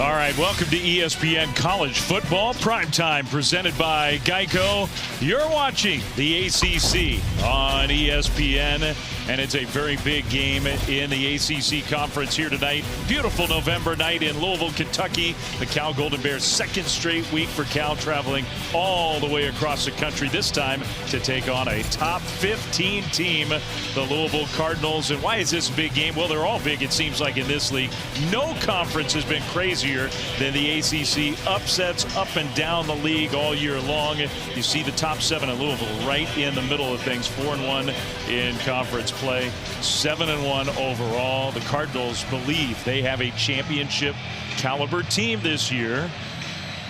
All right, welcome to ESPN College Football Primetime, presented by Geico. You're watching the ACC on ESPN, and it's a very big game in the ACC Conference here tonight. Beautiful November night in Louisville, Kentucky. The Cal Golden Bears' second straight week for Cal, traveling all the way across the country, this time to take on a top 15 team, the Louisville Cardinals. And why is this a big game? Well, they're all big, it seems like, in this league. No conference has been crazier than the ACC. Upsets up and down the league all year long. You see the top 7 in Louisville right in the middle of things. 4-1 in conference play, 7-1 overall. The Cardinals believe they have a championship caliber team this year,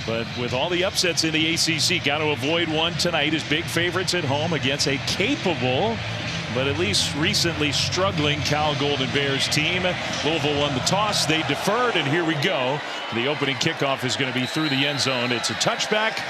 but with all the upsets in the ACC, got to avoid one tonight as big favorites at home against a capable but at least recently struggling Cal Golden Bears team. Louisville won the toss. They deferred, and here we go. The opening kickoff is going to be through the end zone. It's a touchback,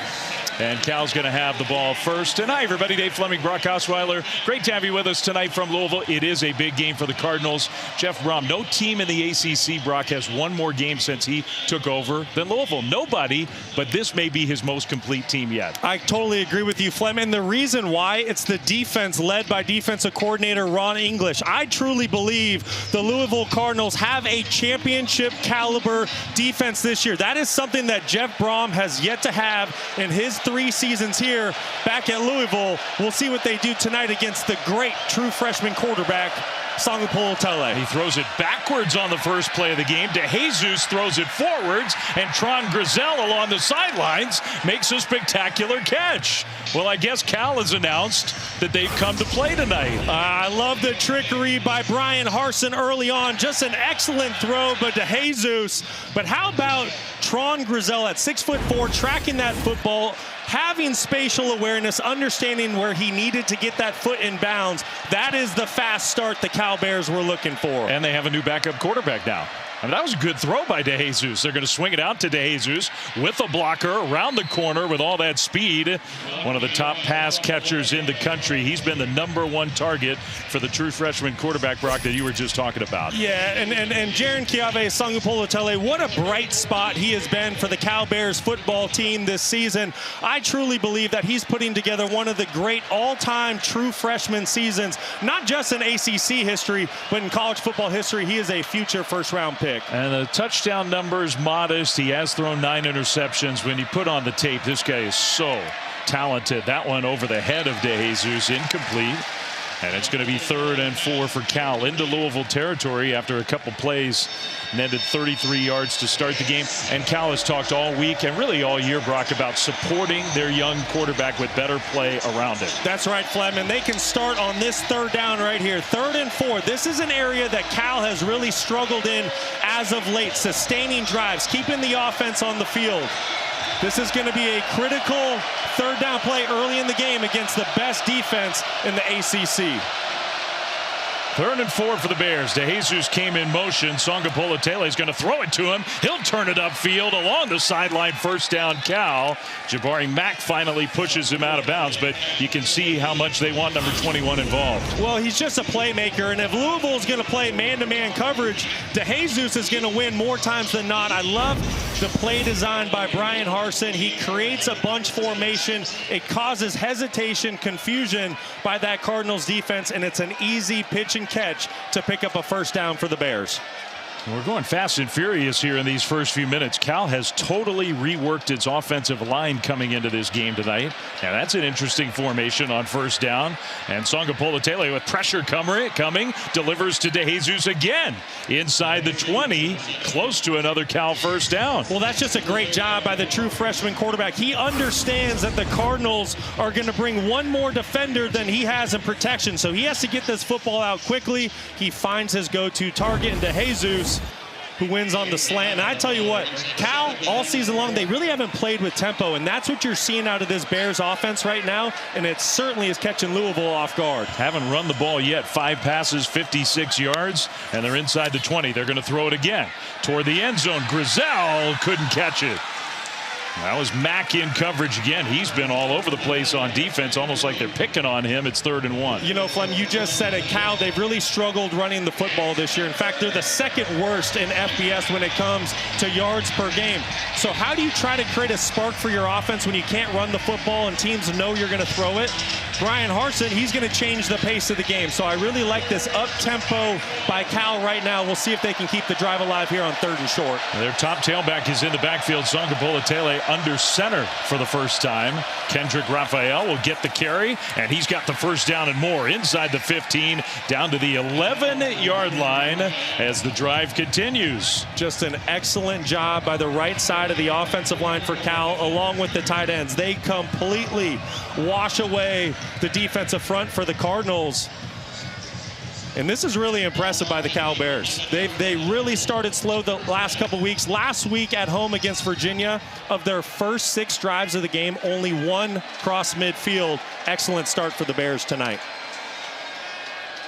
and Cal's going to have the ball first. And hi, everybody. Dave Fleming, Brock Osweiler. Great to have you with us tonight from Louisville. It is a big game for the Cardinals. Jeff Brom, no team in the ACC, Brock, has one more game since he took over than Louisville. Nobody, but this may be his most complete team yet. I totally agree with you, Fleming. The reason why, it's the defense led by defensive coordinator Ron English. I truly believe the Louisville Cardinals have a championship caliber defense this year. That is something that Jeff Brom has yet to have in his 3 seasons here back at Louisville. We'll see what they do tonight against the great true freshman quarterback, Sangapolo-Tele. He throws it backwards on the first play of the game. DeJesus throws it forwards, and Tron Grizel along the sidelines makes a spectacular catch. Well, I guess Cal has announced that they've come to play tonight. I love the trickery by Brian Harsin early on. Just an excellent throw, but DeJesus. But how about Tron Grizel at 6'4", tracking that football, having spatial awareness, understanding where he needed to get that foot in bounds. That is the fast start the Cal Bears were looking for. And they have a new backup quarterback now. I mean, that was a good throw by DeJesus. They're going to swing it out to DeJesus with a blocker around the corner with all that speed. One of the top pass catchers in the country. He's been the #1 target for the true freshman quarterback, Brock, that you were just talking about. Yeah, and Jaron Kiave Sangapolo-Tele, what a bright spot he has been for the Cal Bears football team this season. I truly believe that he's putting together one of the great all-time true freshman seasons, not just in ACC history, but in college football history. He is a future first-round pick. And the touchdown number is modest. He has thrown 9 interceptions. When you put on the tape, this guy is so talented. That one over the head of DeJesus, incomplete. And it's going to be 3rd and 4 for Cal into Louisville territory after a couple plays. Netted 33 yards to start the game. And Cal has talked all week and really all year, Brock, about supporting their young quarterback with better play around it. That's right, Fleming. They can start on this 3rd down right here. 3rd and 4. This is an area that Cal has really struggled in as of late. Sustaining drives, keeping the offense on the field. This is going to be a critical 3rd down play early in the game against the best defense in the ACC. 3rd and 4 for the Bears. DeJesus came in motion. Sangapolo-Tele is going to throw it to him. He'll turn it upfield along the sideline. 1st down, Cal. Jabari Mack finally pushes him out of bounds, but you can see how much they want number 21 involved. Well, he's just a playmaker, and if Louisville is going to play man-to-man coverage, DeJesus is going to win more times than not. I love the play design by Brian Harsin. He creates a bunch formation. It causes hesitation, confusion by that Cardinals defense, and it's an easy pitch and catch to pick up a 1st down for the Bears. We're going fast and furious here in these first few minutes. Cal has totally reworked its offensive line coming into this game tonight. Now that's an interesting formation on 1st down. And Sangapolo-Tele with pressure coming, delivers to DeJesus again inside the 20, close to another Cal 1st down. Well, that's just a great job by the true freshman quarterback. He understands that the Cardinals are going to bring one more defender than he has in protection, so he has to get this football out quickly. He finds his go-to target in DeJesus, who wins on the slant. And I tell you what, Cal, all season long, they really haven't played with tempo, and that's what you're seeing out of this Bears offense right now, and it certainly is catching Louisville off guard. Haven't run the ball yet. 5 passes, 56 yards, and they're inside the 20. They're going to throw it again toward the end zone. Grizel couldn't catch it. That was Mack in coverage again. He's been all over the place on defense, almost like they're picking on him. It's 3rd and 1. You know, Flem, you just said it. Cal, they've really struggled running the football this year. In fact, they're the 2nd worst in FBS when it comes to yards per game. So how do you try to create a spark for your offense when you can't run the football and teams know you're going to throw it? Brian Harsin, he's going to change the pace of the game. So I really like this up-tempo by Cal right now. We'll see if they can keep the drive alive here on 3rd and short. Their top tailback is in the backfield. Sangapolatele under center for the first time. Kendrick Raphael will get the carry, and he's got the first down and more inside the 15, down to the 11-yard line as the drive continues. Just an excellent job by the right side of the offensive line for Cal, along with the tight ends. They completely wash away the defensive front for the Cardinals. And this is really impressive by the Cal Bears. They really started slow the last couple weeks. Last week at home against Virginia, of their first 6 drives of the game, only 1 cross midfield. Excellent start for the Bears tonight.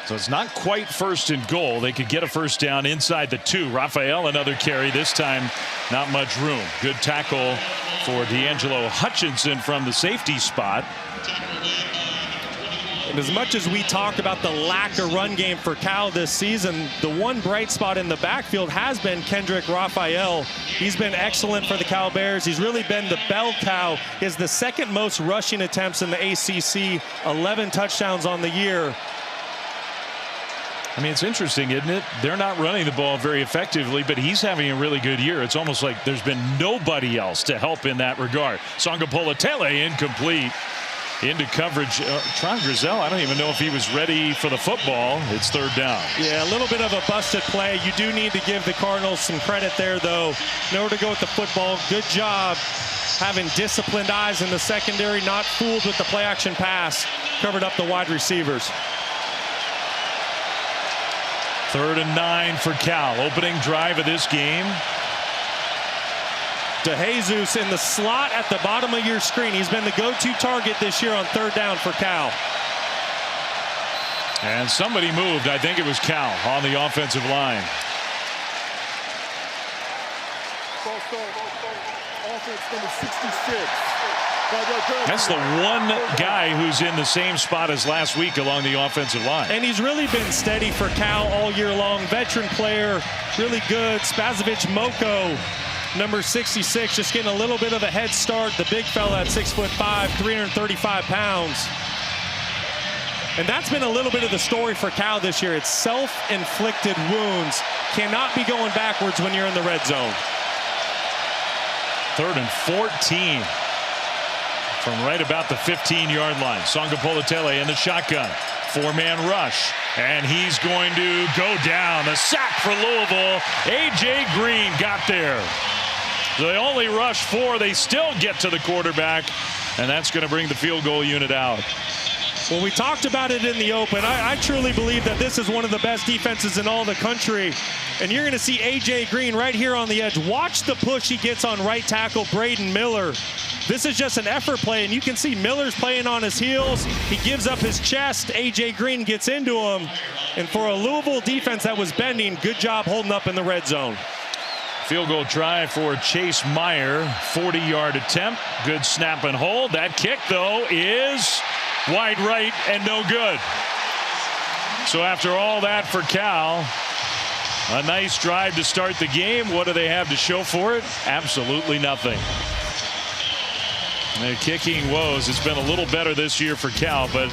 So it's not quite 1st and goal. They could get a first down inside the 2. Raphael another carry. This time not much room. Good tackle for D'Angelo Hutchinson from the safety spot. And as much as we talk about the lack of run game for Cal this season, the one bright spot in the backfield has been Kendrick Raphael. He's been excellent for the Cal Bears. He's really been the bell cow. He has the 2nd most rushing attempts in the ACC, 11 touchdowns on the year. I mean, it's interesting, isn't it? They're not running the ball very effectively, but he's having a really good year. It's almost like there's been nobody else to help in that regard. Sangapolatele incomplete. Into coverage. Tron Grizel, I don't even know if he was ready for the football. It's 3rd down. Yeah, a little bit of a busted play. You do need to give the Cardinals some credit there, though. In order to go with the football, good job having disciplined eyes in the secondary, not fooled with the play action pass. Covered up the wide receivers. 3rd and 9 for Cal. Opening drive of this game. DeJesus in the slot at the bottom of your screen. He's been the go-to target this year on 3rd down for Cal. And somebody moved. I think it was Cal on the offensive line. That's the one guy who's in the same spot as last week along the offensive line. And he's really been steady for Cal all year long. Veteran player, really good. Spazovic Moko, number 66, just getting a little bit of a head start. The big fella at 6'5", 335 pounds. And that's been a little bit of the story for Cal this year. It's self-inflicted wounds. Cannot be going backwards when you're in the red zone. 3rd and 14 from right about the 15-yard line. Sangapolatele in the shotgun. 4-man rush. And he's going to go down. A sack for Louisville. A.J. Green got there. They only rush 4. They still get to the quarterback. And that's going to bring the field goal unit out. Well, we talked about it in the open. I truly believe that this is one of the best defenses in all the country. And you're going to see A.J. Green right here on the edge. Watch the push he gets on right tackle Braden Miller. This is just an effort play, and you can see Miller's playing on his heels. He gives up his chest. A.J. Green gets into him. And for a Louisville defense that was bending, good job holding up in the red zone. Field goal try for Chase Meyer. 40-yard attempt. Good snap and hold. That kick, though, is wide right and no good. So after all that for Cal, a nice drive to start the game. What do they have to show for it? Absolutely nothing. The kicking woes. It's been a little better this year for Cal, but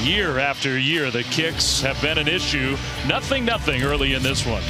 year after year the kicks have been an issue. Nothing early in this one.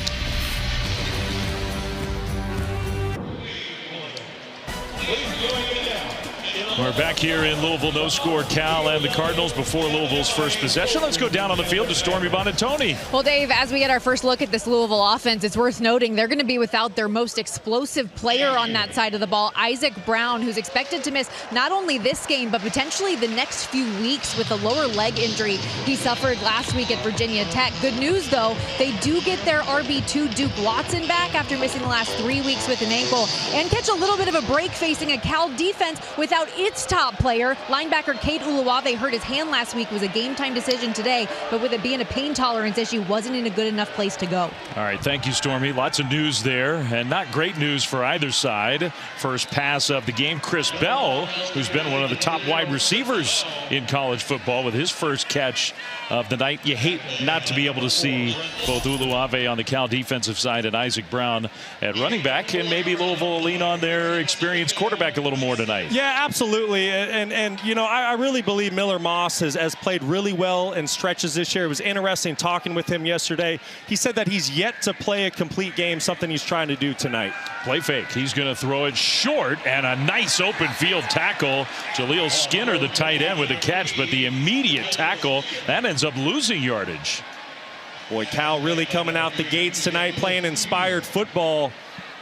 We're back here in Louisville. No score, Cal and the Cardinals before Louisville's first possession. Let's go down on the field to Stormy Bonatoni. Well, Dave, as we get our first look at this Louisville offense, it's worth noting they're going to be without their most explosive player on that side of the ball, Isaac Brown, who's expected to miss not only this game, but potentially the next few weeks with a lower leg injury he suffered last week at Virginia Tech. Good news, though, they do get their RB2 Duke Watson back after missing the last 3 weeks with an ankle and catch a little bit of a break facing a Cal defense without its top player. Linebacker Kate Uluwave hurt his hand last week, was a game-time decision today, but with it being a pain tolerance issue, wasn't in a good enough place to go. All right, thank you, Stormy. Lots of news there, and not great news for either side. First pass of the game, Chris Bell, who's been one of the top wide receivers in college football with his first catch of the night. You hate not to be able to see both Uluwave on the Cal defensive side and Isaac Brown at running back, and maybe Louisville will lean on their experienced quarterback a little more tonight. Yeah, absolutely. And you know, I really believe Miller Moss has played really well in stretches this year. It was interesting talking with him yesterday. He said that he's yet to play a complete game, something he's trying to do tonight. Play fake. He's going to throw it short, and a nice open field tackle. Jaleel Skinner, the tight end, with a catch, but the immediate tackle, that ends up losing yardage. Boy, Cal really coming out the gates tonight playing inspired football.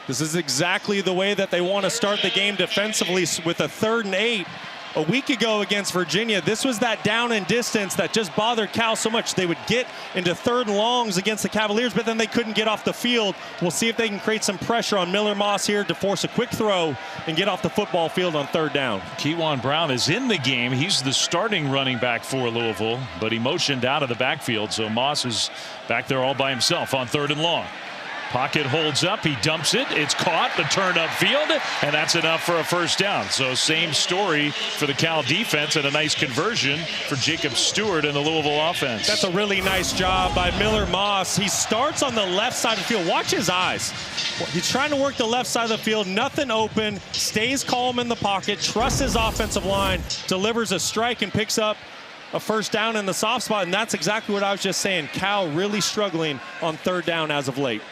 This is exactly the way that they want to start the game defensively with a 3rd and 8. A week ago against Virginia, this was that down and distance that just bothered Cal so much. They would get into 3rd and longs against the Cavaliers, but then they couldn't get off the field. We'll see if they can create some pressure on Miller Moss here to force a quick throw and get off the football field on 3rd down. Kewan Brown is in the game. He's the starting running back for Louisville, but he motioned out of the backfield, so Moss is back there all by himself on 3rd and long. Pocket holds up, he dumps it, it's caught, the turn up field, and that's enough for a first down. So same story for the Cal defense, and a nice conversion for Jacob Stewart and the Louisville offense. That's a really nice job by Miller Moss. He starts on the left side of the field. Watch his eyes. He's trying to work the left side of the field, nothing open, stays calm in the pocket, trusts his offensive line, delivers a strike and picks up a first down in the soft spot, and that's exactly what I was just saying. Cal really struggling on 3rd down as of late.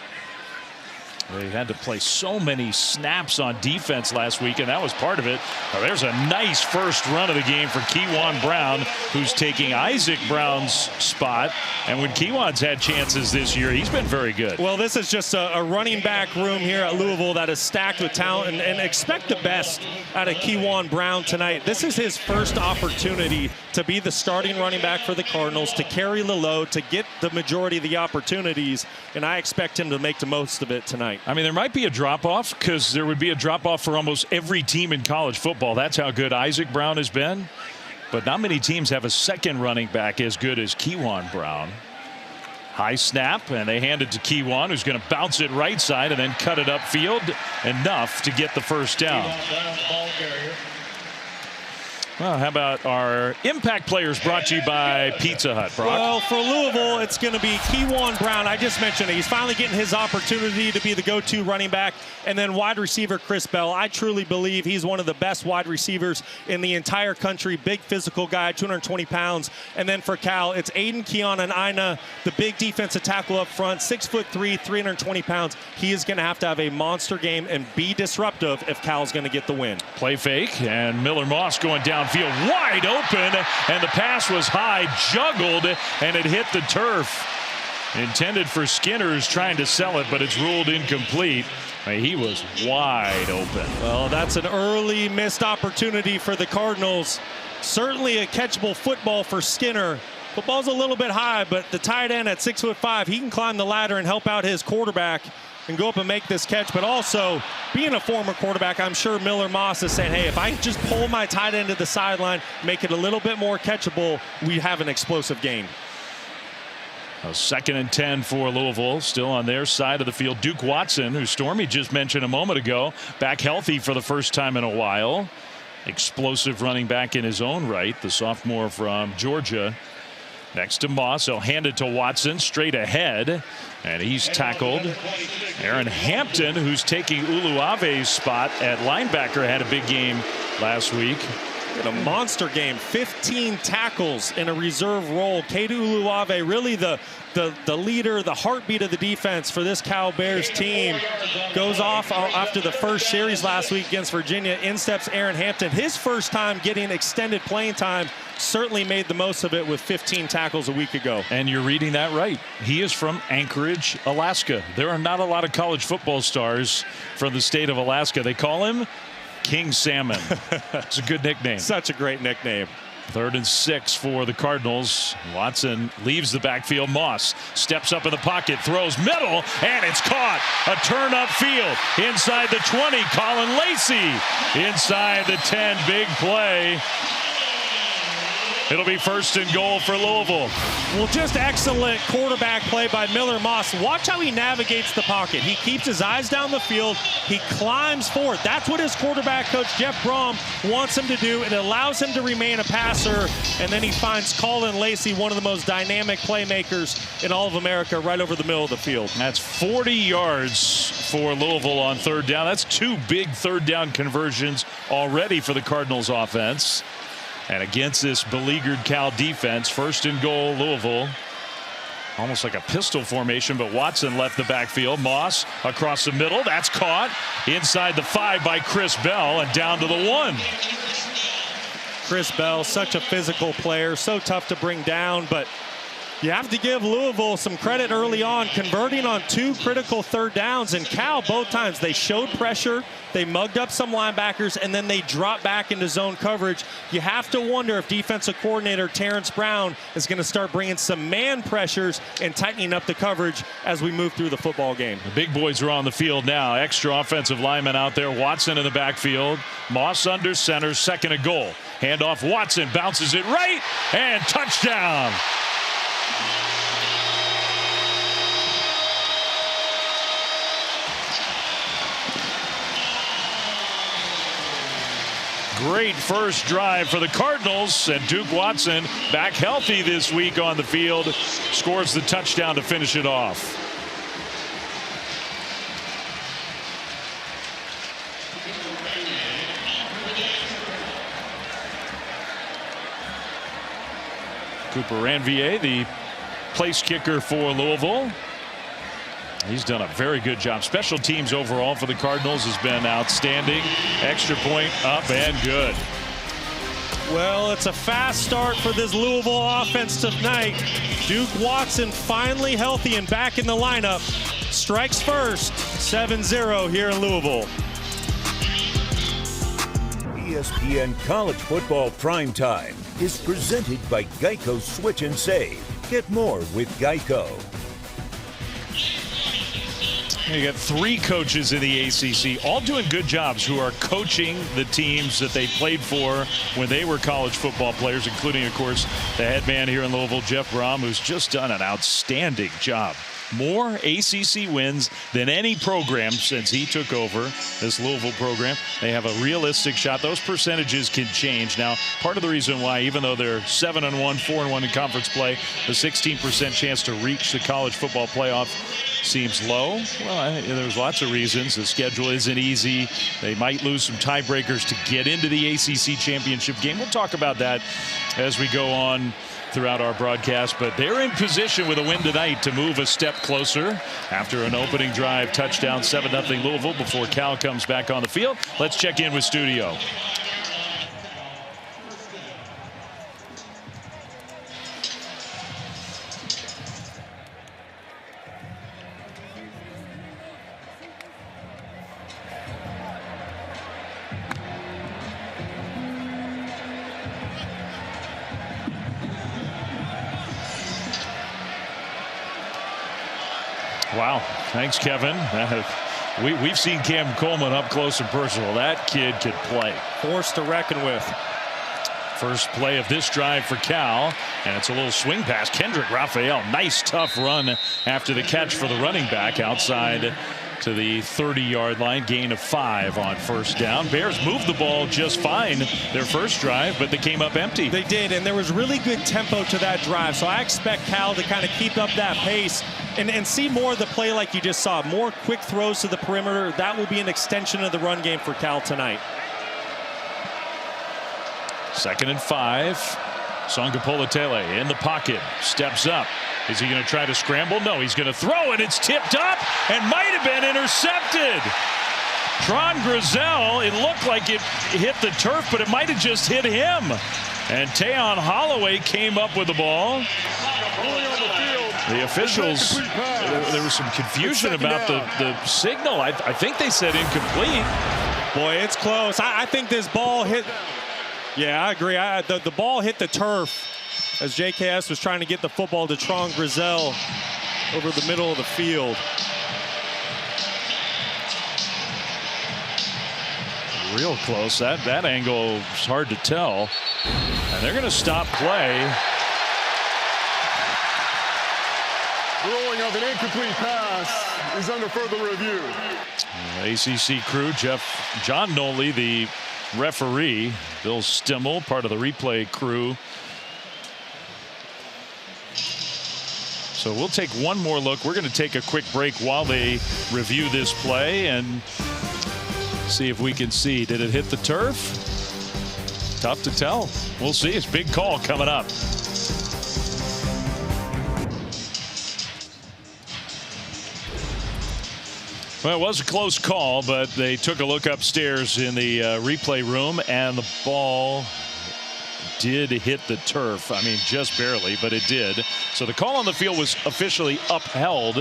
They had to play so many snaps on defense last week, and that was part of it. Now, there's a nice first run of the game for Kewan Brown, who's taking Isaac Brown's spot. And when Kewan's had chances this year, he's been very good. Well, this is just a running back room here at Louisville that is stacked with talent, and expect the best out of Kewan Brown tonight. This is his first opportunity to be the starting running back for the Cardinals, to carry the load, to get the majority of the opportunities, and I expect him to make the most of it tonight. I mean, there might be a drop-off, because there would be a drop-off for almost every team in college football. That's how good Isaac Brown has been. But not many teams have a second running back as good as Kewan Brown. High snap, and they hand it to Kewan, who's going to bounce it right side and then cut it upfield enough to get the first down. Well, how about our impact players brought to you by Pizza Hut, Brock? Well, for Louisville, it's going to be Kewan Brown. I just mentioned it. He's finally getting his opportunity to be the go-to running back. And then wide receiver Chris Bell. I truly believe he's one of the best wide receivers in the entire country. Big physical guy, 220 pounds. And then for Cal, it's Aiden Keon and Ina, the big defensive tackle up front, 6'3", 320 pounds. He is going to have a monster game and be disruptive if Cal's going to get the win. Play fake, and Miller Moss going downfield wide open, and the pass was high, juggled, and it hit the turf. Intended for Skinner, who's trying to sell it, but it's ruled incomplete. He was wide open. Well, that's an early missed opportunity for the Cardinals. Certainly a catchable football for Skinner. Football's a little bit high, but the tight end at 6'5", he can climb the ladder and help out his quarterback and go up and make this catch. But also, being a former quarterback, I'm sure Miller Moss is saying, hey, if I just pull my tight end to the sideline, make it a little bit more catchable, we have an explosive game. A 2nd and 10 for Louisville, still on their side of the field. Duke Watson, who Stormy just mentioned a moment ago, back healthy for the first time in a while. Explosive running back in his own right, the sophomore from Georgia. Next to Moss, he'll hand it to Watson straight ahead, and he's tackled. Aaron Hampton, who's taking Uluwave's spot at linebacker, had a big game last week. A monster game, 15 tackles in a reserve role. Kedu Uluwave, really the leader, the heartbeat of the defense for this Cal Bears team, goes off after the first series last week against Virginia. In steps Aaron Hampton, his first time getting extended playing time. Certainly made the most of it with 15 tackles a week ago. And you're reading that right. He is from Anchorage, Alaska. There are not a lot of college football stars from the state of Alaska. They call him King Salmon. It's a good nickname. Such a great nickname. 3rd and 6 for the Cardinals. Watson leaves the backfield. Moss steps up in the pocket, throws middle, and it's caught. A turn upfield inside the 20. Colin Lacey inside the 10. Big play. It'll be 1st and goal for Louisville. Well, just excellent quarterback play by Miller Moss. Watch how he navigates the pocket. He keeps his eyes down the field. He climbs forward. That's what his quarterback coach, Jeff Brom, wants him to do. It allows him to remain a passer. And then he finds Colin Lacey, one of the most dynamic playmakers in all of America, right over the middle of the field. That's 40 yards for Louisville on 3rd down. That's 2 big 3rd down conversions already for the Cardinals offense. And against this beleaguered Cal defense, 1st and goal, Louisville. Almost like a pistol formation, but Watson left the backfield. Moss across the middle. That's caught inside the 5 by Chris Bell and down to the 1. Chris Bell, such a physical player, so tough to bring down, but you have to give Louisville some credit early on, converting on 2 critical 3rd downs. And Cal, both times, they showed pressure, they mugged up some linebackers, and then they dropped back into zone coverage. You have to wonder if defensive coordinator Terrence Brown is going to start bringing some man pressures and tightening up the coverage as we move through the football game. The big boys are on the field now. Extra offensive lineman out there. Watson in the backfield. Moss under center, 2nd and goal. Handoff, Watson bounces it right, and touchdown. Great first drive for the Cardinals, and Duke Watson back healthy this week on the field, scores the touchdown to finish it off. Cooper Ranvier, the place kicker for Louisville. He's done a very good job. Special teams overall for the Cardinals has been outstanding. Extra point up and good. Well, it's a fast start for this Louisville offense tonight. Duke Watson finally healthy and back in the lineup. Strikes first, 7-0 here in Louisville. ESPN College Football Primetime is presented by Geico Switch and Save. Get more with Geico. You got 3 coaches in the ACC, all doing good jobs, who are coaching the teams that they played for when they were college football players, including, of course, the head man here in Louisville, Jeff Brom, who's just done an outstanding job. More ACC wins than any program since he took over this Louisville program. They have a realistic shot. Those percentages can change. Now, part of the reason why, even though they're 7-1, 4-1 in conference play, the 16% chance to reach the college football playoff seems low. Well, there's lots of reasons. The schedule isn't easy. They might lose some tiebreakers to get into the ACC championship game. We'll talk about that as we go on throughout our broadcast, but they're in position with a win tonight to move a step closer after an opening drive touchdown, 7-0 Louisville, before Cal comes back on the field. Let's check in with studio. Wow. Thanks, Kevin. We've seen Cam Coleman up close and personal. That kid could play. Force to reckon with. First play of this drive for Cal, and it's a little swing pass. Kendrick Raphael, nice tough run after the catch for the running back outside to the 30-yard line. Gain of 5 on 1st down. Bears moved the ball just fine their first drive, but they came up empty. They did, and there was really good tempo to that drive. So I expect Cal to kind of keep up that pace and see more of the play like you just saw. More quick throws to the perimeter. That will be an extension of the run game for Cal tonight. 2nd and 5. Songapolatele in the pocket, steps up. Is he going to try to scramble? No, he's going to throw, and it's tipped up and might have been intercepted. Tron Grizel, it looked like it hit the turf, but it might have just hit him. And Tayon Holloway came up with the ball. The officials, there was some confusion about the signal. I think they said incomplete. Boy, it's close. I think this ball hit. Yeah, I agree. The ball hit the turf as JKS was trying to get the football to Tron Grizel over the middle of the field. Real close. That angle is hard to tell. And they're going to stop play. Throwing of an incomplete pass is under further review. ACC crew, John Noley, the referee, Bill Stimmel, part of the replay crew. So we'll take one more look. We're going to take a quick break while they review this play and see if we can see. Did it hit the turf? Tough to tell. We'll see. It's a big call coming up. Well, it was a close call, but they took a look upstairs in the replay room, and the ball did hit the turf. I mean, just barely, but it did. So the call on the field was officially upheld,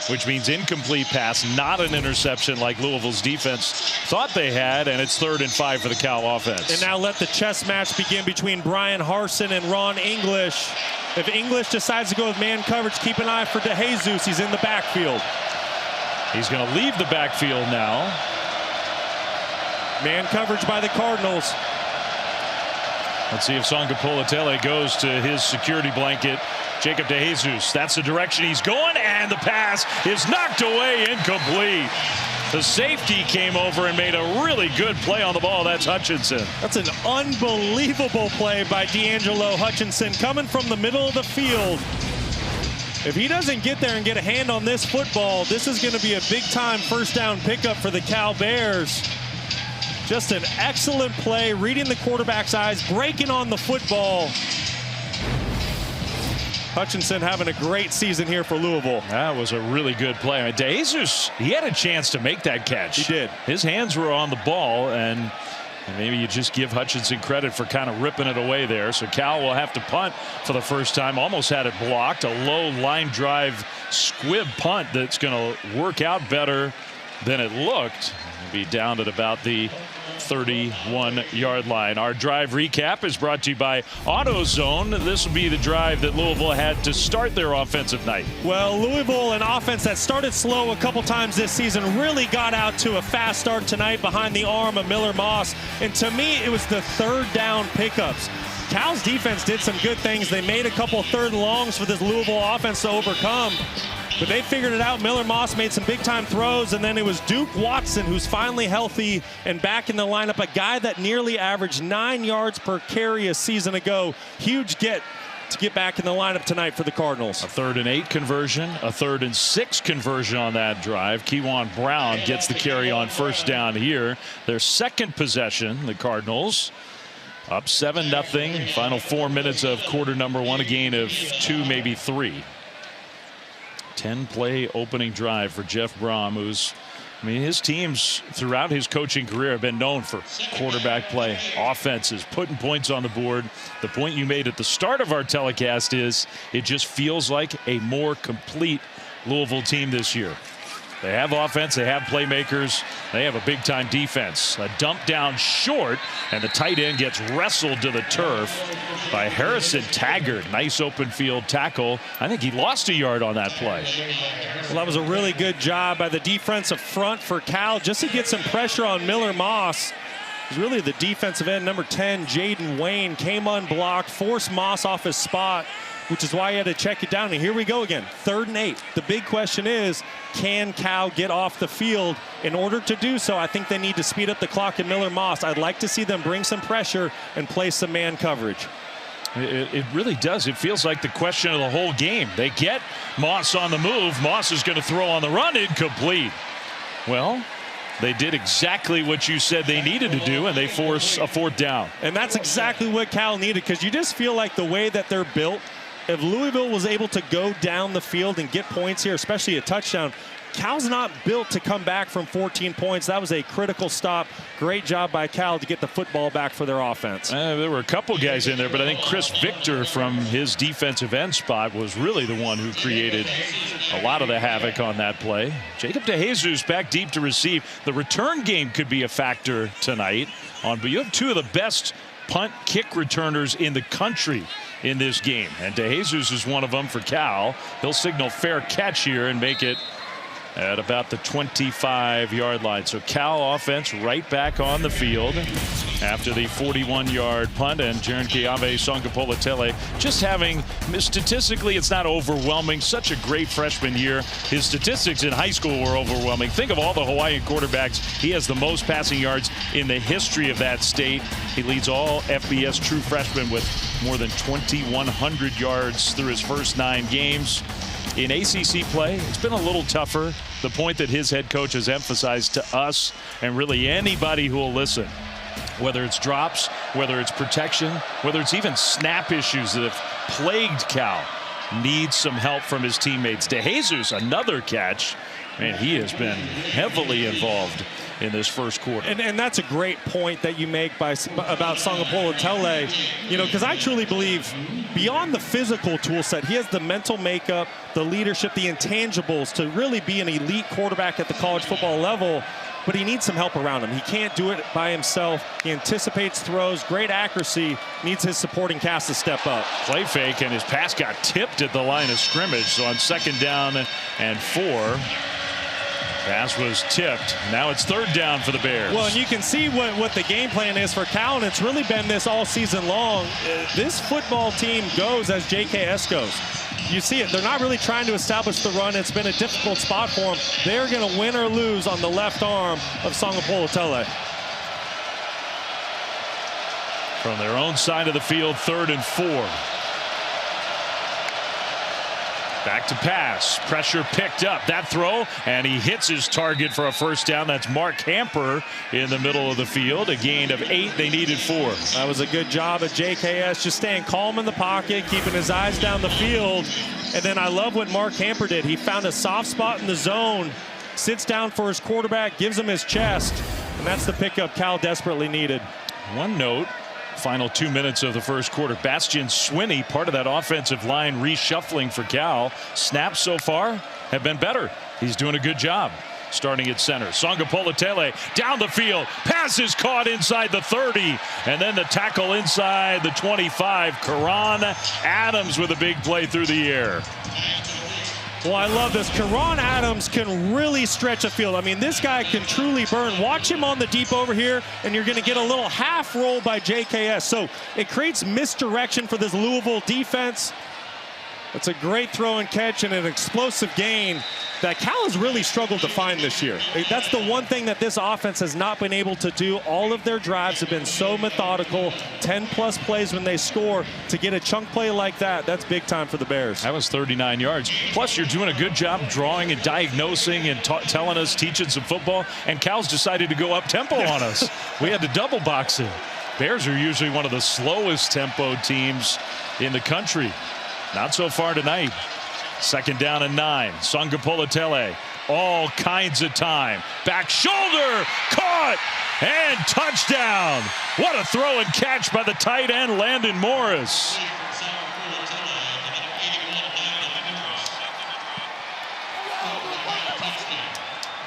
which means incomplete pass, not an interception like Louisville's defense thought they had, and it's 3rd and 5 for the Cal offense. And now let the chess match begin between Brian Harsin and Ron English. If English decides to go with man coverage, keep an eye for DeJesus. He's in the backfield. He's going to leave the backfield now. Man coverage by the Cardinals. Let's see if Songa Polatele goes to his security blanket. Jacob DeJesus, that's the direction he's going, and the pass is knocked away, incomplete. The safety came over and made a really good play on the ball. That's Hutchinson. That's an unbelievable play by D'Angelo Hutchinson coming from the middle of the field. If he doesn't get there and get a hand on this football, this is going to be a big-time first down pickup for the Cal Bears. Just an excellent play, reading the quarterback's eyes, breaking on the football. Hutchinson having a great season here for Louisville. That was a really good play. I mean, DeJesus, he had a chance to make that catch. He did. His hands were on the ball, and maybe you just give Hutchinson credit for kind of ripping it away there. So Cal will have to punt for the first time. Almost had it blocked. A low line drive squib punt that's going to work out better than it looked. Be down at about the 31-yard line. Our drive recap is brought to you by AutoZone. This will be the drive that Louisville had to start their offensive night. Well, Louisville, an offense that started slow a couple times this season, really got out to a fast start tonight behind the arm of Miller Moss. And to me, it was the 3rd down pickups. Cal's defense did some good things. They made a couple 3rd and longs for this Louisville offense to overcome. But they figured it out. Miller Moss made some big-time throws, and then it was Duke Watson, who's finally healthy and back in the lineup, a guy that nearly averaged 9 yards per carry a season ago. Huge get to get back in the lineup tonight for the Cardinals. A 3rd and 8 conversion, a 3rd and 6 conversion on that drive. Kewan Brown gets the carry on first down here. Their second possession, the Cardinals up 7-0. Final 4 minutes of quarter number 1, a gain of 2, maybe 3. 10-play opening drive for Jeff Brom, who's, I mean, his teams throughout his coaching career have been known for quarterback play, offenses, putting points on the board. The point you made at the start of our telecast is it just feels like a more complete Louisville team this year. They have offense, they have playmakers, they have a big-time defense. A dump down short, and the tight end gets wrestled to the turf by Harrison Taggart. Nice open field tackle. I think he lost a yard on that play. Well, that was a really good job by the defensive front for Cal just to get some pressure on Miller Moss. It was really the defensive end, number 10, Jaden Wayne, came unblocked, forced Moss off his spot, which is why he had to check it down. And here we go again, 3rd and 8. The big question is, can Cal get off the field? In order to do so, I think they need to speed up the clock in Miller Moss. I'd like to see them bring some pressure and play some man coverage. It really does. It feels like the question of the whole game. They get Moss on the move. Moss is going to throw on the run, incomplete. Well, they did exactly what you said they needed to do, and they force a 4th down. And that's exactly what Cal needed, because you just feel like the way that they're built, if Louisville was able to go down the field and get points here, especially a touchdown, Cal's not built to come back from 14 points. That was a critical stop. Great job by Cal to get the football back for their offense. There were a couple guys in there, but I think Chris Victor from his defensive end spot was really the one who created a lot of the havoc on that play. Jacob DeJesus back deep to receive. The return game could be a factor tonight. But you have 2 of the best punt kick returners in the country in this game. And DeJesus is one of them for Cal. He'll signal fair catch here and make it at about the 25-yard line. So Cal offense right back on the field after the 41-yard punt. And Jernkeave Songapola-Tele just having, statistically it's not overwhelming, such a great freshman year. His statistics in high school were overwhelming. Think of all the Hawaiian quarterbacks. He has the most passing yards in the history of that state. He leads all FBS true freshmen with more than 2,100 yards through his first 9 games. In ACC play, it's been a little tougher. The point that his head coach has emphasized to us and really anybody who will listen, whether it's drops, whether it's protection, whether it's even snap issues that have plagued Cal, needs some help from his teammates. DeJesus, another catch. Man, he has been heavily involved in this first quarter. And that's a great point that you make about Songapola-Tele, you know, because I truly believe beyond the physical tool set, he has the mental makeup, the leadership, the intangibles to really be an elite quarterback at the college football level, but he needs some help around him. He can't do it by himself. He anticipates throws, great accuracy, needs his supporting cast to step up. Play fake, and his pass got tipped at the line of scrimmage. So on 2nd down and 4, pass was tipped. Now it's 3rd down for the Bears. Well, and you can see what the game plan is for Cal, and it's really been this all season long. This football team goes as JKS goes. You see it. They're not really trying to establish the run. It's been a difficult spot for them. They're going to win or lose on the left arm of Songapola-Tele. From their own side of the field, 3rd and 4. Back to pass. Pressure picked up. That throw, and he hits his target for a 1st down. That's Mark Hamper in the middle of the field. A gain of 8. They needed 4. That was a good job at JKS, just staying calm in the pocket, keeping his eyes down the field. And then I love what Mark Hamper did. He found a soft spot in the zone, sits down for his quarterback, gives him his chest, and that's the pickup Cal desperately needed. One note. Final 2 minutes of the first quarter. Bastian Swinney, part of that offensive line reshuffling for Cal. Snaps so far have been better. He's doing a good job starting at center. Songapola-Tele down the field. Pass is caught inside the 30. And then the tackle inside the 25. Karan Adams with a big play through the air. Well, I love this. Karan Adams can really stretch a field. I mean, this guy can truly burn. Watch him on the deep over here, and you're going to get a little half roll by JKS. So it creates misdirection for this Louisville defense. It's a great throw and catch and an explosive gain that Cal has really struggled to find this year. That's the one thing that this offense has not been able to do. All of their drives have been so methodical, 10-plus plays when they score. To get a chunk play like that, that's big time for the Bears. That was 39 yards. Plus, you're doing a good job drawing and diagnosing and telling us, teaching some football, and Cal's decided to go up-tempo on us. We had to double box it. Bears are usually one of the slowest tempo teams in the country. Not so far tonight. 2nd down and 9. Songapola-Tele, all kinds of time. Back shoulder, caught, and touchdown. What a throw and catch by the tight end, Landon Morris.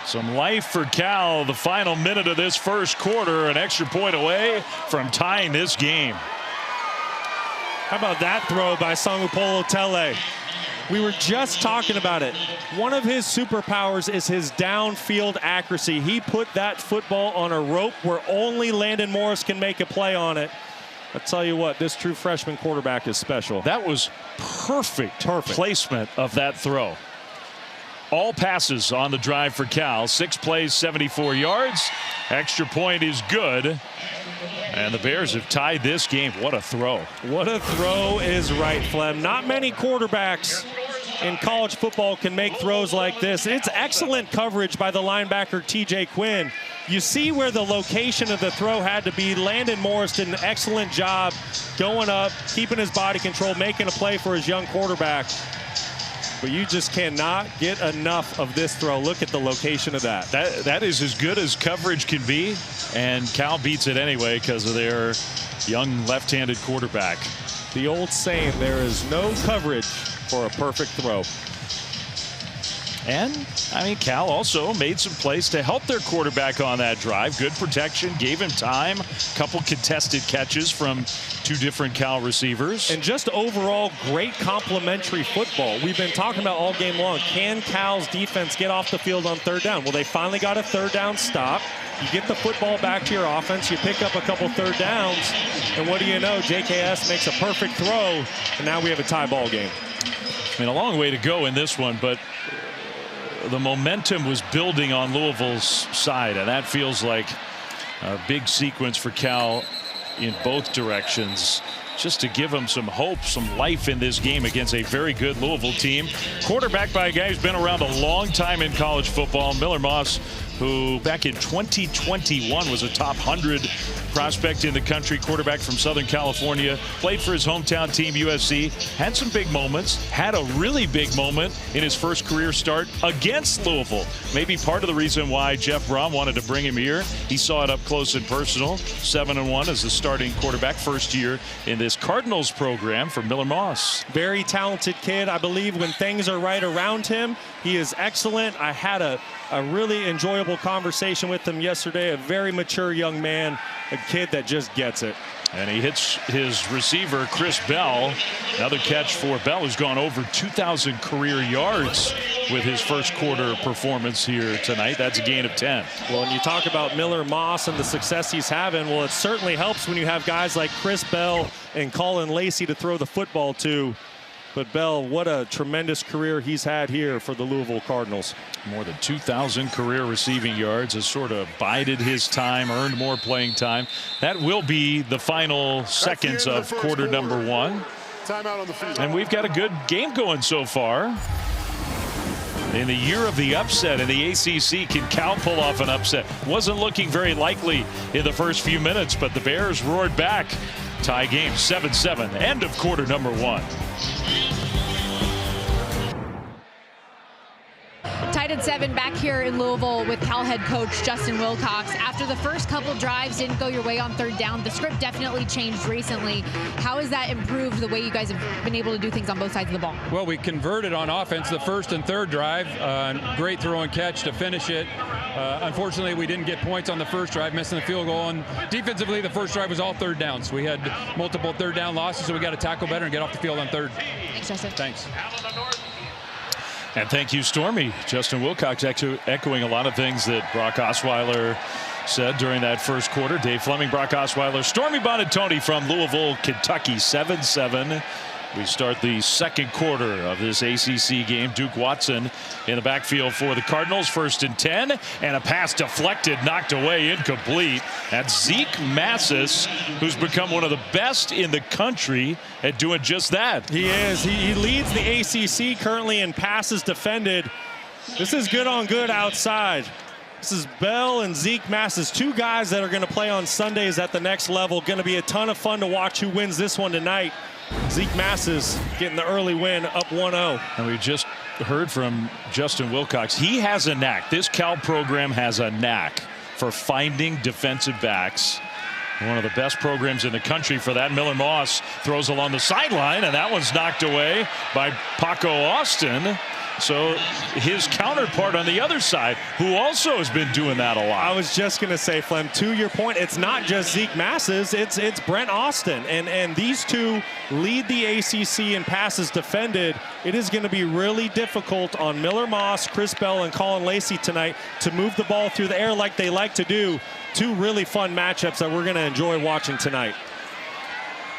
Some life for Cal. The final minute of this first quarter, an extra point away from tying this game. How about that throw by Songapola-Tele? We were just talking about it. One of his superpowers is his downfield accuracy. He put that football on a rope where only Landon Morris can make a play on it. I'll tell you what, this true freshman quarterback is special. That was perfect placement of that throw. All passes on the drive for Cal. 6 plays, 74 yards. Extra point is good. And the Bears have tied this game. What a throw. What a throw is right, Flem. Not many quarterbacks in college football can make throws like this. It's excellent coverage by the linebacker TJ Quinn. You see where the location of the throw had to be. Landon Morris did an excellent job going up, keeping his body control, making a play for his young quarterback. But you just cannot get enough of this throw. Look at the location of that. That is as good as coverage can be, and Cal beats it anyway because of their young left-handed quarterback. The old saying, there is no coverage for a perfect throw. And, I mean, Cal also made some plays to help their quarterback on that drive. Good protection, gave him time. Couple contested catches from two different Cal receivers. And just overall great complementary football. We've been talking about all game long. Can Cal's defense get off the field on third down? Well, they finally got a third down stop. You get the football back to your offense. You pick up a couple third downs. And what do you know? JKS makes a perfect throw. And now we have a tie ball game. I mean, a long way to go in this one, but the momentum was building on Louisville's side, and that feels like a big sequence for Cal in both directions, just to give them some hope, some life in this game against a very good Louisville team. Quarterback by a guy who's been around a long time in college football, Miller Moss, who back in 2021 was a top 100 prospect in the country, quarterback from Southern California, played for his hometown team USC, had some big moments, had a really big moment in his first career start against Louisville. Maybe part of the reason why Jeff Brom wanted to bring him here. He saw it up close and personal. 7-1 as the starting quarterback, first year in this Cardinals program for Miller Moss. Very talented kid. I believe when things are right around him, he is excellent. I had a really enjoyable conversation with him yesterday. A very mature young man, a kid that just gets it. And he hits his receiver, Chris Bell. Another catch for Bell, who's gone over 2,000 career yards with his first quarter performance here tonight. That's a gain of 10. Well, and you talk about Miller Moss and the success he's having. Well, it certainly helps when you have guys like Chris Bell and Colin Lacey to throw the football to. But Bell, what a tremendous career he's had here for the Louisville Cardinals. More than 2,000 career receiving yards, has sort of bided his time, earned more playing time. That will be the final seconds of quarter number one. Timeout on the field. And we've got a good game going so far. In the year of the upset in the ACC, can Cal pull off an upset? Wasn't looking very likely in the first few minutes, but the Bears roared back. Tie game 7-7, end of quarter number one. Tied at 7 back here in Louisville with Cal head coach Justin Wilcox. After the first couple drives didn't go your way on third down, the script definitely changed recently. How has that improved the way you guys have been able to do things on both sides of the ball? Well, we converted on offense the first and third drive. Great throw and catch to finish it. Unfortunately, we didn't get points on the first drive, missing the field goal. And defensively, the first drive was all third downs. We had multiple third down losses, so we got to tackle better and get off the field on third. Thanks, Justin. Thanks. And thank you, Stormy. Justin Wilcox echoing a lot of things that Brock Osweiler said during that first quarter. Dave Fleming, Brock Osweiler, Stormy Bonatoni from Louisville, Kentucky, 7-7. We start the second quarter of this ACC game. Duke Watson in the backfield for the Cardinals. 1st and 10, and a pass deflected, knocked away, incomplete. That's Zeke Massis, who's become one of the best in the country at doing just that. He is. He leads the ACC currently in passes defended. This is good on good outside. This is Bell and Zeke Massis, two guys that are going to play on Sundays at the next level. Going to be a ton of fun to watch who wins this one tonight. Zeke Massis getting the early win, up 1-0. And we just heard from Justin Wilcox. He has a knack. This Cal program has a knack for finding defensive backs. One of the best programs in the country for that. Miller Moss throws along the sideline, and that one's knocked away by Paco Austin. So his counterpart on the other side, who also has been doing that a lot. I was just going to say, Flem, to your point, it's not just Zeke Massis, it's Brent Austin. And these two lead the ACC in passes defended. It is going to be really difficult on Miller Moss, Chris Bell, and Colin Lacey tonight to move the ball through the air like they like to do. Two really fun matchups that we're going to enjoy watching tonight.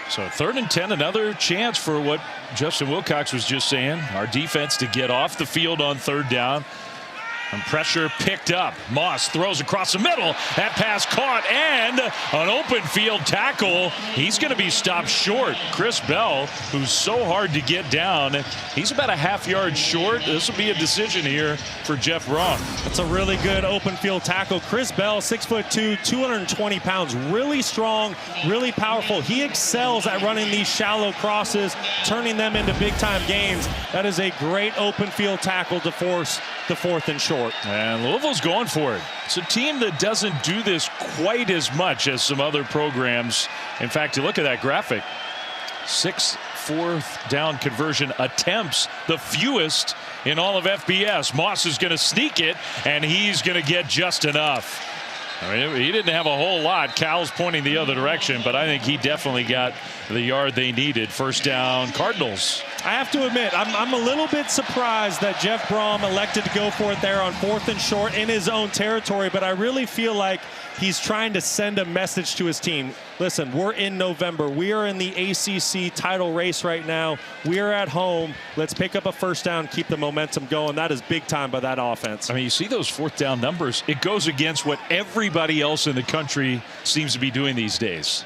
So 3rd and 10, another chance for what Justin Wilcox was just saying. Our defense to get off the field on third down. And pressure picked up. Moss throws across the middle. That pass caught, and an open field tackle. He's going to be stopped short. Chris Bell, who's so hard to get down, he's about a half yard short. This will be a decision here for Jeff Brom. That's a really good open field tackle. Chris Bell, 6'2", 220 pounds, really strong, really powerful. He excels at running these shallow crosses, turning them into big time gains. That is a great open field tackle to force the 4th and short. And Louisville's going for it. It's a team that doesn't do this quite as much as some other programs. In fact, you look at that graphic. 6 fourth down conversion attempts, the fewest in all of FBS. Moss is going to sneak it, and he's going to get just enough. I mean, he didn't have a whole lot. Cal's pointing the other direction, but I think he definitely got the yard they needed. First down, Cardinals. I have to admit, I'm a little bit surprised that Jeff Brom elected to go for it there on 4th and short in his own territory, but I really feel like he's trying to send a message to his team. Listen, we're in November. We are in the ACC title race right now. We are at home. Let's pick up a first down, keep the momentum going. That is big time by that offense. I mean, you see those 4th down numbers. It goes against what everybody else in the country seems to be doing these days.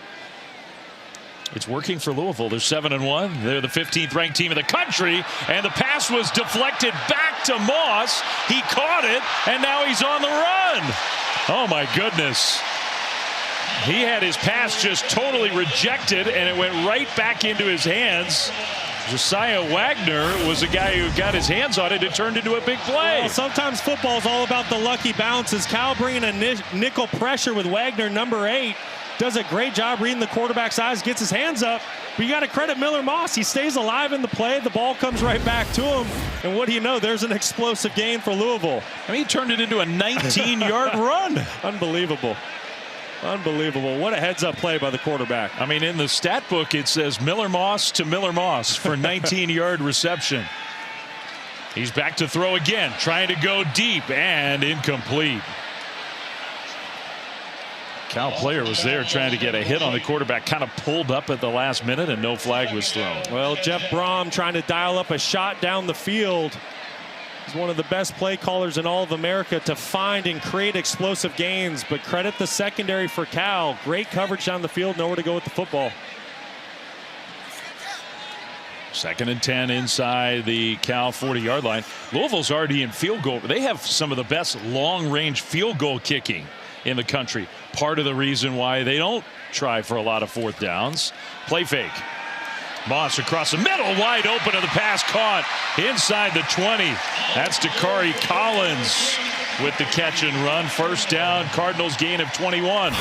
It's working for Louisville. They're 7-1. They're the 15th ranked team in the country, and the pass was deflected back to Moss. He caught it, and now he's on the run. Oh my goodness. He had his pass just totally rejected, and it went right back into his hands. Josiah Wagner was the guy who got his hands on it. It turned into a big play. Well, sometimes football is all about the lucky bounces. Cal bringing a nickel pressure with Wagner, number 8. Does a great job reading the quarterback's eyes, gets his hands up. But you got to credit Miller Moss. He stays alive in the play. The ball comes right back to him. And what do you know? There's an explosive gain for Louisville. I mean, he turned it into a 19-yard run. Unbelievable. Unbelievable. What a heads-up play by the quarterback. I mean, in the stat book, it says Miller Moss to Miller Moss for 19-yard reception. He's back to throw again, trying to go deep and incomplete. Cal player was there trying to get a hit on the quarterback, kind of pulled up at the last minute, and no flag was thrown. Well, Jeff Brom trying to dial up a shot down the field. He's one of the best play callers in all of America to find and create explosive gains, but credit the secondary for Cal. Great coverage down the field, nowhere to go with the football. 2nd and 10 inside the Cal 40-yard line. Louisville's already in field goal. They have some of the best long-range field goal kicking in the country. Part of the reason why they don't try for a lot of 4th downs. Play fake. Moss across the middle, wide open, and the pass caught inside the 20. That's Dakari Collins with the catch and run. First down, Cardinals gain of 21.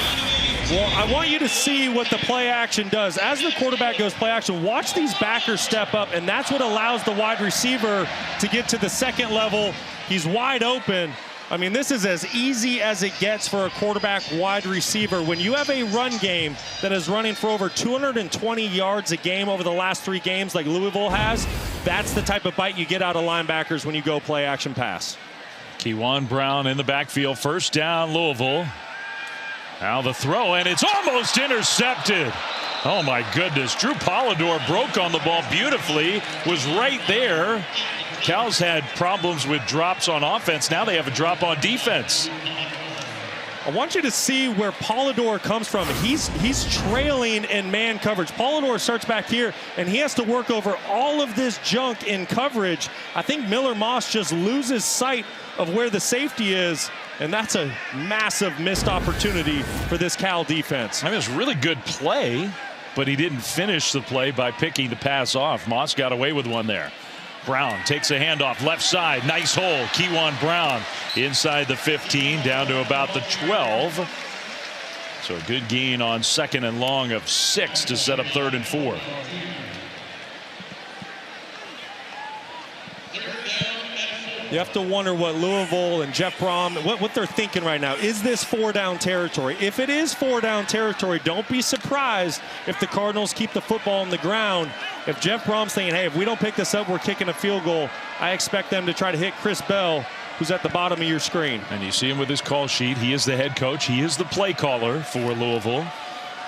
Well, I want you to see what the play action does. As the quarterback goes play action, watch these backers step up, and that's what allows the wide receiver to get to the second level. He's wide open. I mean, this is as easy as it gets for a quarterback wide receiver. When you have a run game that is running for over 220 yards a game over the last 3 games like Louisville has, that's the type of bite you get out of linebackers when you go play action pass. Kewan Brown in the backfield. First down, Louisville. Now the throw, and it's almost intercepted. Oh my goodness. Drew Polidor broke on the ball beautifully, was right there. Cal's had problems with drops on offense. Now they have a drop on defense. I want you to see where Polidor comes from. He's trailing in man coverage. Polidor starts back here, and he has to work over all of this junk in coverage. I think Miller Moss just loses sight of where the safety is, and that's a massive missed opportunity for this Cal defense. I mean, it's a really good play, but he didn't finish the play by picking the pass off. Moss got away with one there. Brown takes a handoff left side. Nice hole. Kewan Brown inside the 15 down to about the 12. So a good gain on 2nd and long of 6 to set up 3rd and 4. You have to wonder what Louisville and Jeff Brom, what they're thinking right now. Is this 4-down territory? If it is 4-down territory, don't be surprised if the Cardinals keep the football on the ground. If Jeff Brom's thinking, hey, if we don't pick this up, we're kicking a field goal, I expect them to try to hit Chris Bell, who's at the bottom of your screen. And you see him with his call sheet. He is the head coach. He is the play caller for Louisville.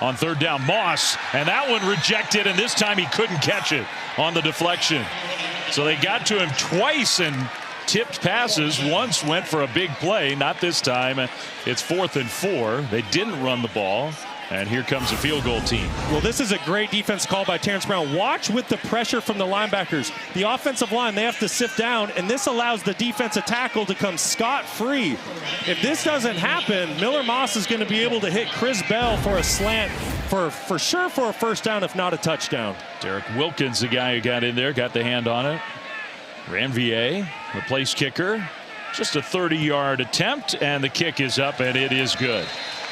On 3rd down, Moss, and that one rejected, and this time he couldn't catch it on the deflection. So they got to him twice and tipped passes. Once went for a big play, not this time. It's 4th and 4. They didn't run the ball, and here comes a field goal team. Well, this is a great defense call by Terrence Brown. Watch with the pressure from the linebackers. The offensive line, they have to sift down, and this allows the defensive tackle to come scot-free. If this doesn't happen, Miller Moss is going to be able to hit Chris Bell for a slant, for sure for a first down, if not a touchdown. Derek Wilkins, the guy who got in there, got the hand on it. Ranvier, the place kicker. Just a 30-yard attempt, and the kick is up, and it is good.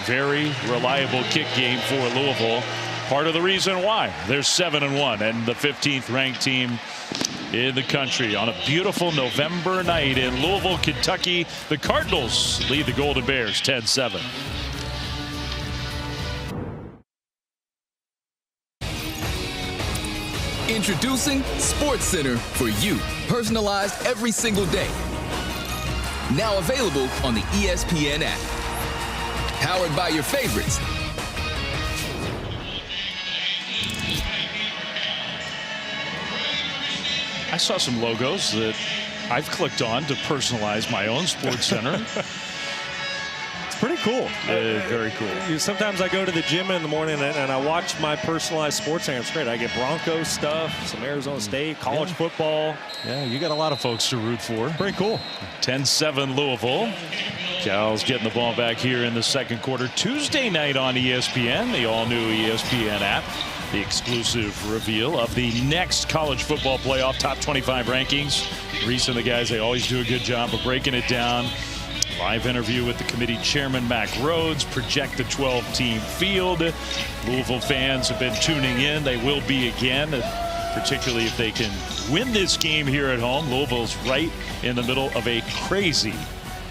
Very reliable kick game for Louisville. Part of the reason why they're 7-1 and the 15th ranked team in the country. On a beautiful November night in Louisville, Kentucky, the Cardinals lead the Golden Bears 10-7. Introducing SportsCenter for you, personalized every single day. Now available on the ESPN app. Powered by your favorites. I saw some logos that I've clicked on to personalize my own SportsCenter. It's pretty cool. Very cool. Sometimes I go to the gym in the morning and I watch my personalized SportsCenter. It's great. I get Broncos stuff, some Arizona State, college football. Yeah, you got a lot of folks to root for. Pretty cool. 10-7 Louisville. Cal's getting the ball back here in the second quarter. Tuesday night on ESPN, the all-new ESPN app. The exclusive reveal of the next college football playoff top 25 rankings. Reese and the guys, they always do a good job of breaking it down. Live interview with the committee chairman, Mac Rhodes. Project the 12-team field. Louisville fans have been tuning in. They will be again, particularly if they can win this game here at home. Louisville's right in the middle of a crazy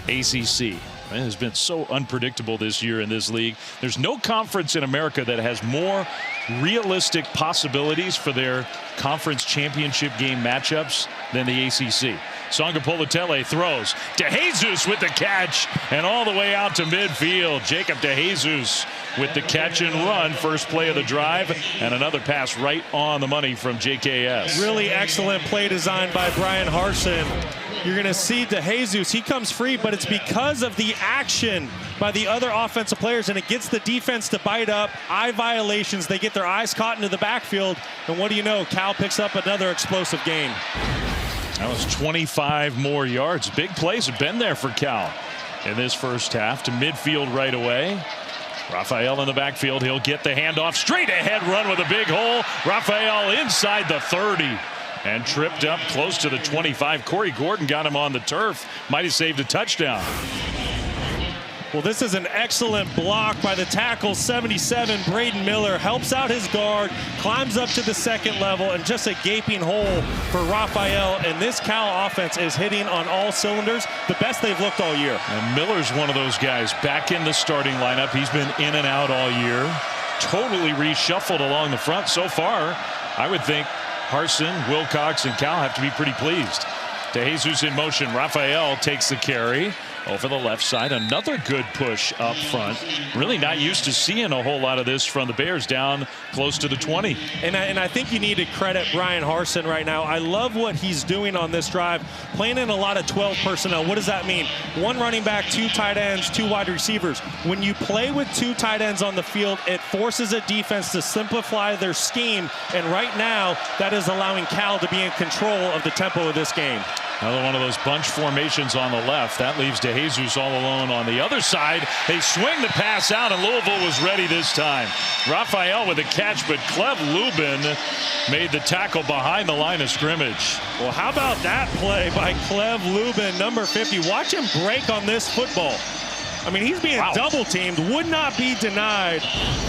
ACC. It has been so unpredictable this year in this league. There's no conference in America that has more realistic possibilities for their conference championship game matchups than the ACC. Songa Politele throws. DeJesus with the catch and all the way out to midfield. Jacob DeJesus with the catch and run. First play of the drive, and another pass right on the money from JKS. Really excellent play design by Brian Harsin. You're going to see DeJesus. He comes free, but it's because of the action by the other offensive players, and it gets the defense to bite up. Eye violations. They get their eyes caught into the backfield, and what do you know? Cal picks up another explosive gain. That was 25 more yards. Big plays have been there for Cal in this first half. To midfield right away. Raphael in the backfield. He'll get the handoff. Straight ahead run with a big hole. Raphael inside the 30. And tripped up close to the 25. Corey Gordon got him on the turf. Might have saved a touchdown. Well, this is an excellent block by the tackle. 77, Braden Miller, helps out his guard, climbs up to the second level, and just a gaping hole for Raphael. And this Cal offense is hitting on all cylinders, the best they've looked all year. And Miller's one of those guys back in the starting lineup. He's been in and out all year. Totally reshuffled along the front so far. I would think Harsin, Wilcox, and Cal have to be pretty pleased. DeJesus in motion. Raphael takes the carry over the left side. Another good push up front. Really not used to seeing a whole lot of this from the Bears down close to the 20. And I think you need to credit Brian Harsin right now. I love what he's doing on this drive, playing in a lot of 12 personnel. What does that mean? One running back, two tight ends, two wide receivers. When you play with two tight ends on the field, it forces a defense to simplify their scheme. And right now, that is allowing Cal to be in control of the tempo of this game. Another one of those bunch formations on the left. That leaves DeJesus all alone on the other side. They swing the pass out, and Louisville was ready this time. Raphael with a catch, but Clev Lubin made the tackle behind the line of scrimmage. Well, how about that play by Clev Lubin, number 50? Watch him break on this football. I mean, he's being double teamed, would not be denied.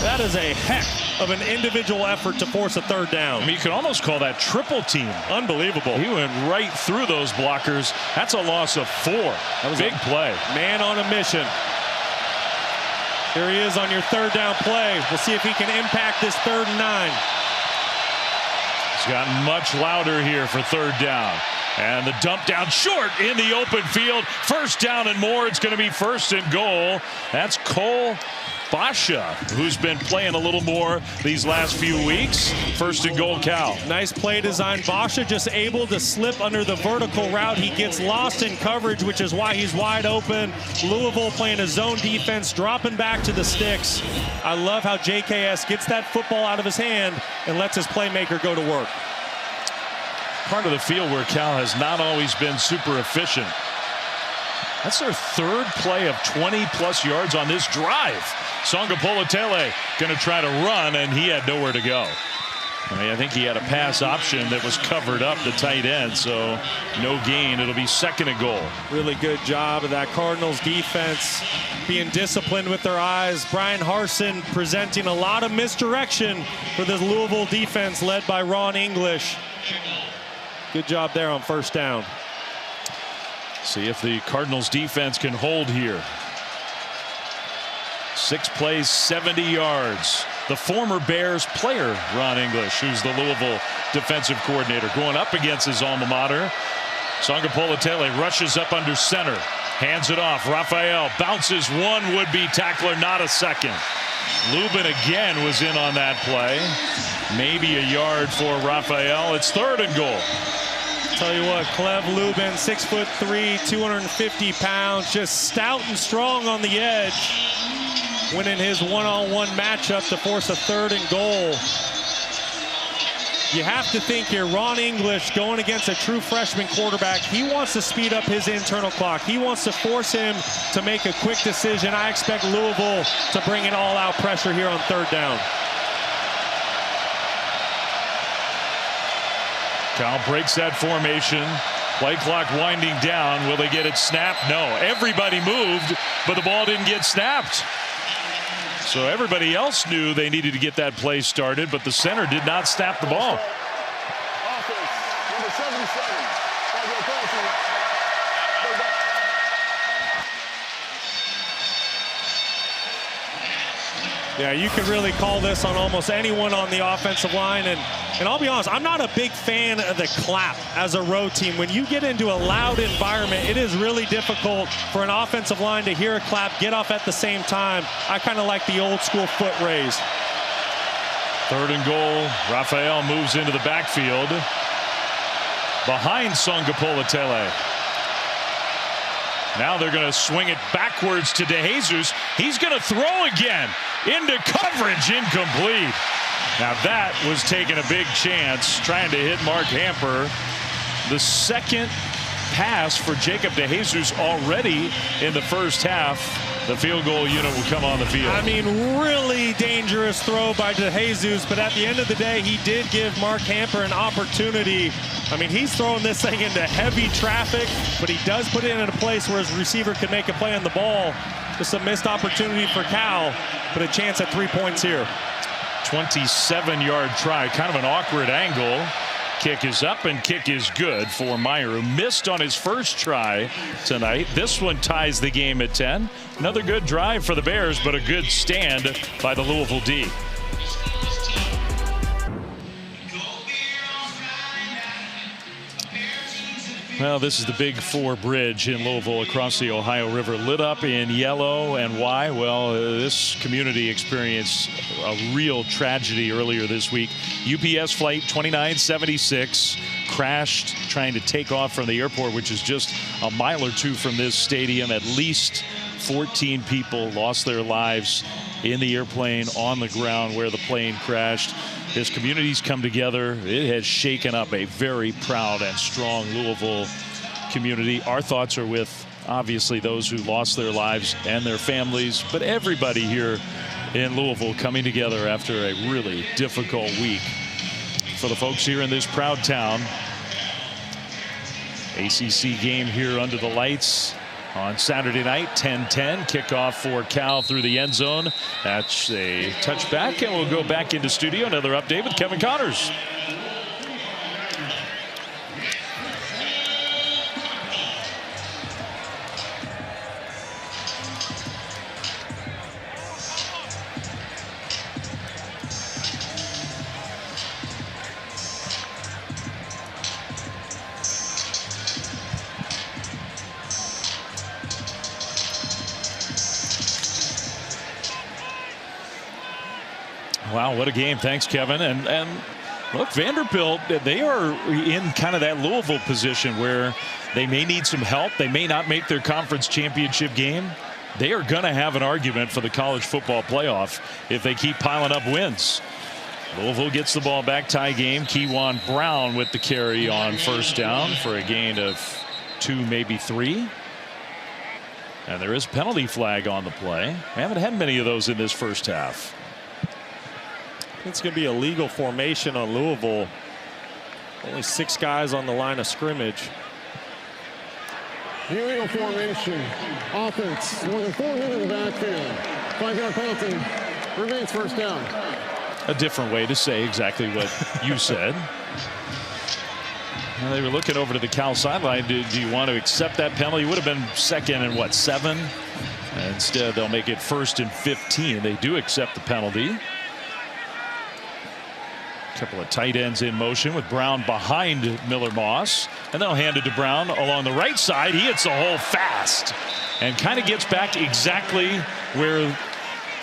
That is a heck of an individual effort to force a third down. I mean, you could almost call that triple team. Unbelievable. He went right through those blockers. That's a loss of 4. That was a big play. Man on a mission. Here he is on your third down play. We'll see if he can impact this 3rd and 9. It's gotten much louder here for 3rd down. And the dump down short in the open field. 1st down and more. It's going to be 1st and goal. That's Cole Basha, who's been playing a little more these last few weeks. 1st and goal, Cal. Nice play design. Basha just able to slip under the vertical route. He gets lost in coverage, which is why he's wide open. Louisville playing a zone defense, dropping back to the sticks. I love how JKS gets that football out of his hand and lets his playmaker go to work. Part of the field where Cal has not always been super efficient. That's their 3rd play of 20-plus yards on this drive. Songa Politele going to try to run, and he had nowhere to go. I think he had a pass option that was covered up, the tight end, so no gain. It'll be 2nd and goal. Really good job of that Cardinals defense being disciplined with their eyes. Brian Harsin presenting a lot of misdirection for this Louisville defense led by Ron English. Good job there on 1st down. See if the Cardinals defense can hold here. 6 plays, 70 yards. The former Bears player, Ron English, who's the Louisville defensive coordinator, going up against his alma mater. Songapolatele rushes up under center, hands it off. Raphael bounces one would-be tackler, not a second. Lubin again was in on that play. Maybe a yard for Raphael. It's 3rd and goal. Tell you what, Clev Lubin, 6'3", 250 pounds, just stout and strong on the edge. Winning his one-on-one matchup to force a 3rd and goal. You have to think here, Ron English going against a true freshman quarterback. He wants to speed up his internal clock. He wants to force him to make a quick decision. I expect Louisville to bring an all-out pressure here on 3rd down. Cal breaks that formation. Play clock winding down. Will they get it snapped? No. Everybody moved, but the ball didn't get snapped. So everybody else knew they needed to get that play started, but the center did not snap the ball. Offense, number 77. Yeah, you could really call this on almost anyone on the offensive line. And I'll be honest, I'm not a big fan of the clap as a road team. When you get into a loud environment, it is really difficult for an offensive line to hear a clap, get off at the same time. I kind of like the old school foot raise. 3rd and goal. Raphael moves into the backfield behind Songapolatele. Now they're going to swing it backwards to DeJesus. He's going to throw again. Into coverage, incomplete. Now that was taking a big chance, trying to hit Mark Hamper. The 2nd pass for Jacob DeJesus already in the 1st half. The field goal unit will come on the field. I mean, really dangerous throw by DeJesus, but at the end of the day, he did give Mark Hamper an opportunity. I mean, he's throwing this thing into heavy traffic, but he does put it in a place where his receiver could make a play on the ball. Just a missed opportunity for Cal, but a chance at 3 points here. 27-yard try, kind of an awkward angle. Kick is up and kick is good for Meyer, who missed on his 1st try tonight. This one ties the game at 10. Another good drive for the Bears, but a good stand by the Louisville D. Well, this is the Big 4 bridge in Louisville across the Ohio River, lit up in yellow. And why? Well, this community experienced a real tragedy earlier this week. UPS flight 2976 crashed trying to take off from the airport, which is just a mile or two from this stadium. At least 14 people lost their lives in the airplane, on the ground where the plane crashed. As communities come together, it has shaken up a very proud and strong Louisville community. Our thoughts are with, obviously, those who lost their lives and their families, but everybody here in Louisville coming together after a really difficult week. For the folks here in this proud town, ACC game here under the lights on Saturday night, 10-10. Kickoff for Cal through the end zone. That's a touchback, and we'll go back into studio. Another update with Kevin Connors. Wow, what a game. Thanks, Kevin. And look, Vanderbilt, they are in kind of that Louisville position where they may need some help. They may not make their conference championship game. They are going to have an argument for the college football playoff if they keep piling up wins. Louisville gets the ball back, tie game. Kewan Brown with the carry on 1st down for a gain of 2, maybe 3. And there is a penalty flag on the play. We haven't had many of those in this 1st half. It's going to be a legal formation on Louisville. Only 6 guys on the line of scrimmage. Illegal formation. Offense. More than 4 men in the backfield. 5-yard penalty. Remains first down. A different way to say exactly what you said. Well, they were looking over to the Cal sideline. Do you want to accept that penalty? It would have been 2nd and what, 7? Instead, they'll make it 1st and 15. They do accept the penalty. A couple of tight ends in motion with Brown behind Miller Moss. And they'll hand it to Brown along the right side. He hits the hole fast and kind of gets back exactly where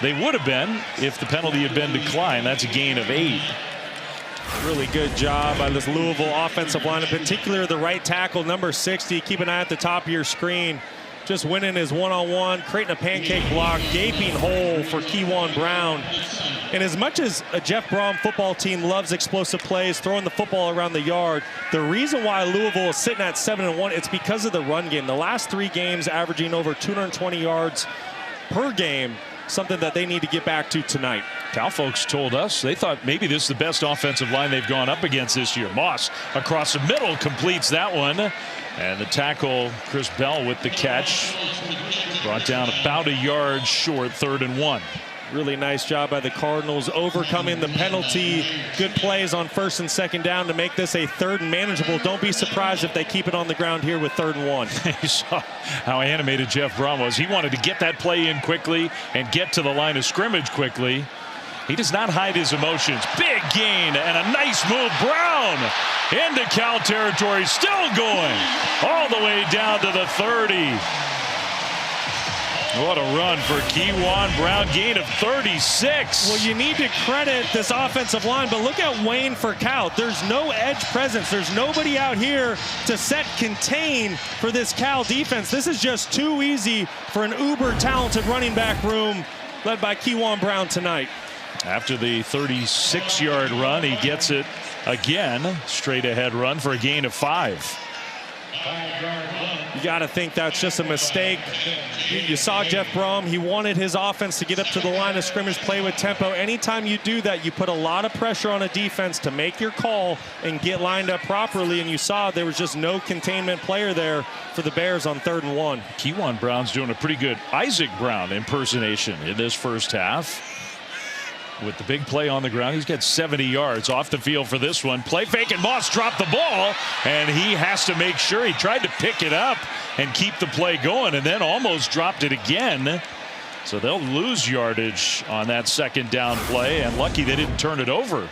they would have been if the penalty had been declined. That's a gain of 8. Really good job by this Louisville offensive line, in particular the right tackle, number 60. Keep an eye at the top of your screen. Just winning his one-on-one, creating a pancake block, gaping hole for Keywan Brown. And as much as a Jeff Brom football team loves explosive plays, throwing the football around the yard, the reason why Louisville is sitting at 7-1, it's because of the run game. The last 3 games averaging over 220 yards per game, something that they need to get back to tonight. Cal folks told us they thought maybe this is the best offensive line they've gone up against this year. Moss across the middle completes that one. And the tackle, Chris Bell with the catch. Brought down about a yard short, 3rd and 1. Really nice job by the Cardinals overcoming the penalty. Good plays on 1st and 2nd down to make this a 3rd and manageable. Don't be surprised if they keep it on the ground here with 3rd and 1. You saw how animated Jeff Brom was. He wanted to get that play in quickly and get to the line of scrimmage quickly. He does not hide his emotions. Big gain and a nice move. Brown into Cal territory, still going all the way down to the 30. What a run for Keywan Brown, gain of 36. Well, you need to credit this offensive line, but look at Wayne for Cal. There's no edge presence. There's nobody out here to set contain for this Cal defense. This is just too easy for an uber talented running back room led by Keywan Brown tonight. After the 36-yard run, he gets it again. Straight ahead run for a gain of 5. You got to think that's just a mistake. You saw Jeff Brom. He wanted his offense to get up to the line of scrimmage, play with tempo. Anytime you do that, you put a lot of pressure on a defense to make your call and get lined up properly. And you saw there was just no containment player there for the Bears on 3rd and 1. Keywan Brown's doing a pretty good Isaac Brown impersonation in this first half. With the big play on the ground, he's got 70 yards off the field for this one. Play fake, and Moss dropped the ball, and he has to make sure. He tried to pick it up and keep the play going, and then almost dropped it again. So they'll lose yardage on that 2nd down play, and lucky they didn't turn it over.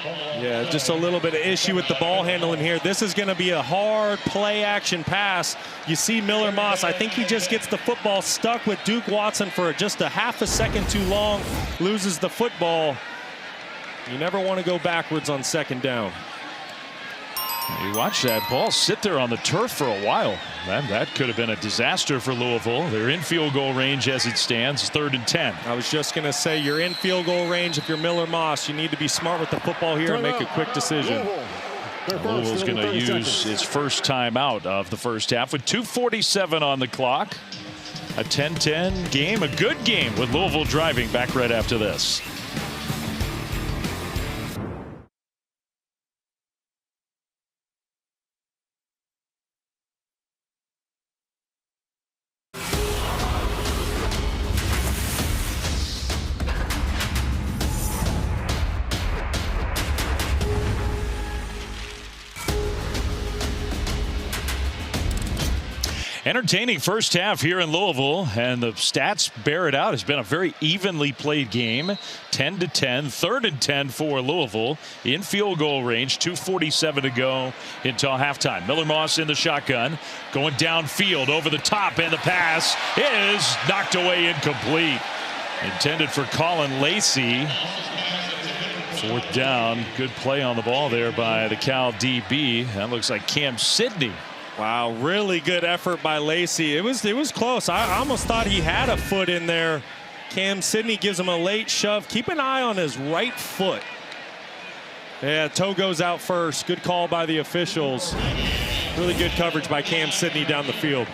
Yeah, just a little bit of issue with the ball handling here. This is going to be a hard play action pass. You see Miller Moss, I think he just gets the football stuck with Duke Watson for just a half a second too long, loses the football. You never want to go backwards on 2nd down. You watch that ball sit there on the turf for a while. That could have been a disaster for Louisville. They're in field goal range as it stands, 3rd and 10. I was just going to say, you're in field goal range. If you're Miller Moss, you need to be smart with the football here and make a quick decision. Louisville's going to use its first time out of the first half with 2:47 on the clock. A 10-10 game, a good game with Louisville driving. Back right after this. Entertaining first half here in Louisville, and the stats bear it out. It's been a very evenly played game. 10-10, 3rd and 10 for Louisville in field goal range. 2:47 to go until halftime. Miller Moss in the shotgun, going downfield over the top, and the pass is knocked away incomplete. Intended for Colin Lacey. 4th down. Good play on the ball there by the Cal DB. That looks like Cam Sidney. Wow, really good effort by Lacey. It was close. I almost thought he had a foot in there. Cam Sidney gives him a late shove. Keep an eye on his right foot. Yeah, toe goes out first. Good call by the officials. Really good coverage by Cam Sidney down the field.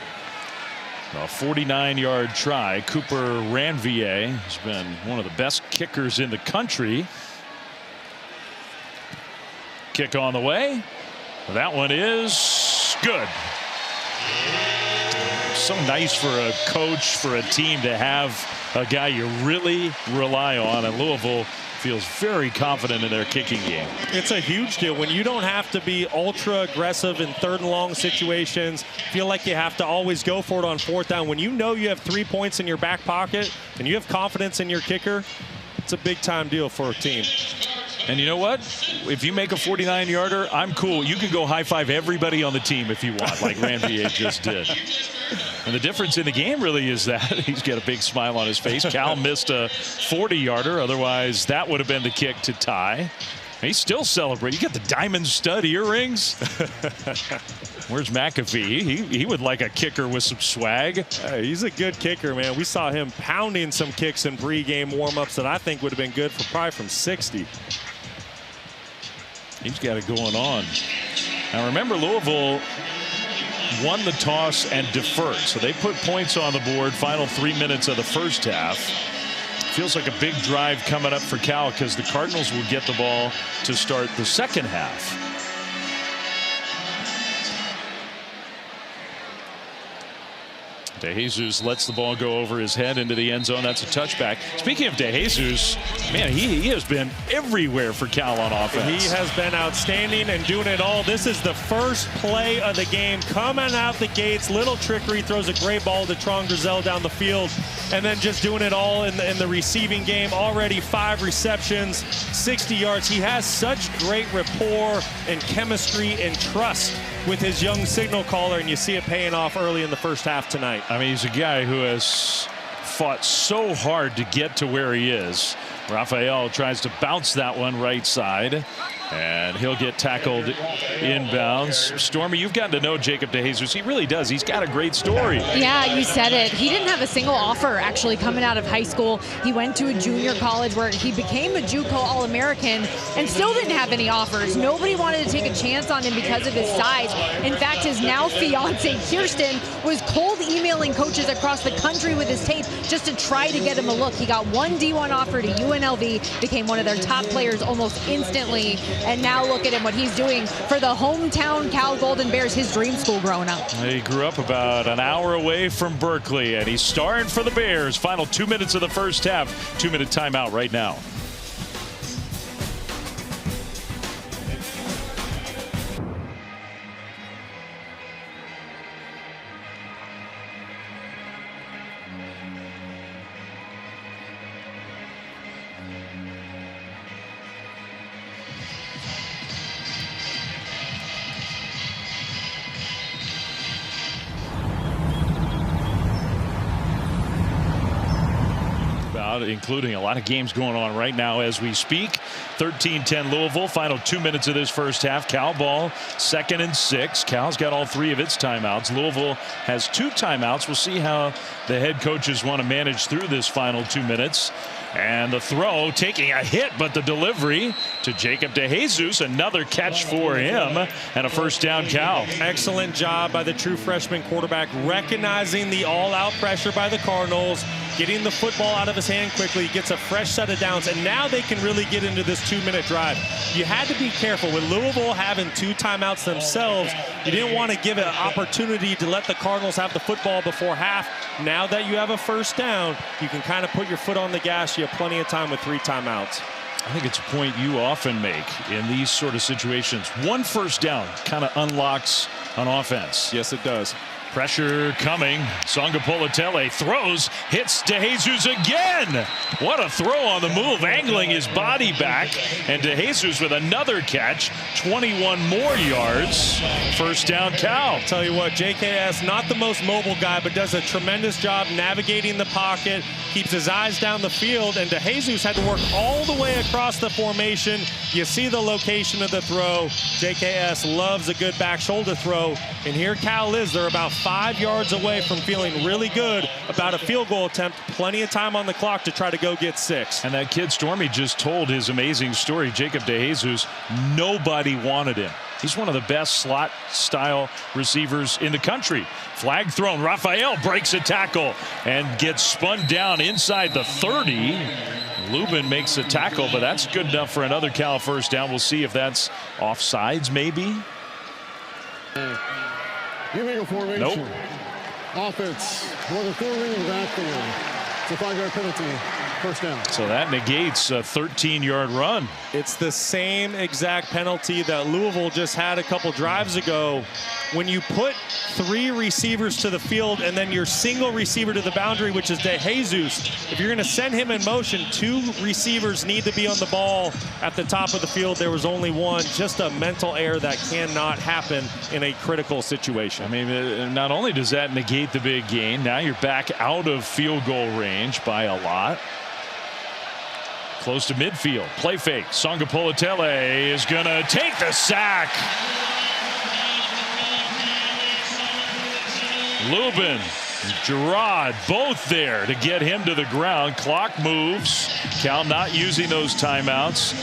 A 49-yard try. Cooper Ranvier has been one of the best kickers in the country. Kick on the way. That one is good. So nice for a coach, for a team to have a guy you really rely on, and Louisville feels very confident in their kicking game. It's a huge deal when you don't have to be ultra aggressive in 3rd and long situations, feel like you have to always go for it on 4th down. When you know you have 3 points in your back pocket and you have confidence in your kicker, it's a big time deal for a team. And you know what? If you make a 49-yarder, I'm cool. You can go high-five everybody on the team if you want, like Ranvier just did. And the difference in the game really is that he's got a big smile on his face. Cal missed a 40-yarder. Otherwise, that would have been the kick to tie. He's still celebrating. You got the diamond stud earrings. Where's McAfee? He would like a kicker with some swag. He's a good kicker, man. We saw him pounding some kicks in pregame warmups that I think would have been good for probably from 60. He's got it going on. Now remember, Louisville won the toss and deferred, so they put points on the board. Final 3 minutes of the first half. Feels like a big drive coming up for Cal because the Cardinals will get the ball to start the second half. DeJesus lets the ball go over his head into the end zone. That's a touchback. Speaking of DeJesus, man, he has been everywhere for Cal on offense. He has been outstanding and doing it all. This is the first play of the game. Coming out the gates, little trickery, throws a great ball to Tron Grizel down the field, and then just doing it all in the receiving game. Already 5 receptions, 60 yards. He has such great rapport and chemistry and trust with his young signal caller, and you see it paying off early in the first half tonight. I mean, he's a guy who has fought so hard to get to where he is. Raphael tries to bounce that one right side, and he'll get tackled inbounds. Stormy, you've gotten to know Jacob DeJesus. He really does. He's got a great story. Yeah, you said it. He didn't have a single offer actually coming out of high school. He went to a junior college where he became a JUCO All-American and still didn't have any offers. Nobody wanted to take a chance on him because of his size. In fact, his now fiance Kirsten was cold emailing coaches across the country with his tape just to try to get him a look. He got one D1 offer to UNLV, became one of their top players almost instantly. And now look at him, what he's doing for the hometown Cal Golden Bears, his dream school growing up. He grew up about an hour away from Berkeley, and he's starring for the Bears. Final 2 minutes of the first half. 2-minute timeout right now. Including a lot of games going on right now as we speak. 13-10 Louisville. Final 2 minutes of this first half. Cal ball, 2nd and 6. Cal's got all 3 of its timeouts. Louisville has 2 timeouts. We'll see how the head coaches want to manage through this final 2 minutes. And the throw taking a hit, but the delivery to Jacob DeJesus, another catch for him, and a first down Cal. Excellent job by the true freshman quarterback, recognizing the all-out pressure by the Cardinals, getting the football out of his hand quickly, gets a fresh set of downs, and now they can really get into this 2-minute drive. You had to be careful. With Louisville having 2 timeouts themselves, you didn't want to give an opportunity to let the Cardinals have the football before half. Now that you have a first down, you can kind of put your foot on the gas. You have plenty of time with 3 timeouts. I think it's a point you often make in these sort of situations. 1 first down kind of unlocks an offense. Yes, it does. Pressure coming. Songa Politele throws, hits DeJesus again. What a throw on the move, angling his body back. And DeJesus with another catch, 21 more yards. First down Cal. Tell you what, JKS, not the most mobile guy, but does a tremendous job navigating the pocket, keeps his eyes down the field, and DeJesus had to work all the way across the formation. You see the location of the throw. JKS loves a good back shoulder throw, and here Cal is. They're about 5 yards away from feeling really good about a field goal attempt. Plenty of time on the clock to try to go get 6. And that kid Stormy just told his amazing story. Jacob DeJesus, nobody wanted him. He's one of the best slot style receivers in the country. Flag thrown. Raphael breaks a tackle and gets spun down inside the 30. Lubin makes a tackle, but that's good enough for another Cal first down. We'll see if that's offsides, maybe. Illegal formation. Nope. Offense. More than 4 men in the backfield. It's a 5-yard penalty. First down. So that negates a 13-yard run. It's the same exact penalty that Louisville just had a couple drives ago. When you put 3 receivers to the field and then your single receiver to the boundary, which is De Jesus, if you're going to send him in motion, 2 receivers need to be on the ball at the top of the field. There was only one. Just a mental error that cannot happen in a critical situation. I mean, not only does that negate the big gain, now you're back out of field goal range by a lot. Close to midfield. Play fake. Songapolatele is going to take the sack. Lubin, Gerard, both there to get him to the ground. Clock moves. Cal not using those timeouts.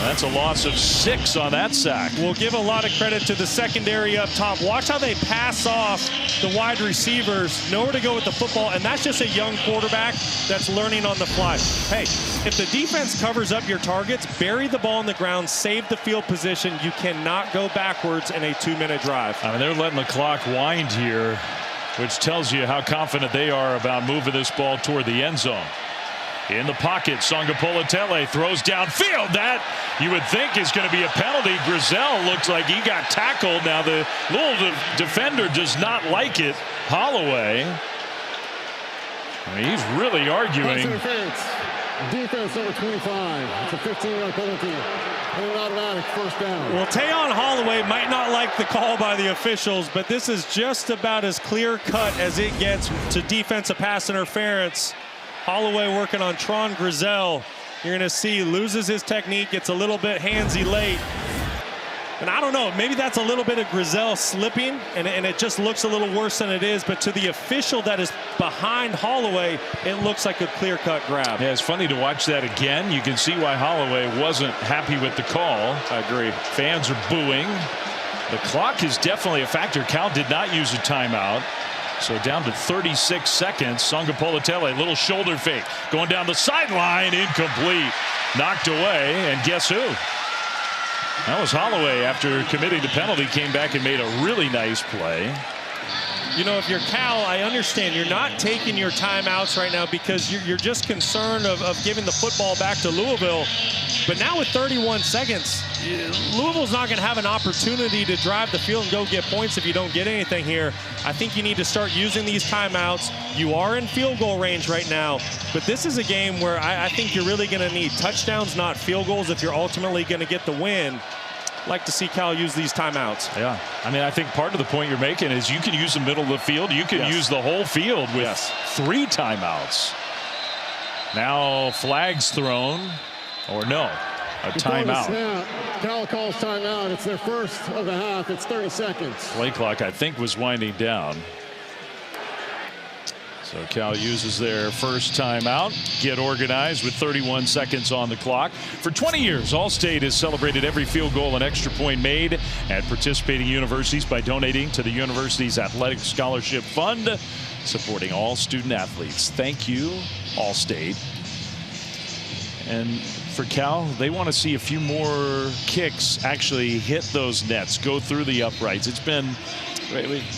That's a loss of 6 on that sack. We'll give a lot of credit to the secondary up top. Watch how they pass off the wide receivers, nowhere to go with the football, and that's just a young quarterback that's learning on the fly. Hey, if the defense covers up your targets, bury the ball on the ground, save the field position. You cannot go backwards in a 2-minute drive. I mean, they're letting the clock wind here, which tells you how confident they are about moving this ball toward the end zone. In the pocket, Songapolatele throws downfield. That, you would think, is going to be a penalty. Grizel looks like he got tackled. Now the Louisville defender does not like it. Holloway, I mean, he's really arguing. Defense number 25. It's a 15-yard penalty. And an automatic first down. Well, Tayon Holloway might not like the call by the officials, but this is just about as clear-cut as it gets to defensive pass interference. Holloway working on Tron Grizel. You're going to see loses his technique, gets a little bit handsy late. And I don't know, maybe that's a little bit of Grizel slipping, and it just looks a little worse than it is. But to the official that is behind Holloway, it looks like a clear-cut grab. Yeah, it's funny to watch that again. You can see why Holloway wasn't happy with the call. I agree. Fans are booing. The clock is definitely a factor. Cal did not use a timeout. So down to 36 seconds. Songapolatele, little shoulder fake. Going down the sideline, incomplete. Knocked away, and guess who? That was Holloway, after committing the penalty, came back and made a really nice play. You know, if you're Cal, I understand you're not taking your timeouts right now because you're just concerned of giving the football back to Louisville. But now with 31 seconds, Louisville's not going to have an opportunity to drive the field and go get points if you don't get anything here. I think you need to start using these timeouts. You are in field goal range right now, but this is a game where I think you're really going to need touchdowns, not field goals, if you're ultimately going to get the win. Like to see Cal use these timeouts. Yeah, I mean, I think part of the point you're making is you can use the middle of the field. You can use the whole field with 3 timeouts. Now flags thrown, or no, a timeout. Cal calls timeout. It's their first of the half. It's 30 seconds. Play clock, I think, was winding down. So Cal uses their first timeout. Get organized with 31 seconds on the clock. For 20 years, Allstate has celebrated every field goal and extra point made at participating universities by donating to the university's athletic scholarship fund, supporting all student athletes. Thank you, Allstate. And for Cal, they want to see a few more kicks actually hit those nets, go through the uprights. It's been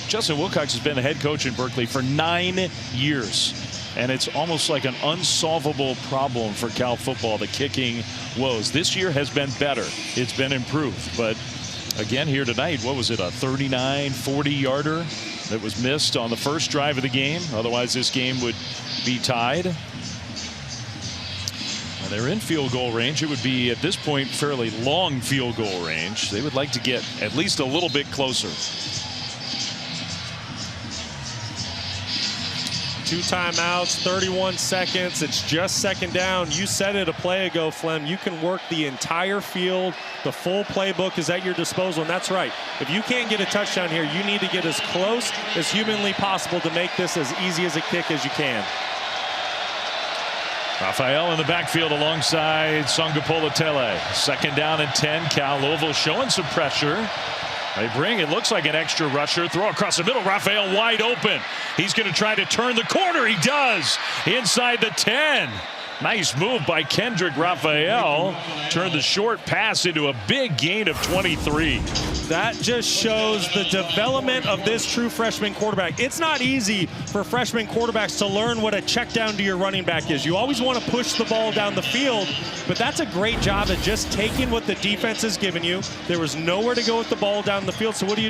Justin Wilcox has been the head coach in Berkeley for 9 years, and it's almost like an unsolvable problem for Cal football, the kicking woes. This year has been better. It's been improved, but again here tonight, what was it, a 39-40-yarder that was missed on the first drive of the game? Otherwise this game would be tied. And they're in field goal range. It would be at this point fairly long field goal range. They would like to get at least a little bit closer. 2 timeouts, 31 seconds. It's just second down. You said it a play ago, Flem. You can work the entire field. The full playbook is at your disposal, and that's right. If you can't get a touchdown here, you need to get as close as humanly possible to make this as easy as a kick as you can. Raphael in the backfield alongside Songapolatele. Second down and 10. Cal. Louisville showing some pressure. They bring, it looks like an extra rusher. Throw across the middle. Raphael wide open. He's going to try to turn the corner. He does. Inside the 10. Nice move by Kendrick Raphael. Turned the short pass into a big gain of 23. That just shows the development of this true freshman quarterback. It's not easy for freshman quarterbacks to learn what a check down to your running back is. You always want to push the ball down the field, but that's a great job at just taking what the defense has given you. There was nowhere to go with the ball down the field, so what do?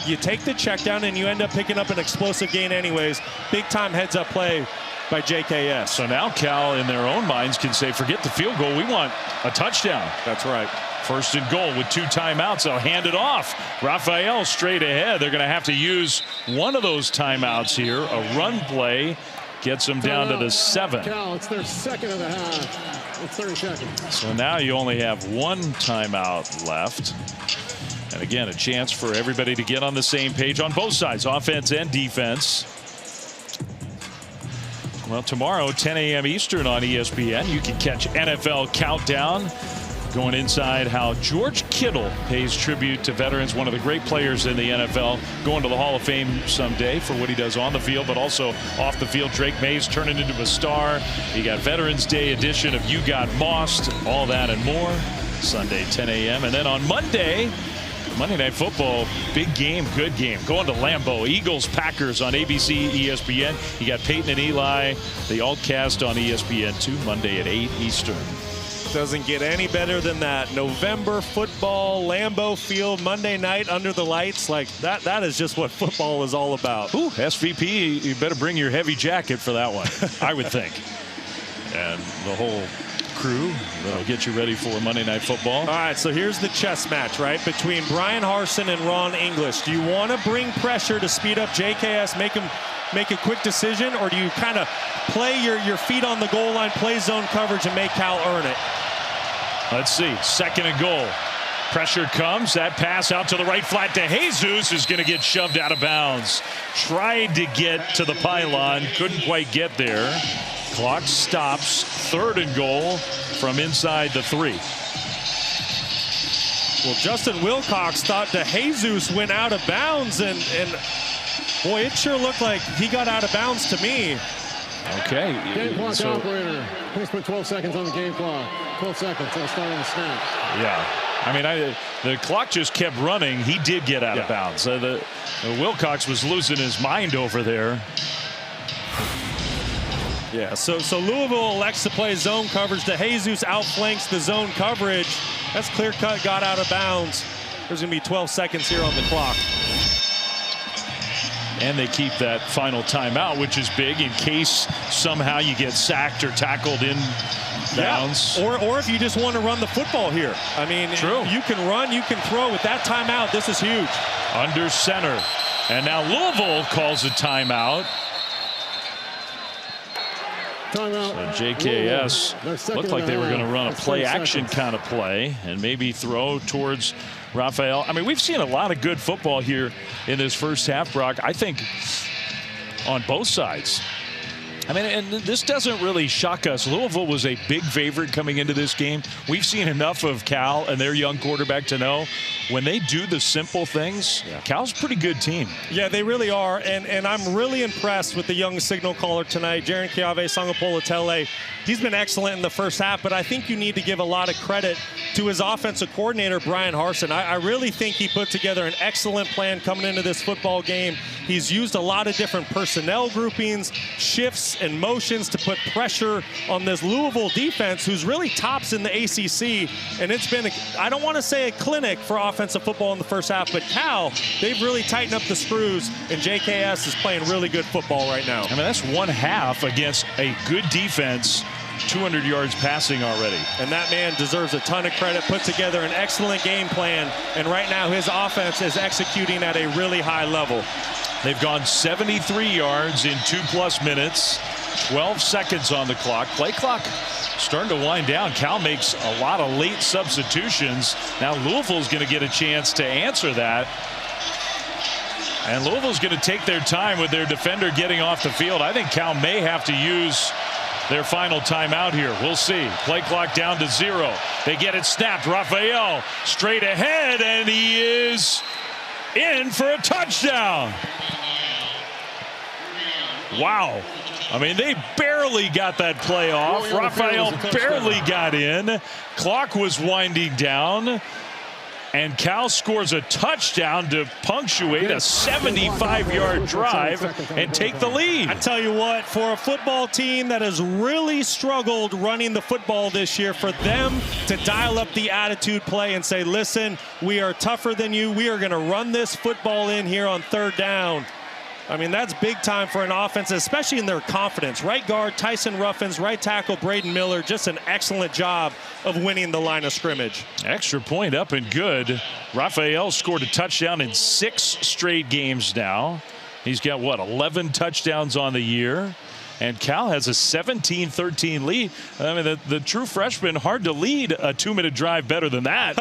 You take the check down and you end up picking up an explosive gain anyways. Big time heads up play by JKS. So now Cal, in their own minds, can say, forget the field goal. We want a touchdown. That's right. First and goal with 2 timeouts. They'll hand it off. Raphael straight ahead. They're going to have to use one of those timeouts here. A run play gets them down to the 7. Cal, it's their second of the half. It's 30 seconds. So now you only have 1 timeout left. And again, a chance for everybody to get on the same page on both sides, offense and defense. Well, tomorrow, 10 a.m. Eastern on ESPN, you can catch NFL Countdown. Going inside how George Kittle pays tribute to veterans, one of the great players in the NFL, going to the Hall of Fame someday for what he does on the field, but also off the field. Drake Mays turning into a star. You got Veterans Day edition of You Got Mossed, all that and more. Sunday, 10 a.m. And then on Monday Night Football, big game, good game. Going to Lambeau, Eagles, Packers on ABC, ESPN. You got Peyton and Eli, the Altcast on ESPN2, Monday at 8 Eastern. Doesn't get any better than that. November football, Lambeau Field, Monday night under the lights. Like that is just what football is all about. Ooh, SVP, you better bring your heavy jacket for that one, I would think. And the whole crew that'll get you ready for Monday Night Football. All right, so here's the chess match, right, between Brian Harsin and Ron English. Do you want to bring pressure to speed up JKS, make a quick decision, or do you kind of play your feet on the goal line, play zone coverage, and make Cal earn it? Let's see, 2nd and goal. Pressure comes, that pass out to the right flat to Jesus is going to get shoved out of bounds. Tried to get to the pylon, couldn't quite get there. Clock stops, 3rd and goal from inside the 3. Well, Justin Wilcox thought DeJesus went out of bounds, and boy, it sure looked like he got out of bounds to me. Okay. Game clock operator. Please put 12 seconds on the game clock. 12 seconds. I'll start on the snap. Yeah. I mean, the clock just kept running. He did get out of bounds. The Wilcox was losing his mind over there. Yeah, so Louisville elects to play zone coverage. DeJesus outflanks the zone coverage. That's clear cut, got out of bounds. There's going to be 12 seconds here on the clock. And they keep that final timeout, which is big in case somehow you get sacked or tackled in bounds. Yeah. Or if you just want to run the football here. I mean, true. You can run, you can throw. With that timeout, this is huge. Under center. And now Louisville calls a timeout. Timeout. So JKS looked like they were going to run a play action kind of play and maybe throw towards Raphael. I mean, we've seen a lot of good football here in this first half, Brock. I think on both sides. I mean, and this doesn't really shock us. Louisville was a big favorite coming into this game. We've seen enough of Cal and their young quarterback to know when they do the simple things, Cal's a pretty good team. Yeah, they really are. And I'm really impressed with the young signal caller tonight, Jaren Kiave Sangapola-Tele. He's been excellent in the first half, but I think you need to give a lot of credit to his offensive coordinator, Brian Harsin. I really think he put together an excellent plan coming into this football game. He's used a lot of different personnel groupings, shifts, and motions to put pressure on this Louisville defense, who's really tops in the ACC. And it's been, I don't want to say a clinic for offensive football in the first half, but Cal, they've really tightened up the screws, and JKS is playing really good football right now. I mean, that's one half against a good defense. 200 yards passing already. And that man deserves a ton of credit, put together an excellent game plan, and right now his offense is executing at a really high level. They've gone 73 yards in 2+ minutes, 12 seconds on the clock. Play clock starting to wind down. Cal makes a lot of late substitutions. Now Louisville's going to get a chance to answer that. And Louisville's going to take their time with their defender getting off the field. I think Cal may have to use their final timeout here. We'll see. Play clock down to 0. They get it snapped. Raphael straight ahead, and he is in for a touchdown. Wow. I mean, they barely got that play off. Raphael barely got in. Clock was winding down. And Cal scores a touchdown to punctuate a 75-yard drive and take the lead. I tell you what, for a football team that has really struggled running the football this year, for them to dial up the attitude play and say, listen, we are tougher than you. We are going to run this football in here on third down. I mean, that's big time for an offense, especially in their confidence. Right guard, Tyson Ruffins, right tackle, Braden Miller, just an excellent job of winning the line of scrimmage. Extra point up and good. Raphael scored a touchdown in 6 straight games now. He's got, what, 11 touchdowns on the year. And Cal has a 17-13 lead. I mean, the true freshman, hard to lead a 2-minute drive better than that.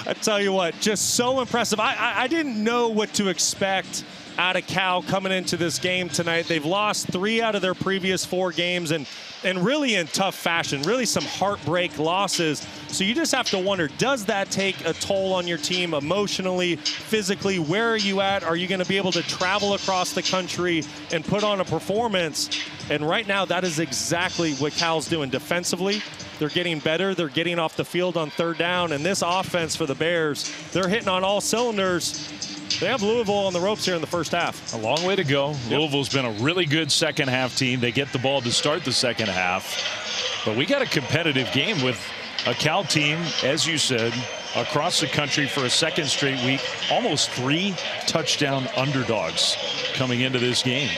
I tell you what, just so impressive. I didn't know what to expect out of Cal coming into this game tonight. They've lost 3 out of their previous 4 games, and really in tough fashion, really some heartbreak losses. So you just have to wonder, does that take a toll on your team emotionally, physically? Where are you at? Are you going to be able to travel across the country and put on a performance? And right now, that is exactly what Cal's doing defensively. They're getting better. They're getting off the field on third down. And this offense for the Bears, they're hitting on all cylinders. They have Louisville on the ropes here in the first half. A long way to go. Yep. Louisville's been a really good second half team. They get the ball to start the second half. But we got a competitive game with a Cal team, as you said, across the country for a second straight week. Almost 3 touchdown underdogs coming into this game.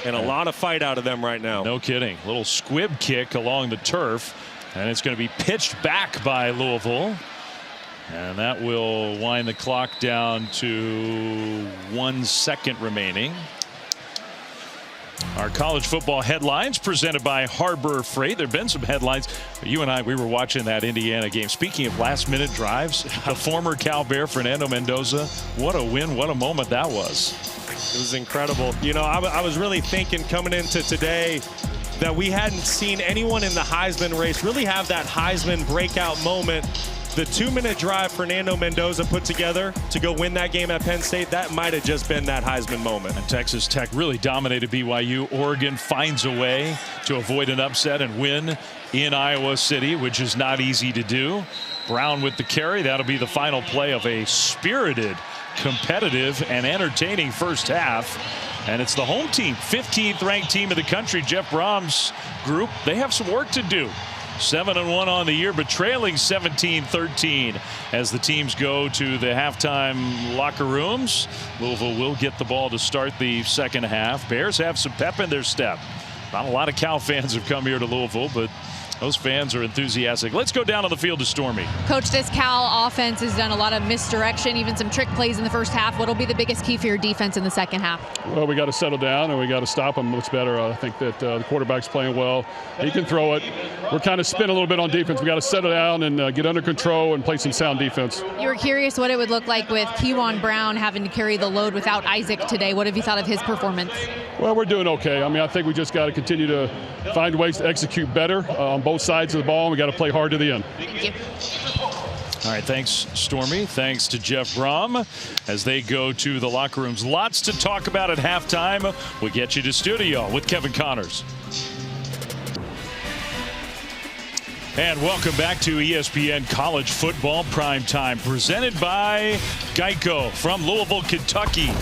And a lot of fight out of them right now. No kidding. Little squib kick along the turf. And it's going to be pitched back by Louisville. And that will wind the clock down to 1 second remaining. Our college football headlines presented by Harbor Freight. There have been some headlines. You and I, we were watching that Indiana game. Speaking of last-minute drives, the former Cal Bear, Fernando Mendoza, what a win, what a moment that was. It was incredible. You know, I was really thinking coming into today that we hadn't seen anyone in the Heisman race really have that Heisman breakout moment. The 2-minute drive Fernando Mendoza put together to go win that game at Penn State, that might have just been that Heisman moment. And Texas Tech really dominated BYU. Oregon finds a way to avoid an upset and win in Iowa City, which is not easy to do. Brown with the carry. That'll be the final play of a spirited, competitive, and entertaining first half. And it's the home team, 15th ranked team of the country, Jeff Brom's group. They have some work to do. 7-1 on the year, but trailing 17-13 as the teams go to the halftime locker rooms. Louisville will get the ball to start the second half. Bears have some pep in their step. Not a lot of Cal fans have come here to Louisville, but those fans are enthusiastic. Let's go down on the field to Stormy. Coach, this Cal offense has done a lot of misdirection, even some trick plays in the first half. What will be the biggest key for your defense in the second half? Well, we got to settle down and we got to stop them much better. I think that the quarterback's playing well. He can throw it. We're kind of spin a little bit on defense. We got to settle down and get under control and play some sound defense. You were curious what it would look like with Kewan Brown having to carry the load without Isaac today. What have you thought of his performance? Well, we're doing okay. I mean, I think we just got to continue to find ways to execute better on both sides of the ball. We got to play hard to the end. Thank you. All right, thanks, Stormy. Thanks to Jeff Brom as they go to the locker rooms. Lots to talk about at halftime. We'll get you to studio with Kevin Connors. And welcome back to ESPN College Football Primetime, presented by Geico from Louisville, Kentucky.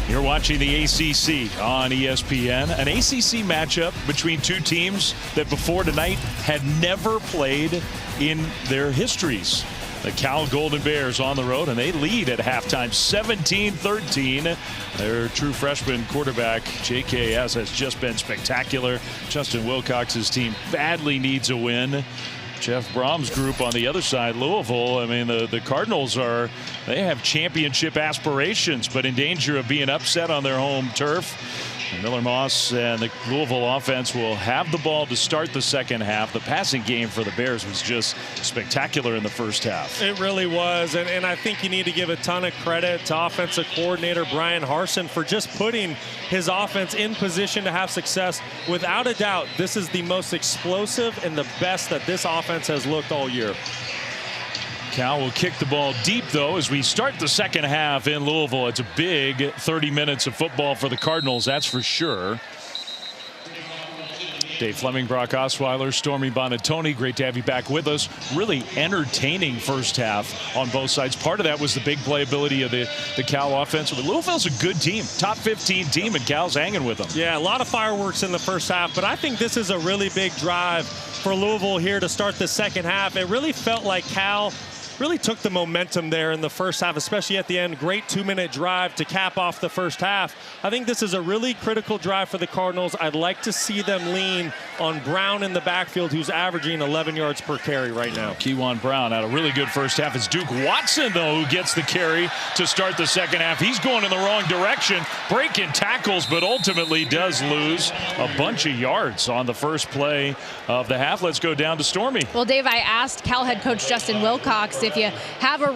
You're watching the ACC on ESPN, an ACC matchup between two teams that before tonight had never played in their histories. The Cal Golden Bears on the road, and they lead at halftime 17-13. Their true freshman quarterback, JKS, has just been spectacular. Justin Wilcox's team badly needs a win. Jeff Brom's group on the other side, Louisville, I mean, the Cardinals they have championship aspirations, but in danger of being upset on their home turf. Miller Moss and the Louisville offense will have the ball to start the second half. The passing game for the Bears was just spectacular in the first half. It really was, and I think you need to give a ton of credit to offensive coordinator Brian Harsin for just putting his offense in position to have success. Without a doubt, this is the most explosive and the best that this offense has looked all year. Cal will kick the ball deep, though, as we start the second half in Louisville. It's a big 30 minutes of football for the Cardinals, that's for sure. Dave Fleming, Brock Osweiler, Stormy Bonatoni, great to have you back with us. Really entertaining first half on both sides. Part of that was the big playability of the Cal offense. But Louisville's a good team, top 15 team, and Cal's hanging with them. Yeah, a lot of fireworks in the first half, but I think this is a really big drive for Louisville here to start the second half. It really felt like Cal really took the momentum there in the first half, especially at the end. Great 2-minute drive to cap off the first half. I think this is a really critical drive for the Cardinals. I'd like to see them lean on Brown in the backfield, who's averaging 11 yards per carry right now. Kewan Brown had a really good first half. It's Duke Watson, though, who gets the carry to start the second half. He's going in the wrong direction, breaking tackles, but ultimately does lose a bunch of yards on the first play of the half. Let's go down to Stormy. Well, Dave, I asked Cal head coach Justin Wilcox if you have a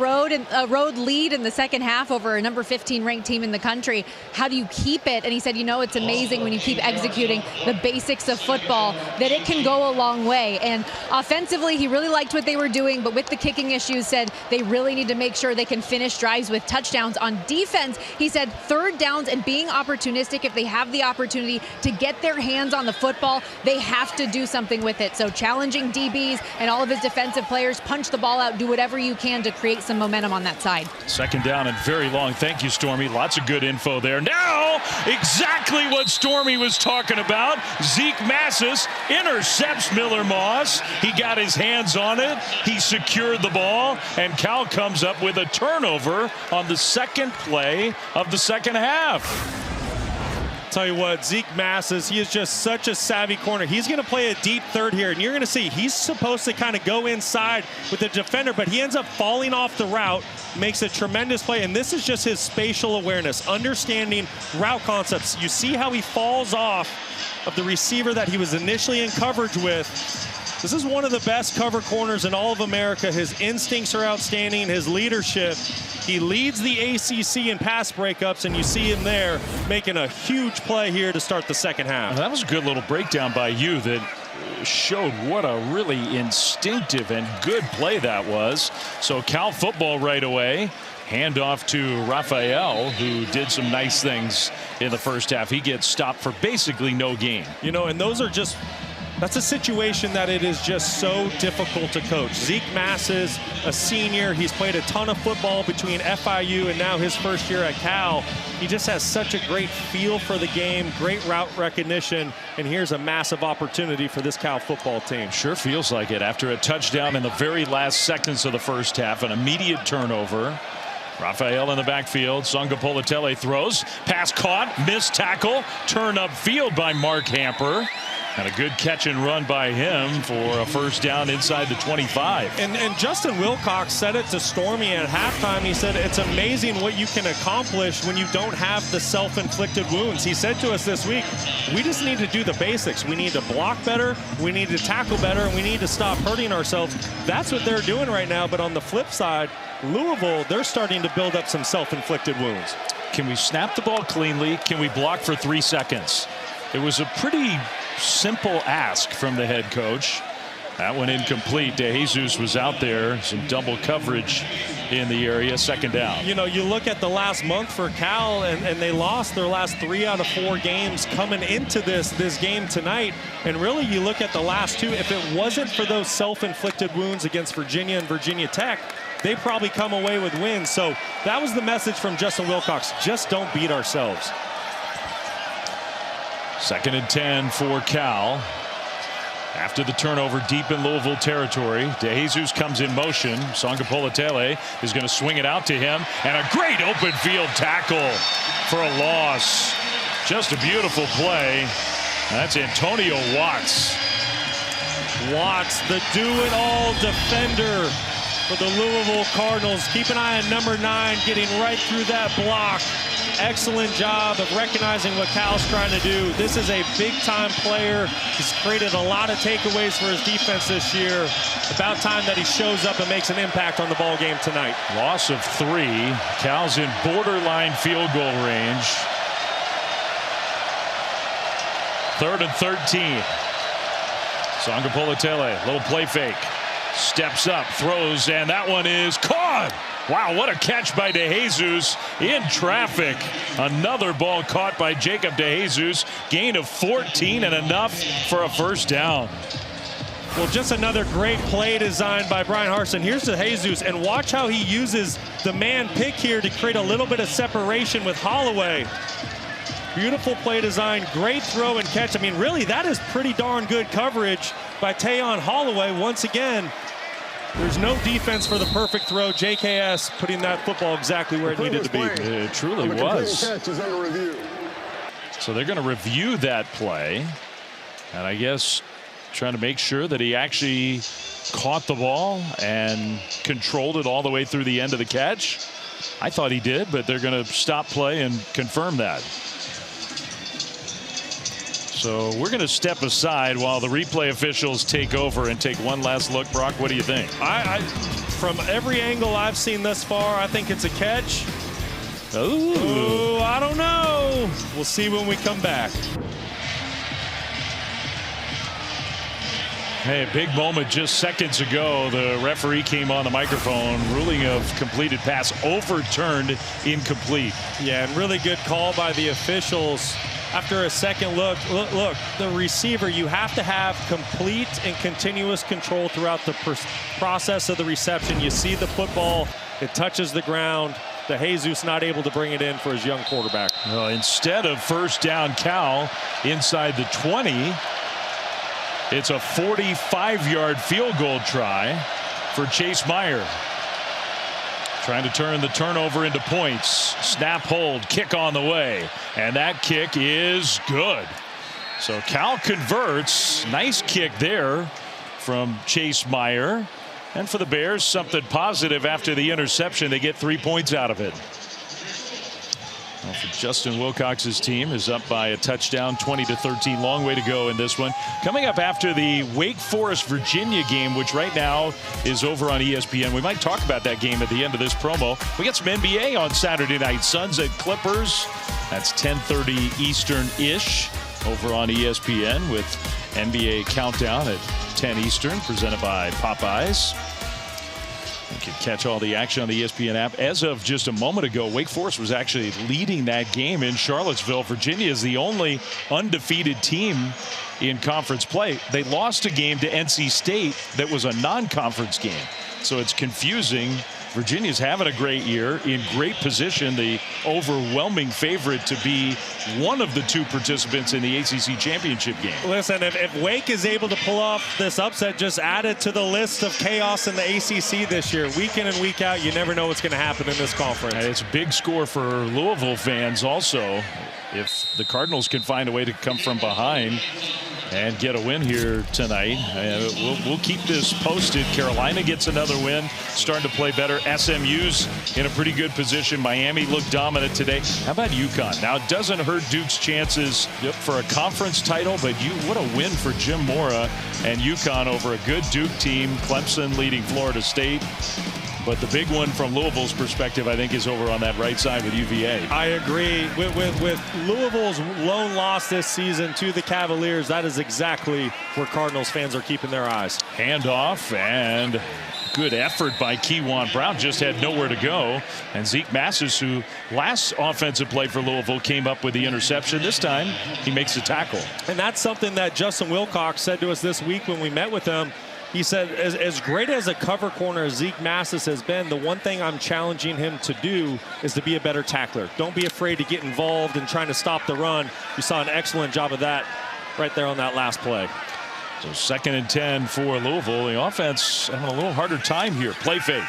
road lead in the second half over a number 15 ranked team in the country, how do you keep it? And he said, you know, it's amazing when you keep executing the basics of football, that it can go a long way. And offensively, he really liked what they were doing, but with the kicking issues, said they really need to make sure they can finish drives with touchdowns. On defense, he said third downs and being opportunistic, if they have the opportunity to get their hands on the football, they have to do something with it. So challenging DBs and all of his defensive players, punch the ball out, do whatever you can to create some momentum on that side. Second down and very long. Thank you, Stormy. Lots of good info there. Now, exactly what Stormy was talking about. Zeke Massis intercepts Miller Moss. He got his hands on it. He secured the ball, and Cal comes up with a turnover on the second play of the second half. Tell you what, Zeke Massis, he is just such a savvy corner. He's going to play a deep third here, and you're going to see he's supposed to kind of go inside with the defender, but he ends up falling off the route, makes a tremendous play, and this is just his spatial awareness, understanding route concepts. You see how he falls off of the receiver that he was initially in coverage with. This is one of the best cover corners in all of America. His instincts are outstanding, his leadership. He leads the ACC in pass breakups, and you see him there making a huge play here to start the second half. That was a good little breakdown by you that showed what a really instinctive and good play that was. So Cal football right away. Handoff to Raphael, who did some nice things in the first half. He gets stopped for basically no gain. You know, and those are just, that's a situation that it is just so difficult to coach. Zeke Massis, a senior, he's played a ton of football between FIU and now his first year at Cal. He just has such a great feel for the game, great route recognition, and here's a massive opportunity for this Cal football team. Sure feels like it after a touchdown in the very last seconds of the first half, an immediate turnover. Raphael in the backfield. Songapolatele throws. Pass caught. Missed tackle. Turn up field by Mark Hamper. And a good catch and run by him for a first down inside the 25. And Justin Wilcox said it to Stormy at halftime. He said it's amazing what you can accomplish when you don't have the self-inflicted wounds. He said to us this week, we just need to do the basics. We need to block better, we need to tackle better, and we need to stop hurting ourselves. That's what they're doing right now. But on the flip side, Louisville, they're starting to build up some self-inflicted wounds. Can we snap the ball cleanly? Can we block for 3 seconds? It was a pretty simple ask from the head coach. That one incomplete. DeJesus was out there. Some double coverage in the area. Second down. You know, you look at the last month for Cal, and they lost their last 3 out of 4 games coming into this game tonight. And really, you look at the last 2. If it wasn't for those self-inflicted wounds against Virginia and Virginia Tech, they probably come away with wins. So that was the message from Justin Wilcox. Just don't beat ourselves. Second and 10 for Cal. After the turnover deep in Louisville territory, DeJesus comes in motion. Songapolatele is going to swing it out to him. And a great open field tackle for a loss. Just a beautiful play. That's Antonio Watts. Watts, the do-it-all defender for the Louisville Cardinals. Keep an eye on number 9 getting right through that block. Excellent job of recognizing what Cal's trying to do. This is a big-time player. He's created a lot of takeaways for his defense this year. About time that he shows up and makes an impact on the ball game tonight. Loss of 3. Cal's in borderline field goal range. 3rd and 13. Songapolatele, little play fake. Steps up, throws, and that one is caught. Wow, what a catch by DeJesus in traffic. Another ball caught by Jacob DeJesus. Gain of 14 and enough for a first down. Well, just another great play designed by Brian Harsin. Here's DeJesus, and watch how he uses the man pick here to create a little bit of separation with Holloway. Beautiful play design, great throw and catch. I mean, really, that is pretty darn good coverage by Tayon Holloway. Once again, there's no defense for the perfect throw. JKS putting that football exactly where it needed to be. It truly was. So they're going to review that play. And I guess trying to make sure that he actually caught the ball and controlled it all the way through the end of the catch. I thought he did, but they're going to stop play and confirm that. So we're going to step aside while the replay officials take over and take one last look. Brock, what do you think? From every angle I've seen thus far, I think it's a catch. Ooh. I don't know. We'll see when we come back. Hey, a big moment just seconds ago. The referee came on the microphone, ruling of completed pass overturned, incomplete. Yeah, and really good call by the officials. After a second look, the receiver, you have to have complete and continuous control throughout the process of the reception. You see the football, it touches the ground. DeJesus not able to bring it in for his young quarterback. Well, instead of first down, Cal inside the 20. It's a 45-yard field goal try for Chase Meyer. Trying to turn the turnover into points. Snap, hold, kick on the way. And that kick is good. So Cal converts. Nice kick there from Chase Meyer. And for the Bears, something positive after the interception. They get 3 points out of it. Well, for Justin Wilcox's team is up by a touchdown, 20-13. Long way to go in this one. Coming up after the Wake Forest Virginia game, which right now is over on ESPN. We might talk about that game at the end of this promo. We got some NBA on Saturday night. Suns at Clippers. That's 10:30 Eastern-ish over on ESPN with NBA Countdown at 10 Eastern, presented by Popeyes. You can catch all the action on the ESPN app. As of just a moment ago, Wake Forest was actually leading that game in Charlottesville. Virginia is the only undefeated team in conference play. They lost a game to NC State that was a non-conference game. So it's confusing. Virginia's having a great year, in great position, the overwhelming favorite to be one of the two participants in the ACC championship game. Listen, if Wake is able to pull off this upset, just add it to the list of chaos in the ACC this year. Week in and week out, you never know what's going to happen in this conference. And it's a big score for Louisville fans also. If the Cardinals can find a way to come from behind and get a win here tonight. We'll keep this posted. Carolina gets another win, starting to play better. SMU's in a pretty good position. Miami looked dominant today. How about UConn? Now, it doesn't hurt Duke's chances for a conference title, but what a win for Jim Mora and UConn over a good Duke team. Clemson leading Florida State. But the big one from Louisville's perspective, I think, is over on that right side with UVA. I agree. With Louisville's lone loss this season to the Cavaliers, that is exactly where Cardinals fans are keeping their eyes. Handoff and good effort by Keywan Brown. Just had nowhere to go. And Zeke Massis, who last offensive play for Louisville came up with the interception. This time, he makes the tackle. And that's something that Justin Wilcox said to us this week when we met with him. He said, as great as a cover corner as Zeke Massis has been, the one thing I'm challenging him to do is to be a better tackler. Don't be afraid to get involved in trying to stop the run. You saw an excellent job of that right there on that last play. So 2nd and 10 for Louisville. The offense having a little harder time here. Play fake.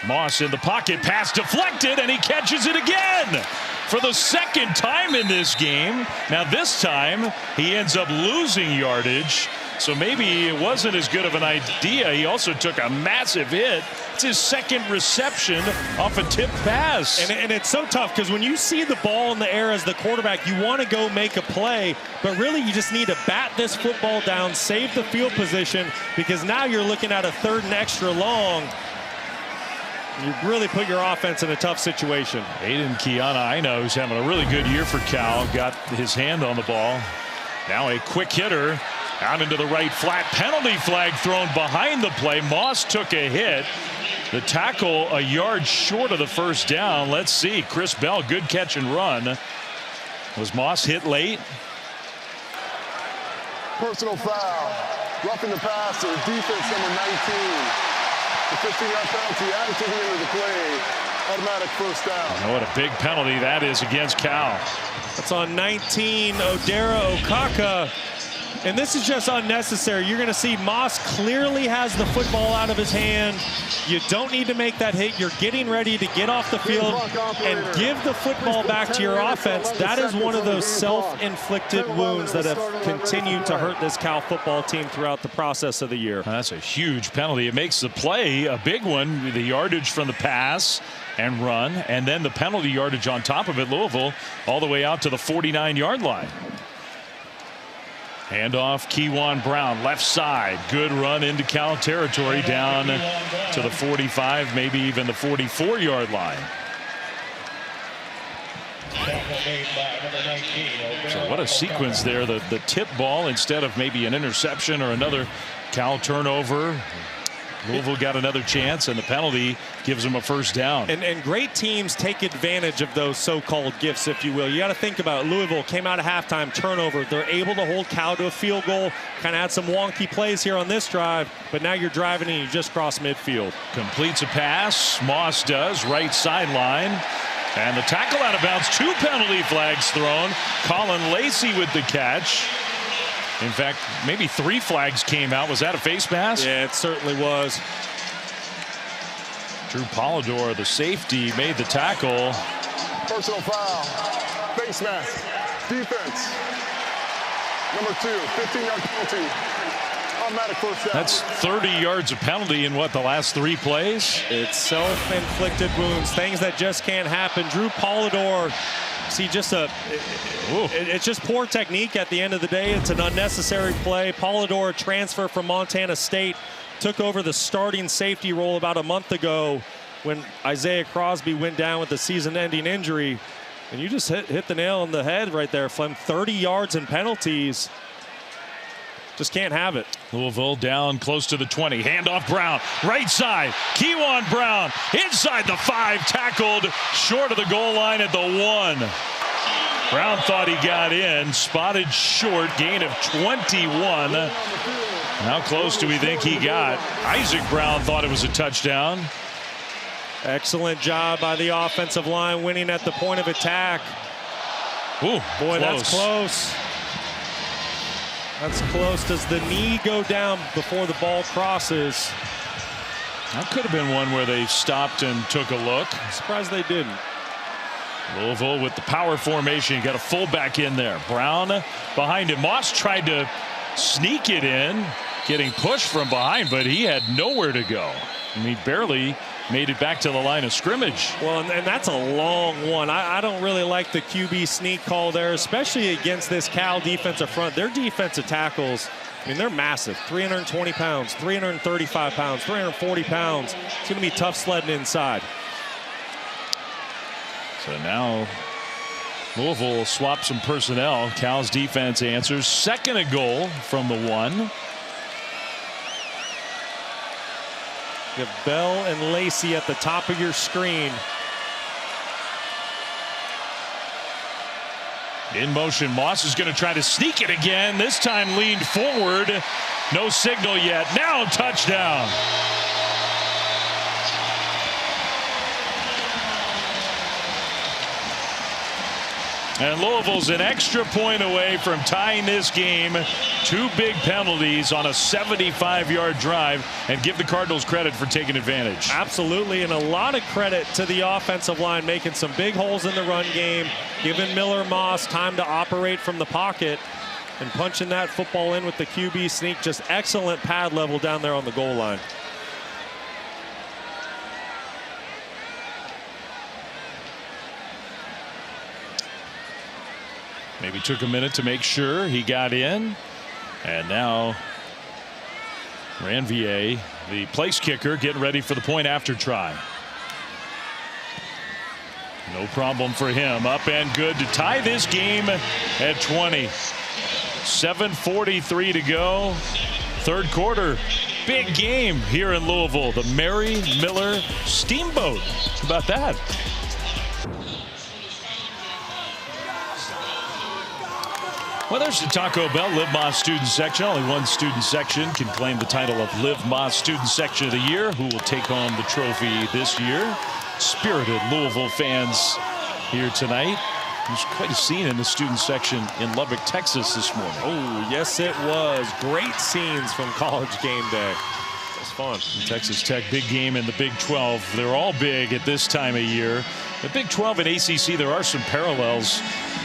Moss in the pocket. Pass deflected, and he catches it again for the second time in this game. Now this time he ends up losing yardage. So maybe it wasn't as good of an idea. He also took a massive hit. It's his second reception off a tip pass. And it's so tough because when you see the ball in the air as the quarterback, you want to go make a play. But really, you just need to bat this football down, save the field position, because now you're looking at a 3rd and extra long. You really put your offense in a tough situation. Aiden Kiana, who's having a really good year for Cal, got his hand on the ball. Now a quick hitter. Out into the right flat. Penalty flag thrown behind the play. Moss took a hit. The tackle a yard short of the first down. Let's see. Chris Bell, good catch and run. Was Moss hit late? Personal foul. Roughing the passer. Defense number 19. The 15-yard penalty added to the end of the play. Automatic first down. What a big penalty that is against Cal. That's on 19, Odera Okaka. And this is just unnecessary. You're going to see Moss clearly has the football out of his hand. You don't need to make that hit. You're getting ready to get off the field and give the football back to your offense. That is one of those self-inflicted wounds that have continued to hurt this Cal football team throughout the process of the year. That's a huge penalty. It makes the play a big one. The yardage from the pass and run, and then the penalty yardage on top of it. Louisville all the way out to the 49-yard line. Handoff, Kewan Brown, left side. Good run into Cal territory, down to the 45, maybe even the 44-yard line. So what a sequence there. The tip ball instead of maybe an interception or another Cal turnover. Louisville got another chance, and the penalty gives them a first down. And great teams take advantage of those so-called gifts, if you will. You got to think about it. Louisville came out of halftime, turnover. They're able to hold Cal to a field goal. Kind of had some wonky plays here on this drive, but now you're driving and you just cross midfield. Completes a pass. Moss does, right sideline. And the tackle out of bounds. 2 penalty flags thrown. Colin Lacey with the catch. In fact, maybe 3 flags came out. Was that a face mask? Yeah, it certainly was. Drew Polidor, the safety, made the tackle. Personal foul. Face mask. Defense. Number 2, 15-yard penalty. Automatic first down. That's 30 yards of penalty in what, the last 3 plays? It's self-inflicted wounds, things that just can't happen. Drew Polidor. See, it's just poor technique at the end of the day. It's an unnecessary play. Polidor, transfer from Montana State, took over the starting safety role about a month ago when Isaiah Crosby went down with a season-ending injury. And you just hit the nail on the head right there, Flem. 30 yards and penalties. Just can't have it. Louisville down close to the 20. Handoff Brown, right side. Kewan Brown inside the 5, tackled short of the goal line at the 1. Brown thought he got in, spotted short, gain of 21. How close do we think he got? Isaac Brown thought it was a touchdown. Excellent job by the offensive line, winning at the point of attack. Ooh, boy, that's close. That's close. Does the knee go down before the ball crosses? That could have been one where they stopped and took a look. I'm surprised they didn't. Louisville with the power formation. Got a fullback in there. Brown behind him. Moss tried to sneak it in, getting pushed from behind, but he had nowhere to go. And he barely made it back to the line of scrimmage. Well, and that's a long one. I don't really like the QB sneak call there, especially against this Cal defensive front. Their defensive tackles, I mean, they're massive. 320 pounds, 335 pounds, 340 pounds. It's going to be tough sledding inside. So now Louisville will swap some personnel. Cal's defense answers. 2nd and goal from the 1. You have Bell and Lacey at the top of your screen. In motion, Moss is going to try to sneak it again. This time leaned forward. No signal yet. Now touchdown. And Louisville's an extra point away from tying this game. 2 big penalties on a 75-yard drive, and give the Cardinals credit for taking advantage. Absolutely, and a lot of credit to the offensive line, making some big holes in the run game, giving Miller Moss time to operate from the pocket and punching that football in with the QB sneak. Just excellent pad level down there on the goal line. Maybe took a minute to make sure he got in. And now Ranvier, the place kicker, getting ready for the point after try. No problem for him. Up and good to tie this game at 20. 7:43 to go. 3rd quarter. Big game here in Louisville. The Mary Miller Steamboat. How about that? Well, there's the Taco Bell Live Más student section. Only one student section can claim the title of Live Más student section of the year. Who will take home the trophy this year? Spirited Louisville fans here tonight. There's quite a scene in the student section in Lubbock, Texas this morning. Oh, yes, it was. Great scenes from college game day. It was fun. Texas Tech, big game in the Big 12. They're all big at this time of year. The Big 12 and ACC, there are some parallels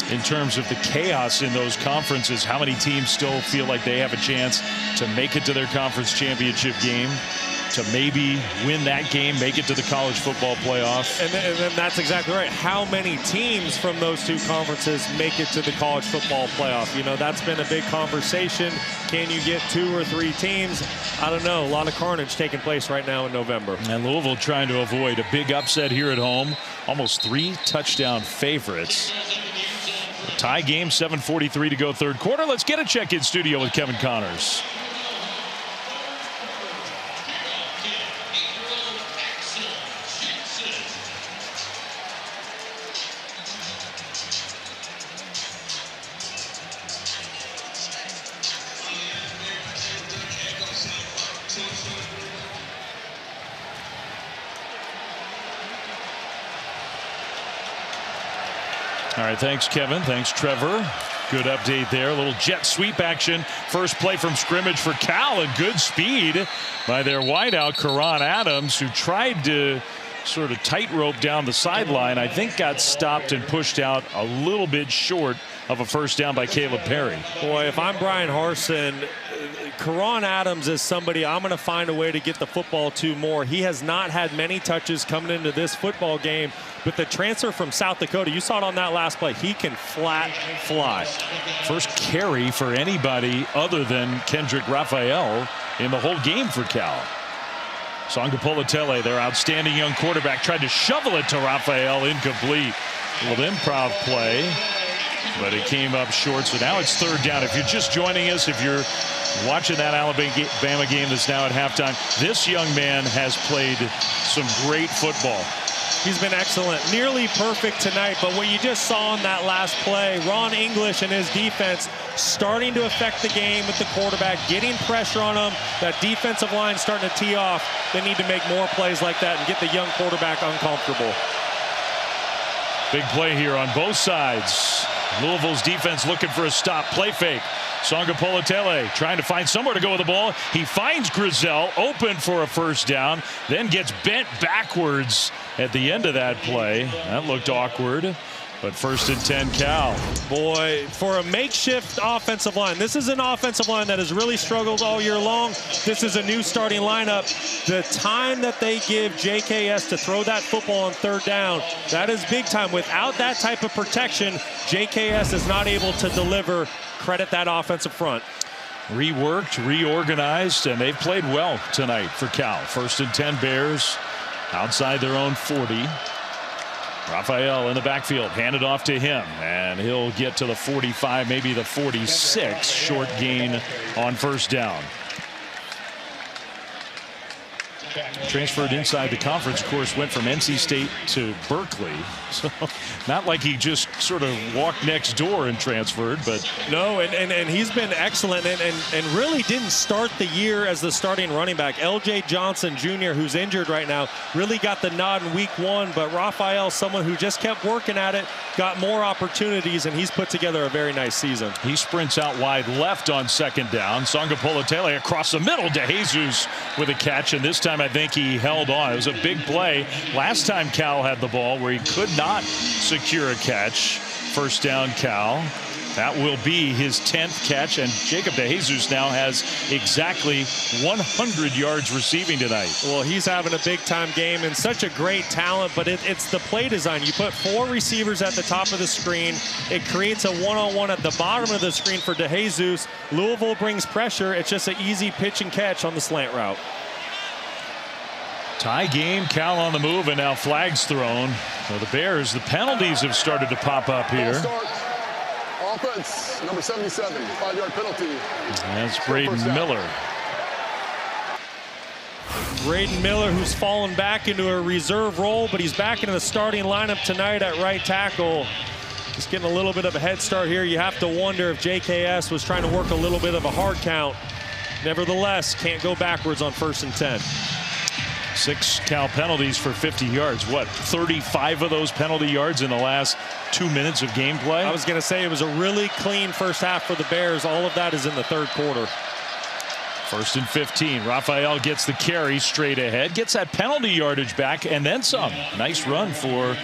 in terms of the chaos in those conferences. How many teams still feel like they have a chance to make it to their conference championship game, to maybe win that game, make it to the college football playoff? And then that's exactly right. How many teams from those two conferences make it to the college football playoff? You know, that's been a big conversation. Can you get 2 or 3 teams? I don't know. A lot of carnage taking place right now in November. And Louisville trying to avoid a big upset here at home. Almost 3 touchdown favorites. A tie game, 7:43 to go third quarter. Let's get a check-in studio with Kevin Connors. All right, thanks, Kevin. Thanks, Trevor. Good update there. A little jet sweep action. First play from scrimmage for Cal, and good speed by their wideout, Karan Adams, who tried to sort of tightrope down the sideline. I think got stopped and pushed out a little bit short of a first down by Caleb Perry. Boy, if I'm Brian Harsin, Karan Adams is somebody I'm going to find a way to get the football to more. He has not had many touches coming into this football game. With the transfer from South Dakota, you saw it on that last play. He can flat fly. First carry for anybody other than Kendrick Raphael in the whole game for Cal. Sangapolatele, their outstanding young quarterback, tried to shovel it to Raphael, incomplete. A little improv play, but it came up short. So now it's third down. If you're just joining us, if you're watching that Alabama game that's now at halftime, this young man has played some great football. He's been excellent, nearly perfect tonight, but what you just saw in that last play, Ron English and his defense starting to affect the game with the quarterback, getting pressure on him. That defensive line starting to tee off. They need to make more plays like that and get the young quarterback uncomfortable. Big play here on both sides. Louisville's defense looking for a stop. Play fake. Sangapolatele trying to find somewhere to go with the ball. He finds Grizel open for a first down, then gets bent backwards at the end of that play. That looked awkward, but first and 10 Cal. Boy, for a makeshift offensive line, this is an offensive line that has really struggled all year long. This is a new starting lineup. The time that they give JKS to throw that football on third down, that is big time. Without that type of protection, JKS is not able to deliver. Credit that offensive front. Reworked, reorganized, and they've played well tonight for Cal. First and 10 Bears outside their own 40. Raphael in the backfield, handed off to him, and he'll get to the 45, maybe the 46. Short gain on first down. Transferred inside the conference, of course, went from NC State to Berkeley. So not like he just sort of walked next door and transferred, but no, and he's been excellent and really didn't start the year as the starting running back. LJ Johnson Jr., who's injured right now, really got the nod in week 1, but Raphael, someone who just kept working at it, got more opportunities, and he's put together a very nice season. He sprints out wide left on second down. Sangapolatele across the middle to Jesus with a catch, and this time I think he held on. It was a big play last time Cal had the ball where he could not secure a catch. First down Cal. That will be his 10th catch, and Jacob DeJesus now has exactly 100 yards receiving tonight. Well, he's having a big-time game and such a great talent, but it's the play design. You put 4 receivers at the top of the screen. It creates a one-on-one at the bottom of the screen for DeJesus. Louisville brings pressure. It's just an easy pitch and catch on the slant route. Tie game, Cal on the move, and now flags thrown. So the Bears, the penalties have started to pop up here. Offense, number 77, 5-yard penalty. That's Braden Miller. Braden Miller, who's fallen back into a reserve role, but he's back into the starting lineup tonight at right tackle. Just getting a little bit of a head start here. You have to wonder if JKS was trying to work a little bit of a hard count. Nevertheless, can't go backwards on 1st and 10. 6 Cal penalties for 50 yards. What, 35 of those penalty yards in the last 2 minutes of gameplay? I was going to say it was a really clean first half for the Bears. All of that is in the 3rd quarter. 1st and 15. Raphael gets the carry straight ahead, gets that penalty yardage back, and then some. Nice run for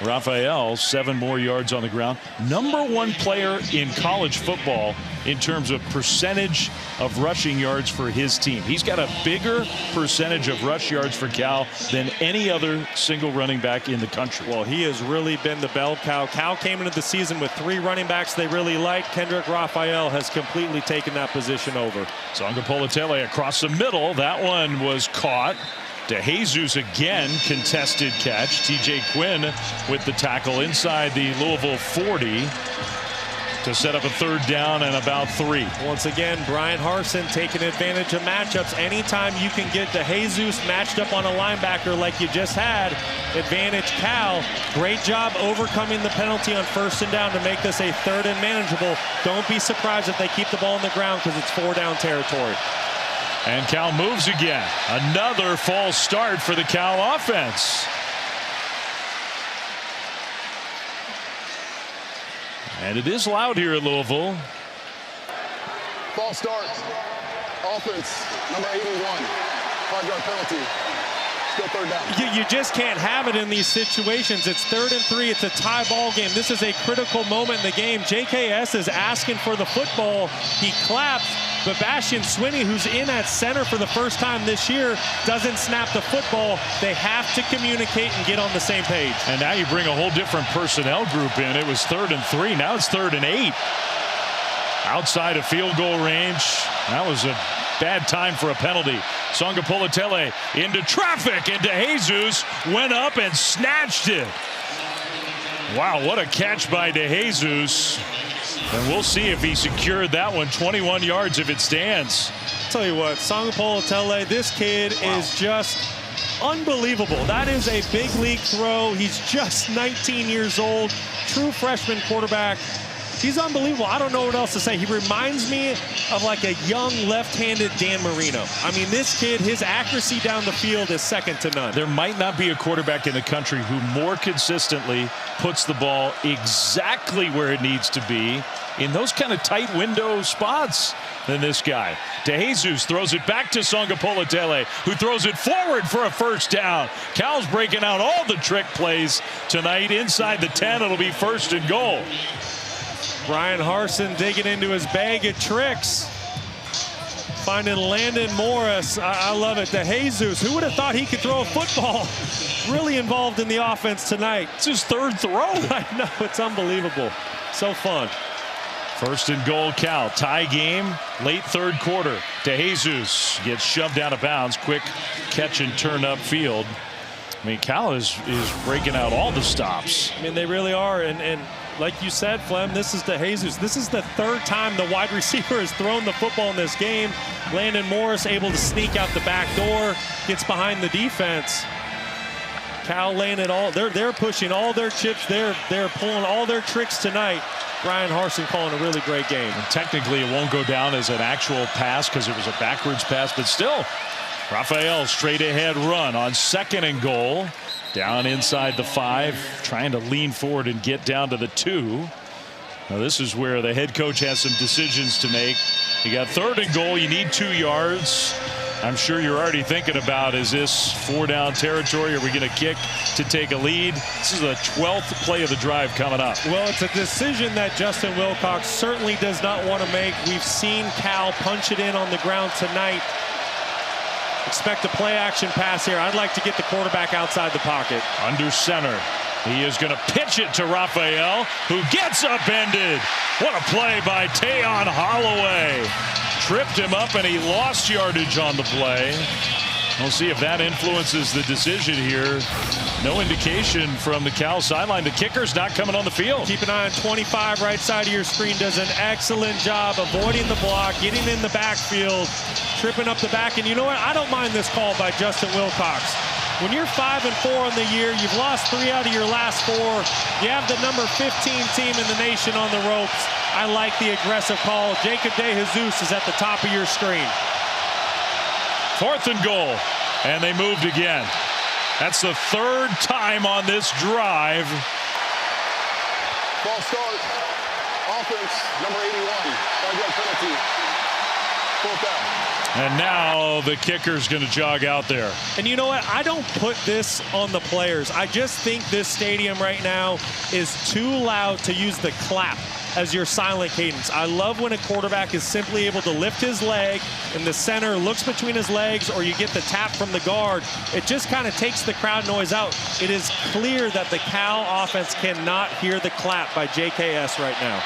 Raphael. 7 more yards on the ground. #1 player in college football in terms of percentage of rushing yards for his team. He's got a bigger percentage of rush yards for Cal than any other single running back in the country. Well, he has really been the bell cow. Cal came into the season with 3 running backs they really liked. Kendrick Raphael has completely taken that position over. Songa Politele across the middle. That one was caught. DeJesus again, contested catch. TJ Quinn with the tackle inside the Louisville 40 to set up a 3rd down and about 3. Once again, Brian Harsin taking advantage of matchups. Anytime you can get DeJesus matched up on a linebacker like you just had, advantage Cal. Great job overcoming the penalty on 1st and down to make this a 3rd and manageable. Don't be surprised if they keep the ball on the ground because it's 4-down territory. And Cal moves again. Another false start for the Cal offense. And it is loud here at Louisville. False start. Offense, number 81. 5-yard penalty. Still 3rd down. You just can't have it in these situations. It's 3rd and 3. It's a tie ball game. This is a critical moment in the game. JKS is asking for the football. He claps. But Bastian Swinney, who's in at center for the first time this year, doesn't snap the football. They have to communicate and get on the same page. And now you bring a whole different personnel group in. It was 3rd and 3. Now it's 3rd and 8. Outside of field goal range. That was a bad time for a penalty. Songa Politele into traffic, and DeJesus went up and snatched it. Wow, what a catch by DeJesus. And we'll see if he secured that one. 21 yards if it stands. Tell you what, Songa Politele, this kid is just unbelievable. That is a big league throw. He's just 19 years old, true freshman quarterback. He's unbelievable. I don't know what else to say. He reminds me of like a young left-handed Dan Marino. I mean, this kid, his accuracy down the field is second to none. There might not be a quarterback in the country who more consistently puts the ball exactly where it needs to be in those kind of tight window spots than this guy. DeJesus throws it back to Songa Politele, who throws it forward for a 1st down. Cal's breaking out all the trick plays tonight. Inside the 10, it'll be 1st and goal. Brian Harsin digging into his bag of tricks. Finding Landon Morris. I love it. DeJesus, who would have thought he could throw a football? Really involved in the offense tonight. It's his 3rd throw. I know, it's unbelievable. So fun. 1st and goal Cal. Tie game, late 3rd quarter. DeJesus gets shoved out of bounds. Quick catch and turn upfield. I mean, Cal is breaking out all the stops. I mean, they really are. And like you said, Flem, this is DeJesus. This is the 3rd time the wide receiver has thrown the football in this game. Landon Morris able to sneak out the back door, gets behind the defense. Cal laying it all. They're pushing all their chips. They're pulling all their tricks tonight. Brian Harsin calling a really great game. And technically, it won't go down as an actual pass because it was a backwards pass, but still, Raphael straight ahead run on 2nd and goal. Down inside the 5, trying to lean forward and get down to the 2. Now this is where the head coach has some decisions to make. You got 3rd and goal. You need 2 yards. I'm sure you're already thinking about, is this 4-down territory? Are we going to kick to take a lead? This is the 12th play of the drive coming up. Well, it's a decision that Justin Wilcox certainly does not want to make. We've seen Cal punch it in on the ground tonight. Expect a play action pass here. I'd like to get the quarterback outside the pocket. Under center. He is going to pitch it to Raphael, who gets upended. What a play by Tayon Holloway. Tripped him up and he lost yardage on the play. We'll see if that influences the decision here. No indication from the Cal sideline. The kicker's not coming on the field. Keep an eye on 25 right side of your screen. Does an excellent job avoiding the block, getting in the backfield. tripping up the back. And you know what? I don't mind this call by Justin Wilcox. When you're 5-4 on the year, you've lost 3 out of your last 4. You have the number 15 team in the nation on the ropes. I like the aggressive call. Jacob DeJesus is at the top of your screen. 4th and goal, and they moved again. That's the 3rd time on this drive. False start. Offense, number 81. 5-yard penalty. 4th down. And now the kicker's going to jog out there. And you know what? I don't put this on the players. I just think this stadium right now is too loud to use the clap as your silent cadence. I love when a quarterback is simply able to lift his leg and the center looks between his legs, or you get the tap from the guard. It just kind of takes the crowd noise out. It is clear that the Cal offense cannot hear the clap by JKS right now.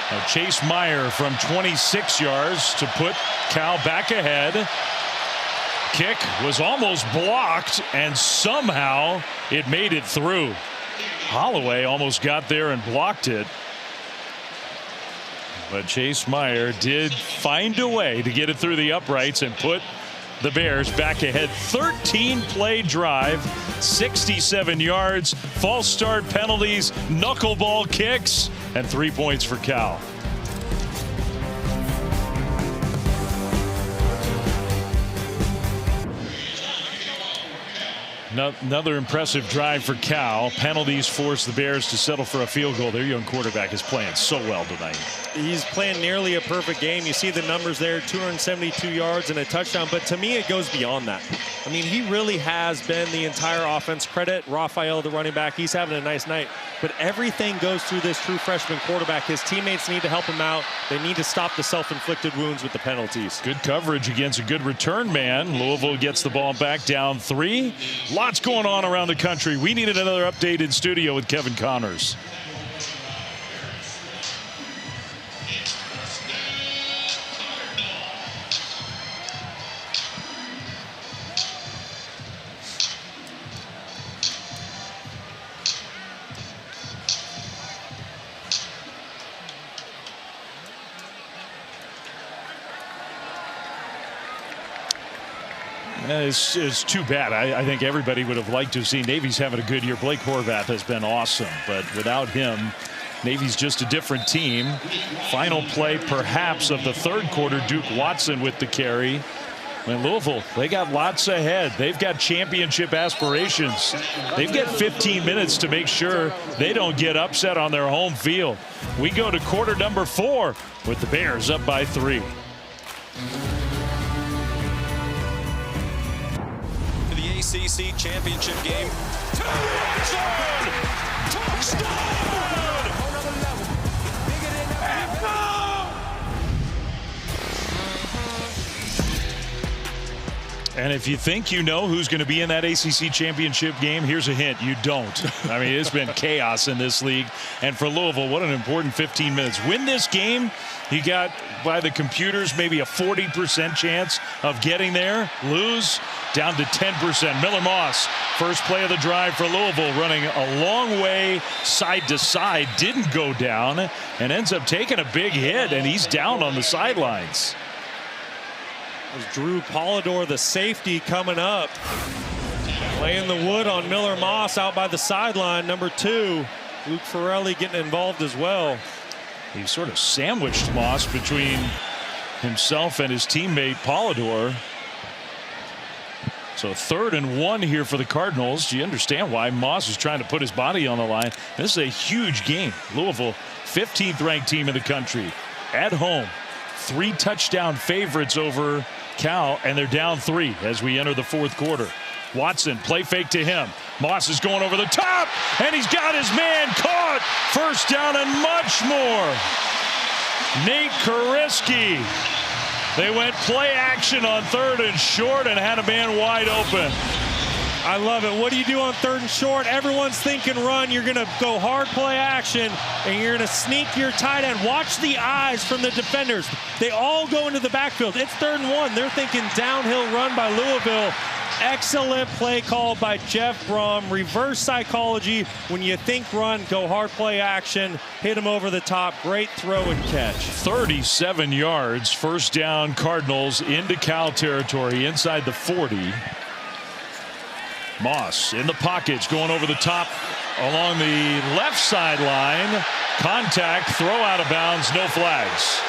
Now Chase Meyer from 26 yards to put Cal back ahead. Kick was almost blocked, and somehow it made it through. Holloway almost got there and blocked it. But Chase Meyer did find a way to get it through the uprights and put the Bears back ahead. 13-play drive, 67 yards, false start penalties, knuckleball kicks, and 3 points for Cal. Another impressive drive for Cal. Penalties force the Bears to settle for a field goal. Their young quarterback is playing so well tonight. He's playing nearly a perfect game. You see the numbers there, 272 yards and a touchdown. But to me, it goes beyond that. I mean, he really has been the entire offense. Credit Raphael, the running back. He's having a nice night. But everything goes through this true freshman quarterback. His teammates need to help him out. They need to stop the self-inflicted wounds with the penalties. Good coverage against a good return man. Louisville gets the ball back, down 3. Lots going on around the country. We needed another update in studio with Kevin Connors. It's too bad. I think everybody would have liked to have seen. Navy's having a good year. Blake Horvath has been awesome, but without him, Navy's just a different team. Final play, perhaps, of the 3rd quarter. Duke Watson with the carry. And Louisville, they got lots ahead. They've got championship aspirations. They've got 15 minutes to make sure they don't get upset on their home field. We go to quarter number 4 with the Bears up by 3. ACC championship game. Touchdown! And if you think you know who's going to be in that ACC championship game, here's a hint. You don't. I mean, it's been chaos in this league. And for Louisville, what an important 15 minutes. Win this game, you got, by the computers, maybe a 40% chance of getting there. Lose, down to 10%. Miller Moss, first play of the drive for Louisville, running a long way side to side, didn't go down, and ends up taking a big hit, and he's down on the sidelines. Drew Polidor, the safety, coming up. Laying the wood on Miller Moss out by the sideline. Number 2, Luke Farrelly getting involved as well. He sort of sandwiched Moss between himself and his teammate Polidor. So 3rd and 1 here for the Cardinals. Do you understand why Moss is trying to put his body on the line? This is a huge game. Louisville, 15th ranked team in the country, at home. 3 touchdown favorites over Cal, and they're down 3 as we enter the 4th quarter. Watson, play fake to him. Moss is going over the top, and he's got his man caught. First down and much more. Nate Kariski. They went play action on 3rd and short and had a man wide open. I love it. What do you do on 3rd and short? Everyone's thinking run. You're going to go hard play action, and you're going to sneak your tight end. Watch the eyes from the defenders. They all go into the backfield. It's 3rd and 1. They're thinking downhill run by Louisville. Excellent play call by Jeff Brom. Reverse psychology. When you think run, go hard play action. Hit him over the top. Great throw and catch. 37 yards. First down, Cardinals into Cal territory inside the 40. Moss in the pockets, going over the top along the left sideline. Contact, throw out of bounds, no flags.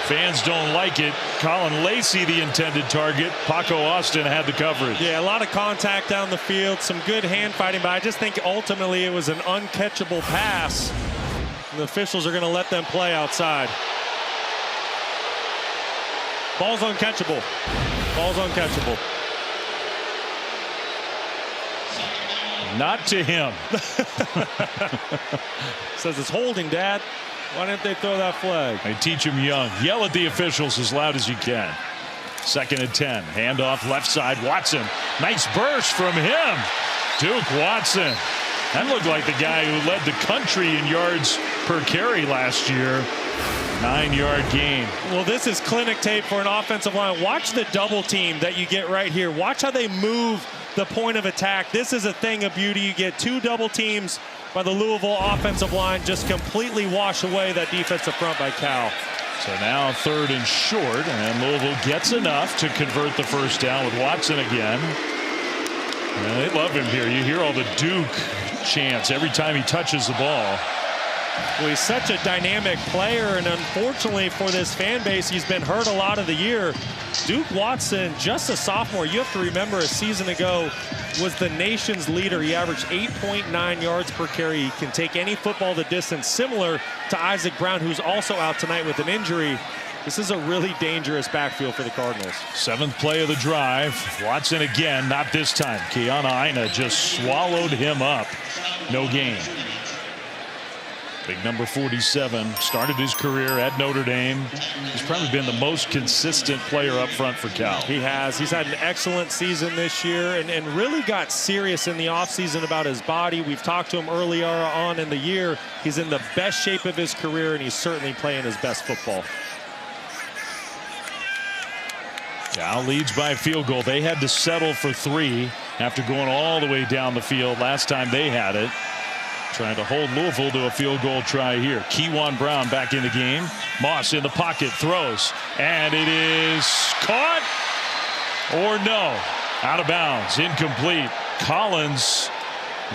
Fans don't like it. Colin Lacey, the intended target. Paco Austin had the coverage. Yeah, a lot of contact down the field, some good hand fighting, but I just think ultimately it was an uncatchable pass. And the officials are going to let them play outside. Ball's uncatchable. Ball's uncatchable. Not to him. Says it's holding, Dad. Why didn't they throw that flag? They teach him young. Yell at the officials as loud as you can. 2nd and 10. Handoff left side. Watson. Nice burst from him. Duke Watson. That looked like the guy who led the country in yards per carry last year. 9-yard gain. Well, this is clinic tape for an offensive line. Watch the double team that you get right here. Watch how they move the point of attack. This is a thing of beauty. You get 2 double teams by the Louisville offensive line, just completely wash away that defensive front by Cal. So now 3rd and short, and Louisville gets enough to convert the first down with Watson again. And they love him here. You hear all the Duke chants every time he touches the ball. Well, he's such a dynamic player, and unfortunately for this fan base, he's been hurt a lot of the year. Duke Watson, just a sophomore, you have to remember a season ago, was the nation's leader. He averaged 8.9 yards per carry. He can take any football the distance, similar to Isaac Brown, who's also out tonight with an injury. This is a really dangerous backfield for the Cardinals. 7th play of the drive. Watson again, not this time. Kiana Ina just swallowed him up. No gain. Big number 47 started his career at Notre Dame. He's probably been the most consistent player up front for Cal. He has. He's had an excellent season this year and really got serious in the offseason about his body. We've talked to him earlier on in the year. He's in the best shape of his career, and he's certainly playing his best football. Cal leads by a field goal. They had to settle for 3 after going all the way down the field last time they had it. Trying to hold Louisville to a field goal try here. Kewan Brown back in the game. Moss in the pocket, throws, and it is caught or no. Out of bounds, incomplete. Collins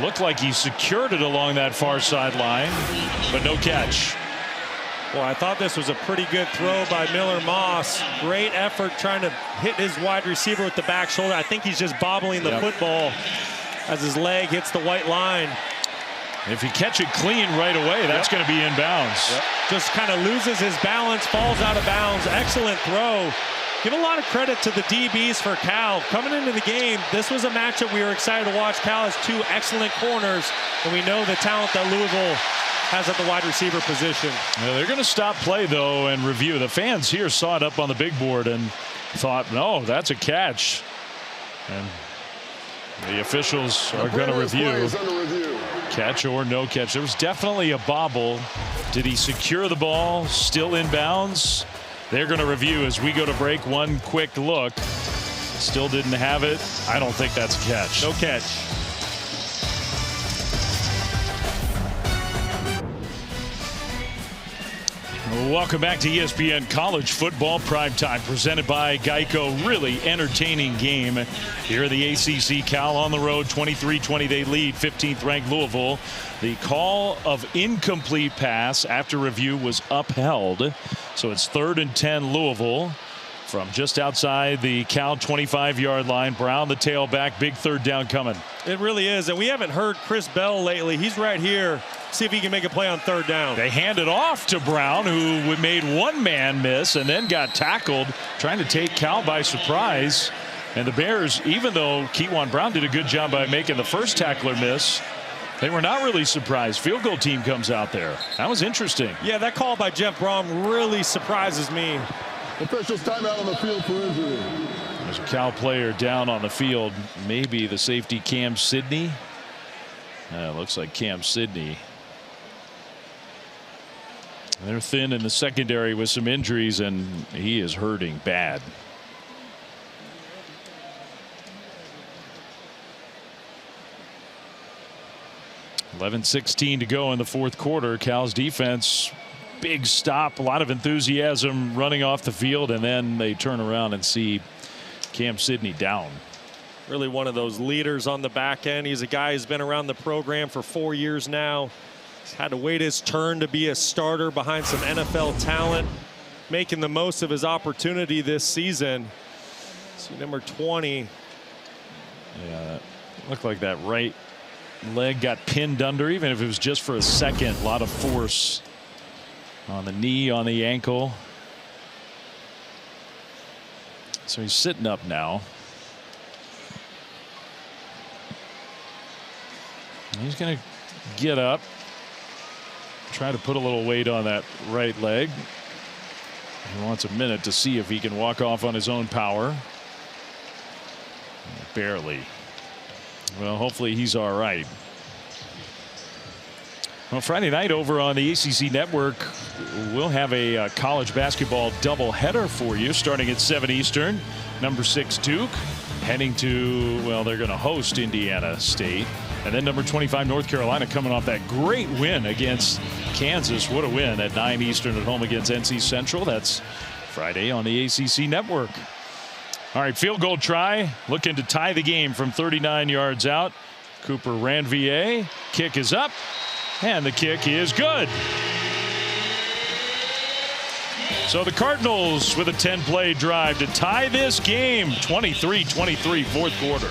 looked like he secured it along that far sideline, but no catch. Well, I thought this was a pretty good throw by Miller Moss. Great effort trying to hit his wide receiver with the back shoulder. I think he's just bobbling the football as his leg hits the white line. If you catch it clean right away, that's going to be inbounds. Just kind of loses his balance, falls out of bounds. Excellent throw. Give a lot of credit to the DBs for Cal. Coming into the game, this was a matchup we were excited to watch. Cal has 2 excellent corners, and we know the talent that Louisville has at the wide receiver position. Well, they're going to stop play, though, and review. The fans here saw it up on the big board and thought, no, that's a catch. And the officials are going to review. Catch or no catch. There was definitely a bobble. Did he secure the ball? Still in bounds? They're going to review as we go to break. One quick look. Still didn't have it. I don't think that's a catch. No catch. Welcome back to ESPN College Football Primetime, presented by Geico. Really entertaining game here in the ACC. Cal on the road, 23-20 they lead, 15th ranked Louisville. The call of incomplete pass after review was upheld. So it's 3rd and 10 Louisville from just outside the Cal 25-yard line. Brown the tailback, big 3rd down coming. It really is, and we haven't heard Chris Bell lately. He's right here. See if he can make a play on 3rd down. They hand it off to Brown, who made one man miss and then got tackled, trying to take Cal by surprise. And the Bears, even though Kewan Brown did a good job by making the first tackler miss, they were not really surprised. Field goal team comes out there. That was interesting. Yeah, that call by Jeff Brom really surprises me. Officials timeout on the field for injury. There's a Cal player down on the field. Maybe the safety Cam Sidney. Looks like Cam Sidney. They're thin in the secondary with some injuries, and he is hurting bad. 11:16 to go in the fourth quarter. Cal's defense, big stop, a lot of enthusiasm running off the field, and then they turn around and see Cam Sidney down. Really one of those leaders on the back end. He's a guy who's been around the program for 4 years now. He's had to wait his turn to be a starter behind some NFL talent, making the most of his opportunity this season. See number 20. Yeah, looked like that right leg got pinned under, even if it was just for a second. A lot of force on the knee, on the ankle. So he's sitting up now. He's going to get up, try to put a little weight on that right leg. He wants a minute to see if he can walk off on his own power. Barely. Well, hopefully he's all right. Well, Friday night over on the ACC Network, we'll have a college basketball doubleheader for you starting at 7 Eastern. Number 6 Duke heading to, well, they're going to host Indiana State. And then number 25 North Carolina coming off that great win against Kansas. What a win at 9 Eastern at home against NC Central. That's Friday on the ACC Network. All right, field goal try, looking to tie the game from 39 yards out. Cooper Ranvier, kick is up, and the kick is good. So the Cardinals with a 10-play drive to tie this game, 23-23, fourth quarter.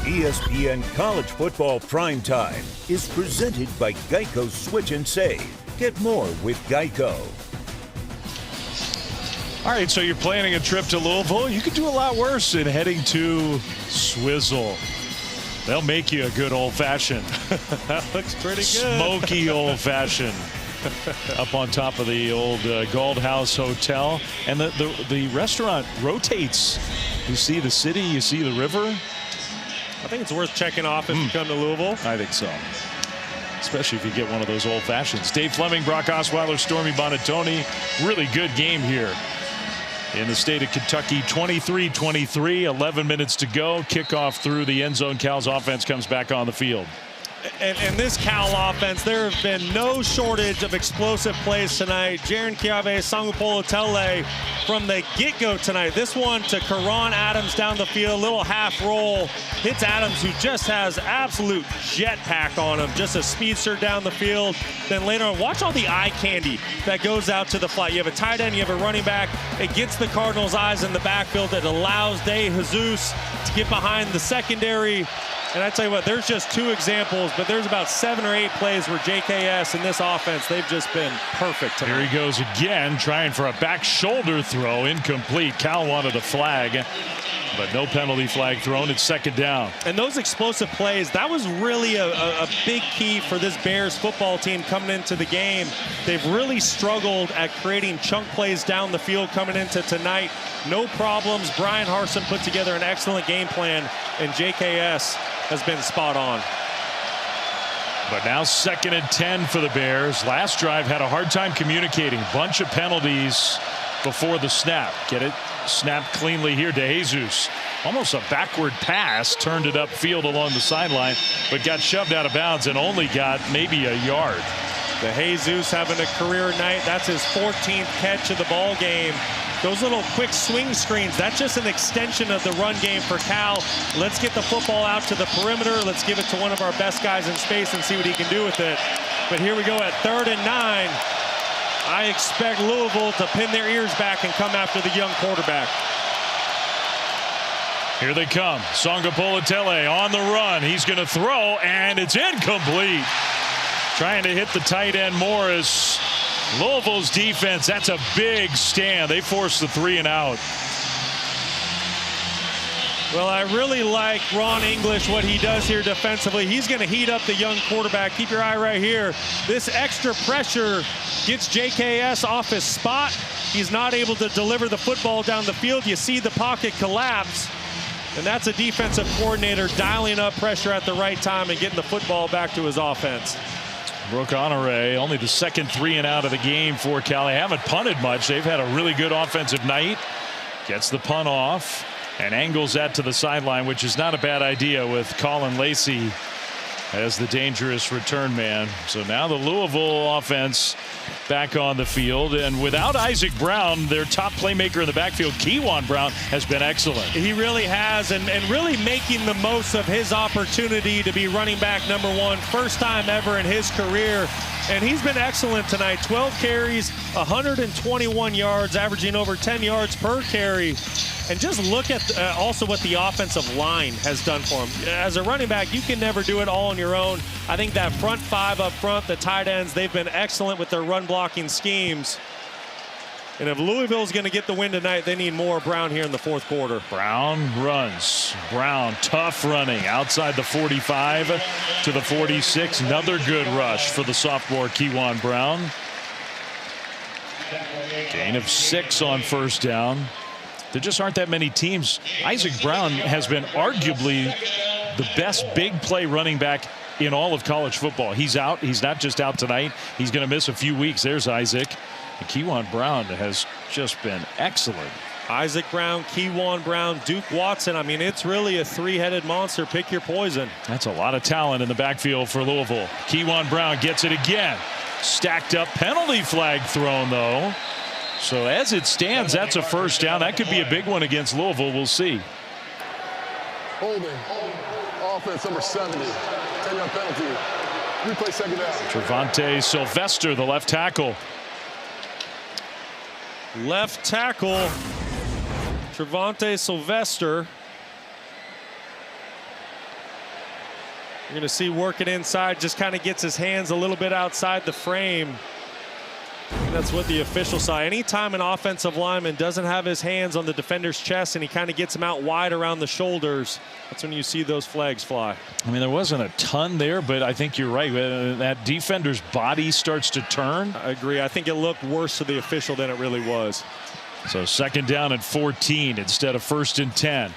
ESPN College Football Primetime is presented by Geico Switch and Save. Get more with Geico. All right, so you're planning a trip to Louisville. You could do a lot worse in heading to Swizzle. They'll make you a good old-fashioned. That looks pretty good. Smoky old-fashioned. Up on top of the old Gald House Hotel. And the restaurant rotates. You see the city, you see the river. I think it's worth checking off if you come to Louisville. I think so. Especially if you get one of those old fashions. Dave Fleming, Brock Osweiler, Stormy Bonatoni. Really good game here in the state of Kentucky. 23-23, 11 minutes to go. Kickoff through the end zone. Cal's offense comes back on the field. And this Cal offense, there have been no shortage of explosive plays tonight. Jaron Kiave, Sangupolo-Tele from the get-go tonight. This one to Karan Adams down the field, little half roll. Hits Adams, who just has absolute jetpack on him. Just a speedster down the field. Then later on, watch all the eye candy that goes out to the flat. You have a tight end, you have a running back. It gets the Cardinals' eyes in the backfield. It allows De Jesus to get behind the secondary. And I tell you what, there's just 2 examples, but there's about 7 or 8 plays where JKS and this offense, they've just been perfect tonight. Here he goes again, trying for a back shoulder throw, incomplete. Cal wanted a flag, but no penalty flag thrown. It's second down. And those explosive plays, that was really a big key for this Bears football team coming into the game. They've really struggled at creating chunk plays down the field coming into tonight. No problems. Brian Harsin put together an excellent game plan, and JKS has been spot on. But now 2nd and 10 for the Bears. Last drive had a hard time communicating. Bunch of penalties before the snap. Get it snapped cleanly here to Jesus. Almost a backward pass, turned it upfield along the sideline, but got shoved out of bounds and only got maybe a yard. The Jesus having a career night. That's his 14th catch of the ball game. Those little quick swing screens, that's just an extension of the run game for Cal. Let's get the football out to the perimeter. Let's give it to one of our best guys in space and see what he can do with it. But here we go at 3rd and 9. I expect Louisville to pin their ears back and come after the young quarterback. Here they come. Sangupolo-Tele on the run. He's going to throw, and it's incomplete. Trying to hit the tight end Morris. Louisville's defense, that's a big stand. They forced the 3 and out. Well, I really like Ron English, what he does here defensively. He's going to heat up the young quarterback. Keep your eye right here. This extra pressure gets JKS off his spot. He's not able to deliver the football down the field. You see the pocket collapse. And that's a defensive coordinator dialing up pressure at the right time and getting the football back to his offense. Brooke Honore, only the 2nd 3 and out of the game for Cal. They haven't punted much. They've had a really good offensive night. Gets the punt off. and angles that to the sideline, which is not a bad idea with Colin Lacey as the dangerous return man. So now the Louisville offense back on the field, and without Isaac Brown, their top playmaker in the backfield, Kewan Brown, has been excellent. He really has, and really making the most of his opportunity to be running back number one, first time ever in his career. And he's been excellent tonight. 12 carries, 121 yards, averaging over 10 yards per carry. And just look at also what the offensive line has done for him. As a running back, you can never do it all on your own. I think that front five up front, the tight ends, they've been excellent with their run blocking schemes. And if Louisville's going to get the win tonight, they need more Brown here in the fourth quarter. Brown runs. Brown, tough running outside the 45 to the 46. Another good rush for the sophomore Kewan Brown. Gain of 6 on first down. There just aren't that many teams. Isaac Brown has been arguably the best big play running back in all of college football. He's out. He's not just out tonight. He's going to miss a few weeks. There's Isaac. And Kewan Brown has just been excellent. Isaac Brown, Kewan Brown, Duke Watson. I mean, it's really a three-headed monster. Pick your poison. That's a lot of talent in the backfield for Louisville. Kewan Brown gets it again. Stacked up, penalty flag thrown, though. So as it stands, that's a first down. That could be a big one against Louisville. We'll see. Holding. Offense number 70. 10-yard penalty. Replay second down. Trevante Sylvester, the left tackle. Left tackle, Trevante Sylvester. You're going to see working inside, just kind of gets his hands a little bit outside the frame. That's what the official saw. Anytime an offensive lineman doesn't have his hands on the defender's chest and he kind of gets him out wide around the shoulders, that's when you see those flags fly. I mean, there wasn't a ton there, but I think you're right. That defender's body starts to turn. I agree. I think it looked worse to the official than it really was. So second down and 14 instead of first and 10.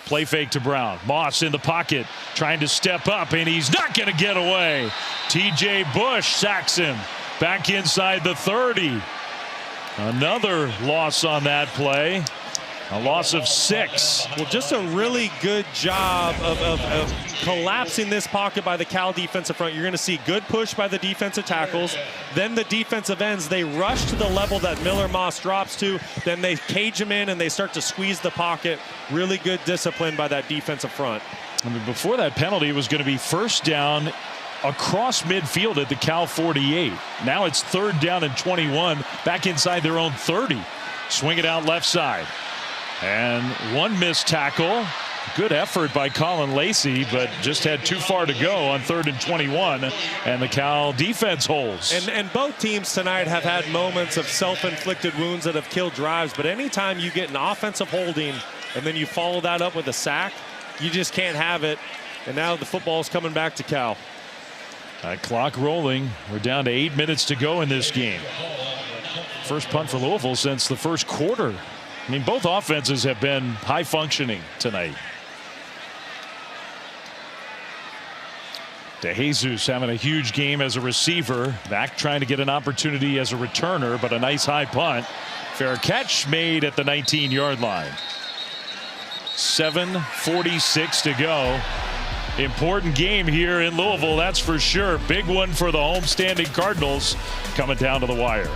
Play fake to Brown. Moss in the pocket trying to step up, and he's not going to get away. TJ Bush sacks him. Back inside the 30. Another loss on that play. A loss of 6. Well, just a really good job of collapsing this pocket by the Cal defensive front. You're going to see good push by the defensive tackles. Then the defensive ends, they rush to the level that Miller Moss drops to. Then they cage him in and they start to squeeze the pocket. Really good discipline by that defensive front. I mean, before that penalty, it was going to be first down across midfield at the Cal 48. Now it's third down and 21, back inside their own 30. Swing it out left side. And one missed tackle. Good effort by Colin Lacey, but just had too far to go on third and 21, and the Cal defense holds. And both teams tonight have had moments of self-inflicted wounds that have killed drives, but anytime you get an offensive holding and then you follow that up with a sack, you just can't have it. And now the football is coming back to Cal. That clock rolling. We're down to 8 minutes to go in this game. First punt for Louisville since the first quarter. I mean, both offenses have been high functioning tonight. DeJesus having a huge game as a receiver. Back trying to get an opportunity as a returner, but a nice high punt. Fair catch made at the 19-yard line. 7:46 to go. Important game here in Louisville, that's for sure. Big one for the homestanding Cardinals coming down to the wire.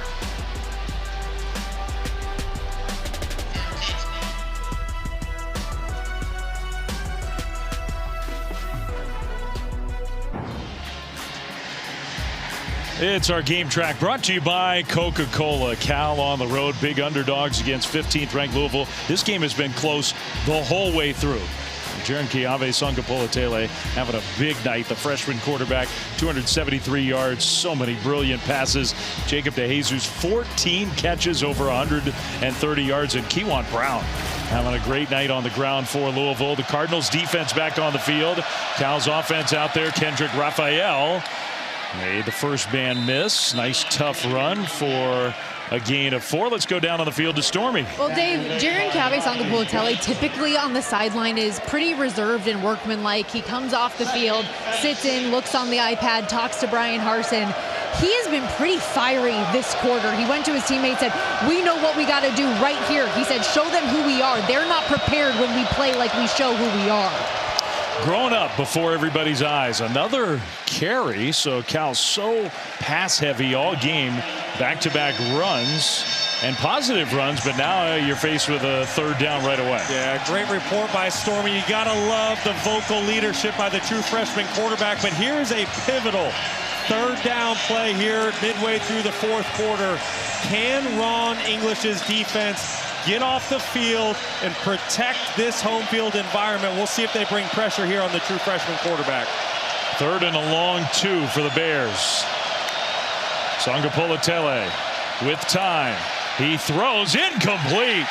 It's our game track brought to you by Coca-Cola. Cal on the road, big underdogs against 15th ranked Louisville. This game has been close the whole way through. Jaren Kiave-Sangapolatele having a big night. The freshman quarterback, 273 yards, so many brilliant passes. Jacob DeJesus, 14 catches over 130 yards. And Kewan Brown having a great night on the ground for Louisville. The Cardinals defense back on the field. Cal's offense out there. Kendrick Raphael made the first man miss. Nice tough run for a gain of 4. Let's go down on the field to Stormy. Well, Dave, Jaren Kiave-Sangapolatele typically on the sideline is pretty reserved and workmanlike. He comes off the field, sits in, looks on the iPad, talks to Brian Harsin. he has been pretty fiery this quarter. He went to his teammates and said, we know what we got to do right here. He said, show them who we are. They're not prepared when we play like we show who we are. Grown up before everybody's eyes. Another carry. So Cal so pass heavy all game. Back-to-back runs and positive runs, but now you're faced with a third down right away. Yeah, great report by Stormy. You got to love the vocal leadership by the true freshman quarterback, but here's a pivotal third down play here midway through the fourth quarter. Can Ron English's defense get off the field and protect this home field environment? We'll see if they bring pressure here on the true freshman quarterback. Third and a long 2 for the Bears. Sangapolatele with time. He throws incomplete.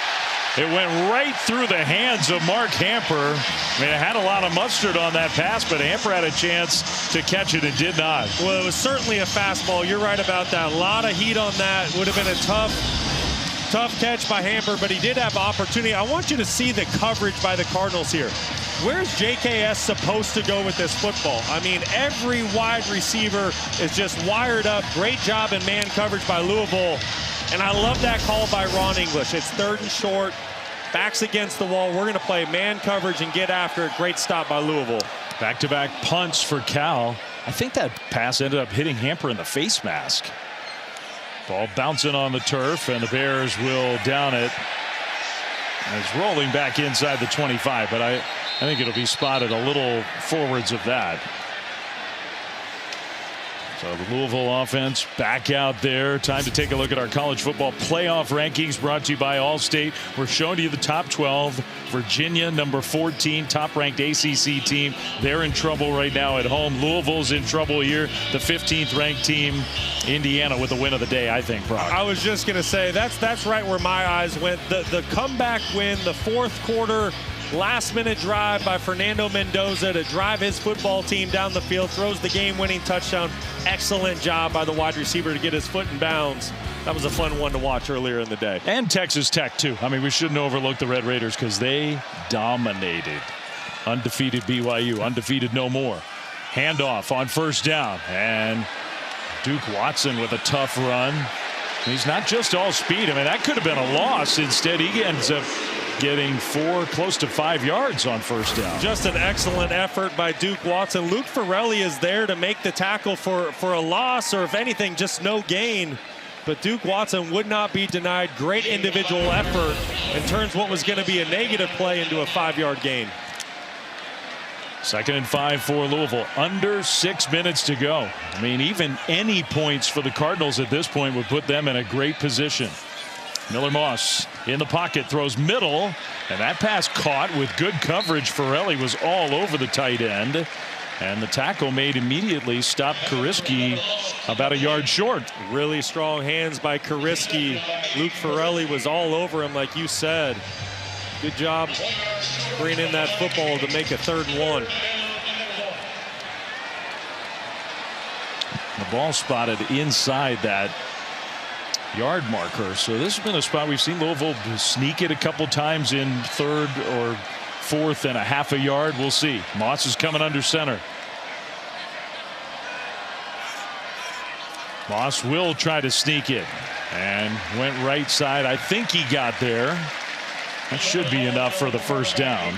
It went right through the hands of Mark Hamper. I mean, it had a lot of mustard on that pass, but Hamper had a chance to catch it and did not. Well, it was certainly a fastball. You're right about that. A lot of heat on that. Would have been a tough catch by Hamper, but he did have opportunity. I want you to see the coverage by the Cardinals here. Where's JKS supposed to go with this football? I mean, every wide receiver is just wired up. Great job in man coverage by Louisville. And I love that call by Ron English. It's third and short, backs against the wall. We're going to play man coverage and get after it. Great stop by Louisville. Back-to-back punts for Cal. I think that pass ended up hitting Hamper in the face mask. Ball bouncing on the turf, and the Bears will down it. And it's rolling back inside the 25, but I think it'll be spotted a little forwards of that. So the Louisville offense back out there. Time to take a look at our college football playoff rankings brought to you by Allstate. We're showing you the top 12. Virginia, number 14, top-ranked ACC team. They're in trouble right now at home. Louisville's in trouble here. The 15th-ranked team, Indiana, with the win of the day, I think, Brock. I was just going to say, that's right where my eyes went. The comeback win, the fourth quarter, last-minute drive by Fernando Mendoza to drive his football team down the field, throws the game-winning touchdown. Excellent job by the wide receiver to get his foot in bounds. That was a fun one to watch earlier in the day. And Texas Tech, too. I mean, we shouldn't overlook the Red Raiders because they dominated. Undefeated BYU, undefeated no more. Handoff on first down. And Duke Watson with a tough run. He's not just all speed. I mean, that could have been a loss. Instead, he ends up getting 4, close to 5 yards on first down. Just an excellent effort by Duke Watson. Luke Farrelly is there to make the tackle for a loss, or if anything, just no gain. But Duke Watson would not be denied. Great individual effort and turns what was going to be a negative play into a 5-yard gain. 2nd and 5 for Louisville. Under 6 minutes to go. I mean, even any points for the Cardinals at this point would put them in a great position. Miller Moss in the pocket, throws middle, and that pass caught with good coverage. Farrelly was all over the tight end, and the tackle made immediately stopped Kariski about a yard short. Really strong hands by Kariski. Luke Farrelly was all over him, like you said. Good job bringing in that football to make a 3rd and 1. The ball spotted inside that yard marker. So this has been a spot we've seen Louisville sneak it a couple times in 3rd or 4th and a half a yard. We'll see. Moss is coming under center. Moss will try to sneak it and went right side. I think he got there. That should be enough for the first down.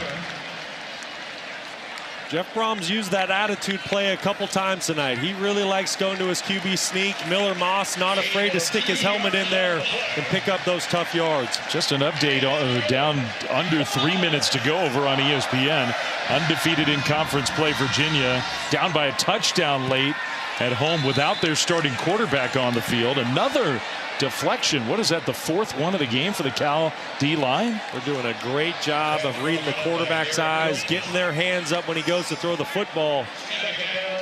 Jeff Brom's used that attitude play a couple times tonight. He really likes going to his QB sneak. Miller Moss not afraid to stick his helmet in there and pick up those tough yards. Just an update, down under 3 minutes to go over on ESPN. Undefeated in conference play, Virginia down by a touchdown late at home without their starting quarterback on the field. Another deflection. What is that, the 4th one of the game for the Cal D-line? They're doing a great job of reading the quarterback's eyes, getting their hands up when he goes to throw the football.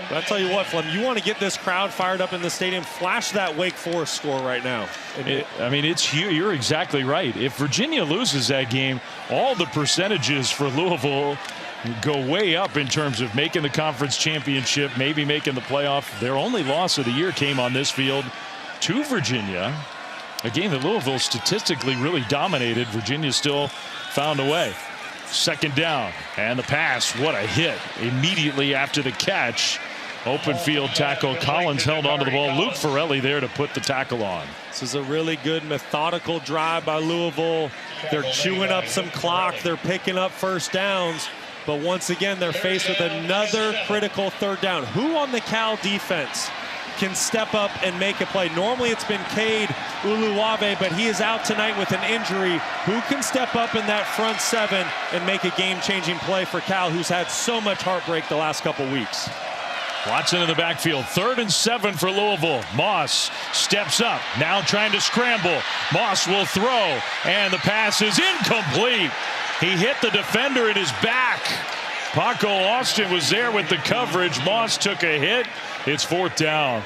But I'll tell you what, Flem, you want to get this crowd fired up in the stadium, flash that Wake Forest score right now. I mean, it's huge. You're exactly right. If Virginia loses that game, all the percentages for Louisville go way up in terms of making the conference championship, maybe making the playoff. Their only loss of the year came on this field to Virginia, a game that Louisville statistically really dominated. Virginia still found a way. 2nd down, and the pass, what a hit immediately after the catch. Open field tackle. Collins held onto the ball. Luke Forelli there to put the tackle on. This is a really good methodical drive by Louisville. They're chewing up some clock. They're picking up first downs. But once again, they're faced with another critical third down. Who on the Cal defense can step up and make a play? Normally it's been Cade Uluwave, but he is out tonight with an injury. Who can step up in that front seven and make a game-changing play for Cal, who's had so much heartbreak the last couple weeks? Watson in the backfield. 3rd and 7 for Louisville. Moss steps up. Now trying to scramble. Moss will throw. And the pass is incomplete. He hit the defender in his back. Paco Austin was there with the coverage. Moss took a hit. It's 4th down.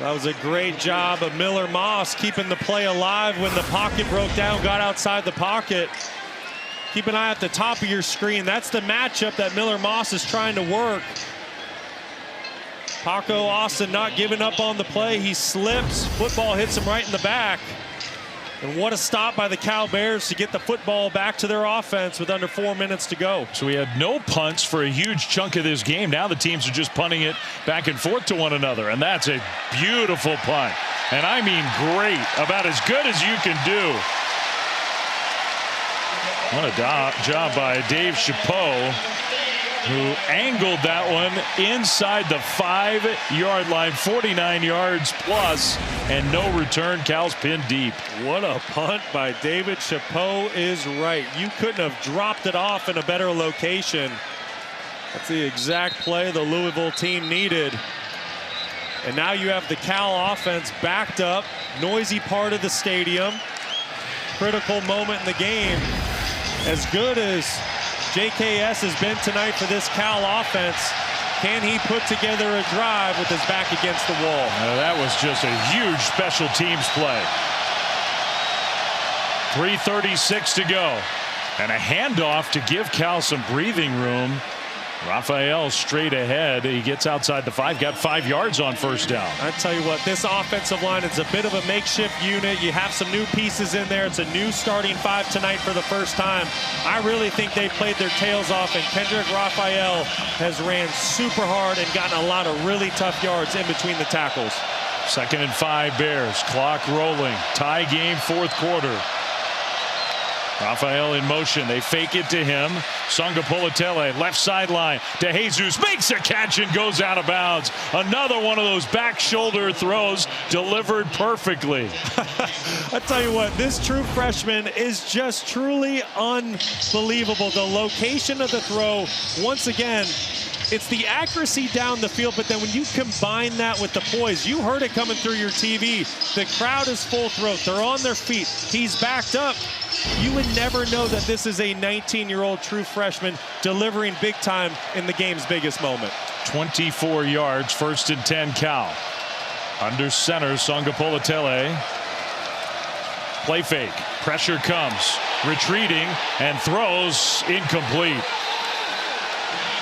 That was a great job of Miller Moss keeping the play alive when the pocket broke down, got outside the pocket. Keep an eye at the top of your screen. That's the matchup that Miller Moss is trying to work. Paco Austin not giving up on the play. He slips. Football hits him right in the back. And what a stop by the Cal Bears to get the football back to their offense with under 4 minutes to go. So we had no punts for a huge chunk of this game. Now the teams are just punting it back and forth to one another. And that's a beautiful punt. And I mean great. About as good as you can do. What a job by Dave Chapeau, who angled that one inside the 5-yard line, 49 yards plus, and no return. Cal's pinned deep. What a punt by David Chapeau is right. You couldn't have dropped it off in a better location. That's the exact play the Louisville team needed. And now you have the Cal offense backed up, noisy part of the stadium. Critical moment in the game. As good as JKS has been tonight for this Cal offense, can he put together a drive with his back against the wall? That was just a huge special teams play. 3:36 to go. And a handoff to give Cal some breathing room. Raphael straight ahead. He gets outside the 5, got 5 yards on first down. I tell you what, this offensive line is a bit of a makeshift unit. You have some new pieces in there. It's a new starting 5 tonight for the first time. I really think they played their tails off, and Kendrick Raphael has ran super hard and gotten a lot of really tough yards in between the tackles. 2nd and 5 Bears. Clock rolling. Tie game, 4th quarter. Raphael in motion. They fake it to him. Songapolatele, left sideline. DeJesus makes a catch and goes out of bounds. Another one of those back shoulder throws delivered perfectly. I tell you what, this true freshman is just truly unbelievable. The location of the throw, once again, it's the accuracy down the field, but then when you combine that with the poise, you heard it coming through your TV. The crowd is full throat. They're on their feet. He's backed up. You would never know that this is a 19-year-old true freshman delivering big time in the game's biggest moment. 24 yards, 1st and 10 Cal. Under center, Songapolatele. Play fake. Pressure comes. Retreating and throws incomplete.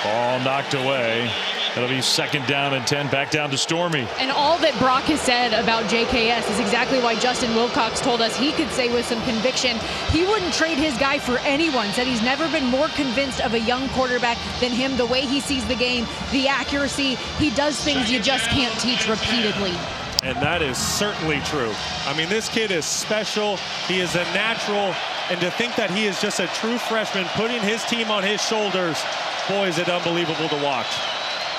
Ball knocked away. It'll be 2nd down and 10, back down to Stormy. And all that Brock has said about JKS is exactly why Justin Wilcox told us he could say with some conviction he wouldn't trade his guy for anyone. Said he's never been more convinced of a young quarterback than him. The way he sees the game, the accuracy, he does things you just can't teach repeatedly. And that is certainly true. I mean, this kid is special. He is a natural. And to think that he is just a true freshman putting his team on his shoulders, boy, is it unbelievable to watch.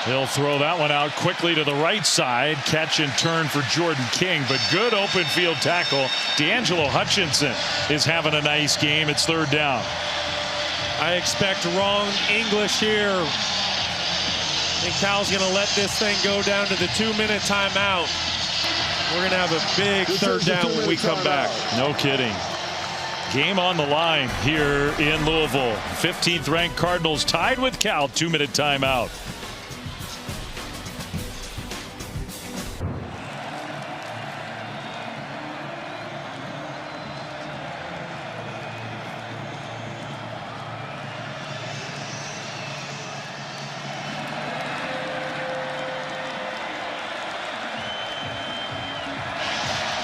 He'll throw that one out quickly to the right side. Catch and turn for Jordan King, but good open field tackle. D'Angelo Hutchinson is having a nice game. It's 3rd down. I expect wrong English here. I think Cal's going to let this thing go down to the 2-minute timeout. We're going to have a big 3rd down when we come back. No kidding. Game on the line here in Louisville. 15th ranked Cardinals tied with Cal. 2-minute timeout.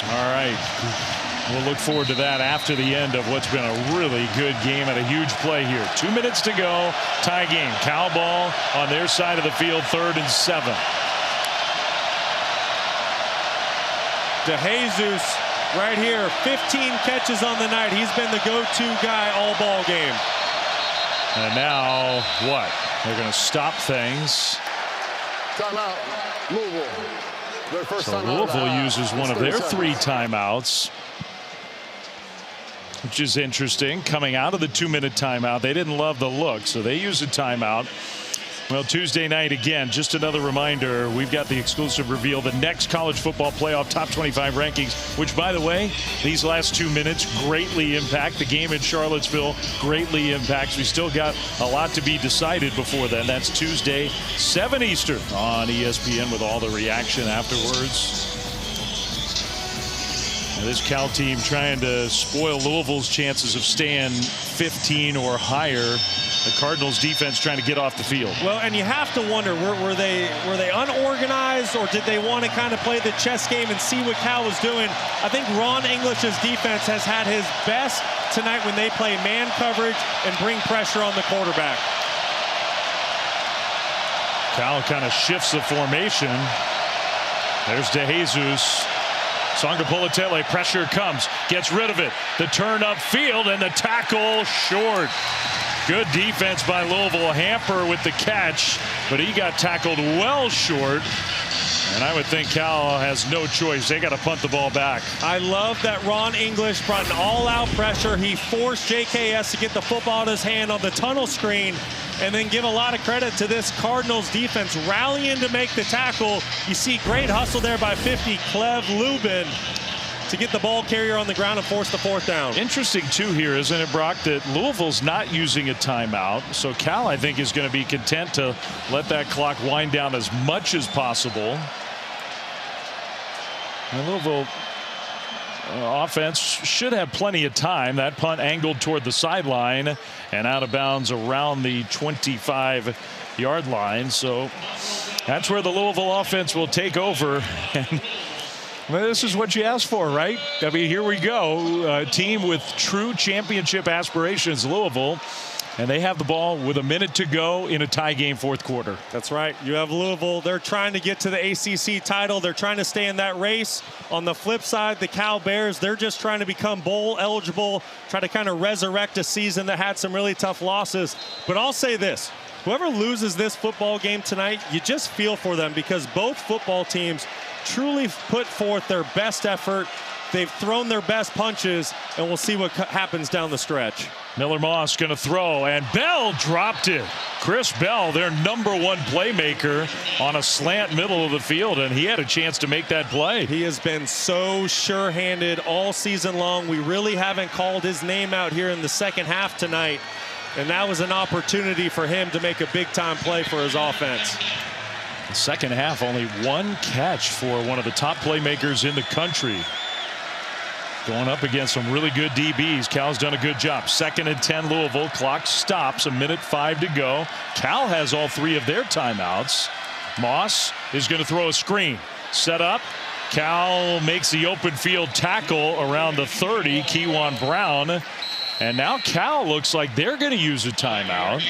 All right. We'll look forward to that after the end of what's been a really good game and a huge play here. 2 minutes to go. Tie game. Cal ball on their side of the field. 3rd and 7. DeJesus right here. 15 catches on the night. He's been the go-to guy all ball game. And now what? They're going to stop things. Timeout. Louisville. Their first So timeout. Louisville uses one of their 3 timeouts, which is interesting. Coming out of the 2-minute timeout, they didn't love the look, so they used a timeout. Well, Tuesday night again, just another reminder, we've got the exclusive reveal, the next college football playoff top 25 rankings, which, by the way, these last 2 minutes greatly impact the game in Charlottesville, greatly impacts. We still got a lot to be decided before then. That's Tuesday, 7 Eastern on ESPN with all the reaction afterwards. Now this Cal team trying to spoil Louisville's chances of staying 15 or higher. The Cardinals defense trying to get off the field. Well, and you have to wonder, were they unorganized, or did they want to kind of play the chess game and see what Cal was doing? I think Ron English's defense has had his best tonight when they play man coverage and bring pressure on the quarterback. Cal kind of shifts the formation. There's DeJesus. Sangapolatele, pressure comes, gets rid of it. The turn upfield and the tackle short. Good defense by Louisville. Hamper with the catch, but he got tackled well short. And I would think Cal has no choice. They got to punt the ball back. I love that Ron English brought an all-out pressure. He forced JKS to get the football in his hand on the tunnel screen, and then give a lot of credit to this Cardinals defense rallying to make the tackle. You see great hustle there by 50, Clev Lubin, to get the ball carrier on the ground and force the 4th down. Interesting, too, here, isn't it, Brock, that Louisville's not using a timeout. So Cal, I think, is going to be content to let that clock wind down as much as possible. And Louisville offense should have plenty of time. That punt angled toward the sideline and out of bounds around the 25-yard line. So that's where the Louisville offense will take over. And well, this is what you asked for, right? I mean, here we go. A team with true championship aspirations, Louisville. And they have the ball with a minute to go in a tie game 4th quarter. That's right. You have Louisville. They're trying to get to the ACC title. They're trying to stay in that race. On the flip side, the Cal Bears, they're just trying to become bowl eligible, try to kind of resurrect a season that had some really tough losses. But I'll say this. Whoever loses this football game tonight, you just feel for them, because both football teams truly put forth their best effort. They've thrown their best punches, and we'll see what happens down the stretch. Miller Moss going to throw, and Bell dropped it. Chris Bell, their #1 playmaker, on a slant middle of the field, and he had a chance to make that play. He has been so sure-handed all season long. We really haven't called his name out here in the second half tonight, and that was an opportunity for him to make a big-time play for his offense. The second half, only 1 catch for one of the top playmakers in the country. Going up against some really good DBs. Cal's done a good job. 2nd and 10 Louisville. Clock stops. 1:05 to go. Cal has all 3 of their timeouts. Moss is going to throw a screen. Set up. Cal makes the open field tackle around the 30. Kewan Brown. And now Cal looks like they're going to use a timeout,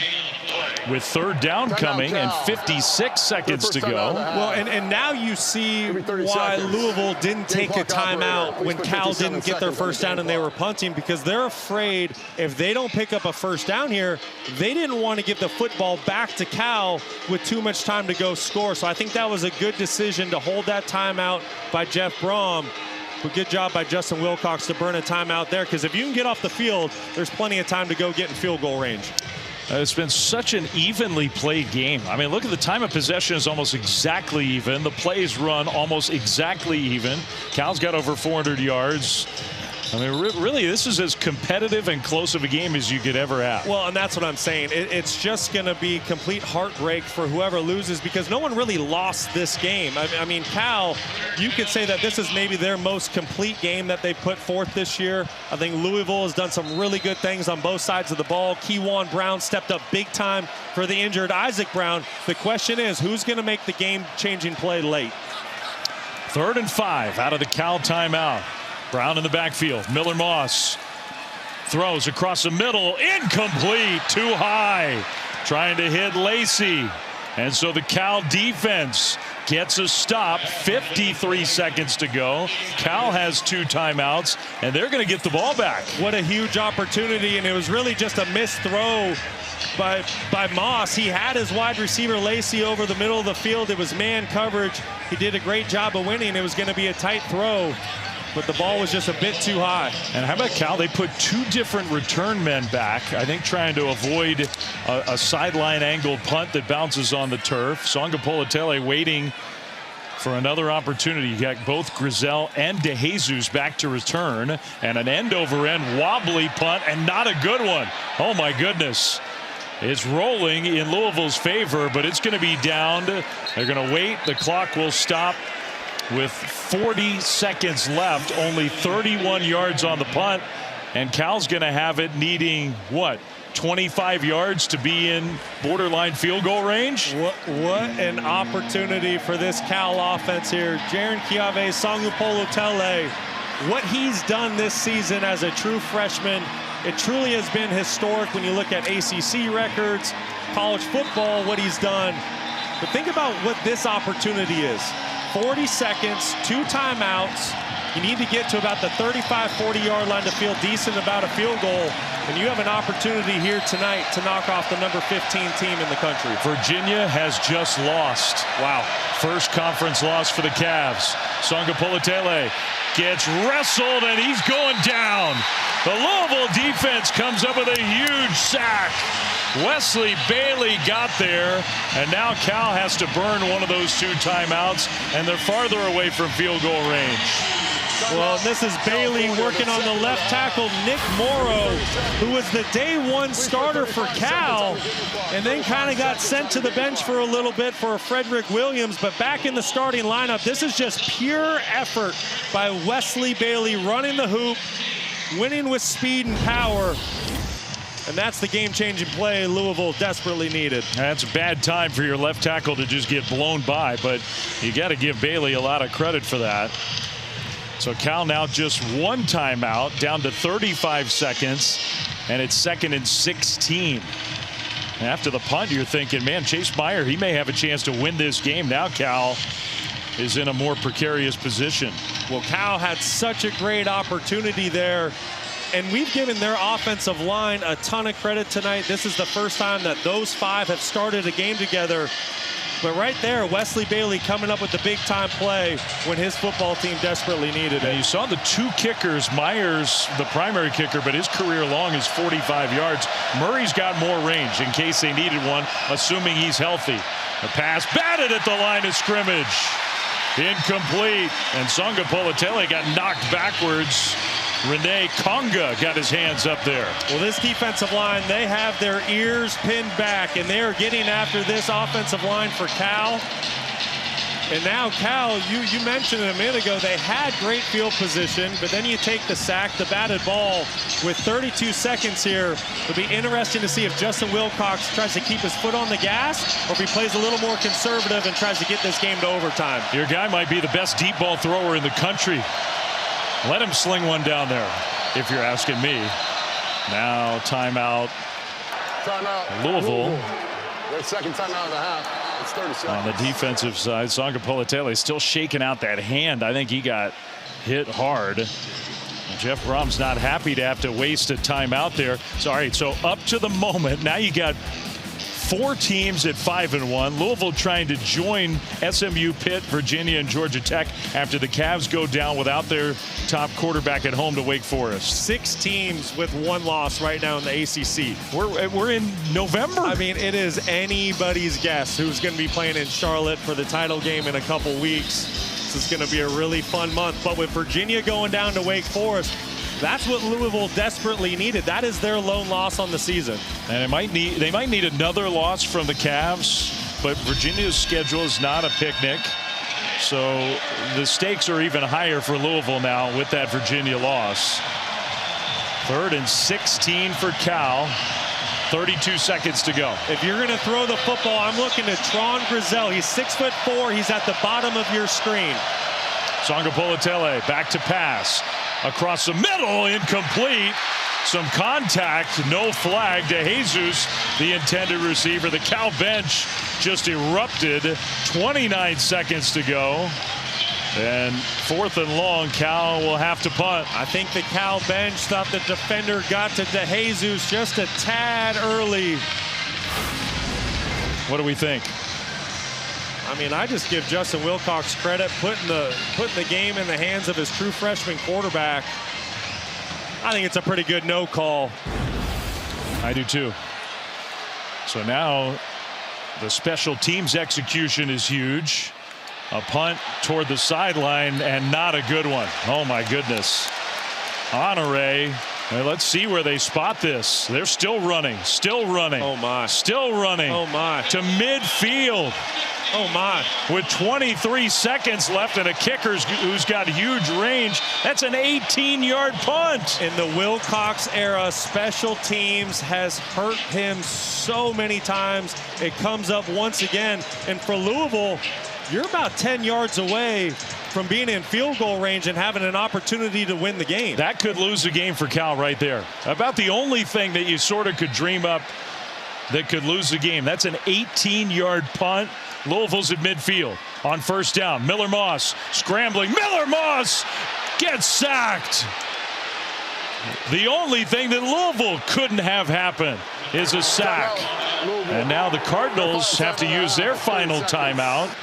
with 3rd down coming and 56 seconds to go. Well, and now you see why Louisville didn't take a timeout when Cal didn't get their 1st down and they were punting, because they're afraid if they don't pick up a 1st down here, they didn't want to give the football back to Cal with too much time to go score. So I think that was a good decision to hold that timeout by Jeff Brom. But good job by Justin Wilcox to burn a timeout there, because if you can get off the field, there's plenty of time to go get in field goal range. It's been such an evenly played game. I mean, look at the time of possession is almost exactly even. The plays run almost exactly even. Cal's got over 400 yards. I mean, really, this is as competitive and close of a game as you could ever have. Well, and that's what I'm saying. It's just going to be complete heartbreak for whoever loses, because no one really lost this game. I mean, Cal, you could say that this is maybe their most complete game that they put forth this year. I think Louisville has done some really good things on both sides of the ball. Kewan Brown stepped up big time for the injured Isaac Brown. The question is, who's going to make the game-changing play late? 3rd and 5 out of the Cal timeout. Brown in the backfield. Miller Moss throws across the middle. Incomplete. Too high. Trying to hit Lacey. And so the Cal defense gets a stop. 53 seconds to go. Cal has 2 timeouts, and they're going to get the ball back. What a huge opportunity, and it was really just a missed throw by Moss. He had his wide receiver Lacey over the middle of the field. It was man coverage. He did a great job of winning. It was going to be a tight throw, but the ball was just a bit too high. And how about Cal? They put 2 different return men back, I think trying to avoid a sideline angled punt that bounces on the turf. Songa Politele waiting for another opportunity. You got both Grizel and DeJesus back to return, and an end-over-end wobbly punt, and not a good one. Oh my goodness. It's rolling in Louisville's favor, but it's going to be downed. They're going to wait. The clock will stop with 40 seconds left. Only 31 yards on the punt, and Cal's going to have it needing what, 25 yards to be in borderline field goal range. What an opportunity for this Cal offense here. Jaren Kiave, Songa Politele, what he's done this season as a true freshman, it truly has been historic when you look at ACC records, college football, what he's done. But think about what this opportunity is. 40 seconds, 2 timeouts. You need to get to about the 35, 40-yard line to feel decent about a field goal. And you have an opportunity here tonight to knock off the number 15 team in the country. Virginia has just lost. Wow. First conference loss for the Cavs. Songa Politele gets wrestled, and he's going down. The Louisville defense comes up with a huge sack. Wesley Bailey got there, and now Cal has to burn one of those 2 timeouts, and they're farther away from field goal range. Well, this is Bailey working on the left tackle, Nick Morrow, who was the day 1 starter for Cal, and then kind of got sent to the bench for a little bit for Frederick Williams, but back in the starting lineup. This is just pure effort by Wesley Bailey, running the hoop, winning with speed and power. And that's the game-changing play Louisville desperately needed. That's a bad time for your left tackle to just get blown by, but you got to give Bailey a lot of credit for that. So Cal now just 1 timeout, down to 35 seconds, and it's 2nd and 16. After the punt, you're thinking, man, Chase Meyer, he may have a chance to win this game. Now Cal is in a more precarious position. Well, Cal had such a great opportunity there, and we've given their offensive line a ton of credit tonight. This is the first time that those 5 have started a game together. But right there, Wesley Bailey coming up with the big-time play when his football team desperately needed it. And you saw the 2 kickers. Myers, the primary kicker, but his career long is 45 yards. Murray's got more range in case they needed one, assuming he's healthy. The pass batted at the line of scrimmage. Incomplete. And Songa Politele got knocked backwards. Rene Conga got his hands up there. Well, this defensive line, they have their ears pinned back, and they are getting after this offensive line for Cal. And now Cal, you mentioned it a minute ago, they had great field position, but then you take the sack, the batted ball with 32 seconds here. It'll be interesting to see if Justin Wilcox tries to keep his foot on the gas or if he plays a little more conservative and tries to get this game to overtime. Your guy might be the best deep ball thrower in the country. Let him sling one down there, if you're asking me. Now timeout. Louisville. That second timeout and a half. It's 30 seconds. On the defensive side, Songa Politele still shaking out that hand. I think he got hit hard. Jeff Brom's not happy to have to waste a timeout there. So, all right, so up to the moment, now you got 4 teams at 5-1. Louisville trying to join SMU, Pitt, Virginia, and Georgia Tech after the Cavs go down without their top quarterback at home to Wake Forest. 6 teams with 1 loss right now in the ACC. We're in November. I mean, it is anybody's guess who's going to be playing in Charlotte for the title game in a couple weeks. This is going to be a really fun month. But with Virginia going down to Wake Forest, that's what Louisville desperately needed. That is their lone loss on the season. And they might need another loss from the Cavs, but Virginia's schedule is not a picnic. So the stakes are even higher for Louisville now with that Virginia loss. 3rd and 16 for Cal. 32 seconds to go. If you're going to throw the football, I'm looking at Tron Grizel. He's 6'4". He's at the bottom of your screen. Songa Politele back to pass. across the middle, incomplete. Some contact, no flag to Jesus, the intended receiver. The Cal bench just erupted. 29 seconds to go. And 4th and long, Cal will have to punt. I think the Cal bench thought the defender got to DeJesus just a tad early. What do we think? I mean, I just give Justin Wilcox credit putting the game in the hands of his true freshman quarterback. I think it's a pretty good no call. I do too. So now the special teams execution is huge. A punt toward the sideline and not a good one. Oh my goodness. Honore. Let's see where they spot this. They're still running. Still running. Oh my. Still running. Oh my. To midfield. Oh my. With 23 seconds left and a kicker who's got huge range. That's an 18-yard punt. In the Wilcox era, special teams has hurt him so many times. It comes up once again. And for Louisville, you're about 10 yards away from being in field goal range and having an opportunity to win the game. That could lose the game for Cal right there. About the only thing that you sort of could dream up that could lose the game. That's an 18-yard punt. Louisville's at midfield on 1st down. Miller Moss scrambling. Miller Moss gets sacked. The only thing that Louisville couldn't have happen is a sack. And now the Cardinals have to use their final timeout.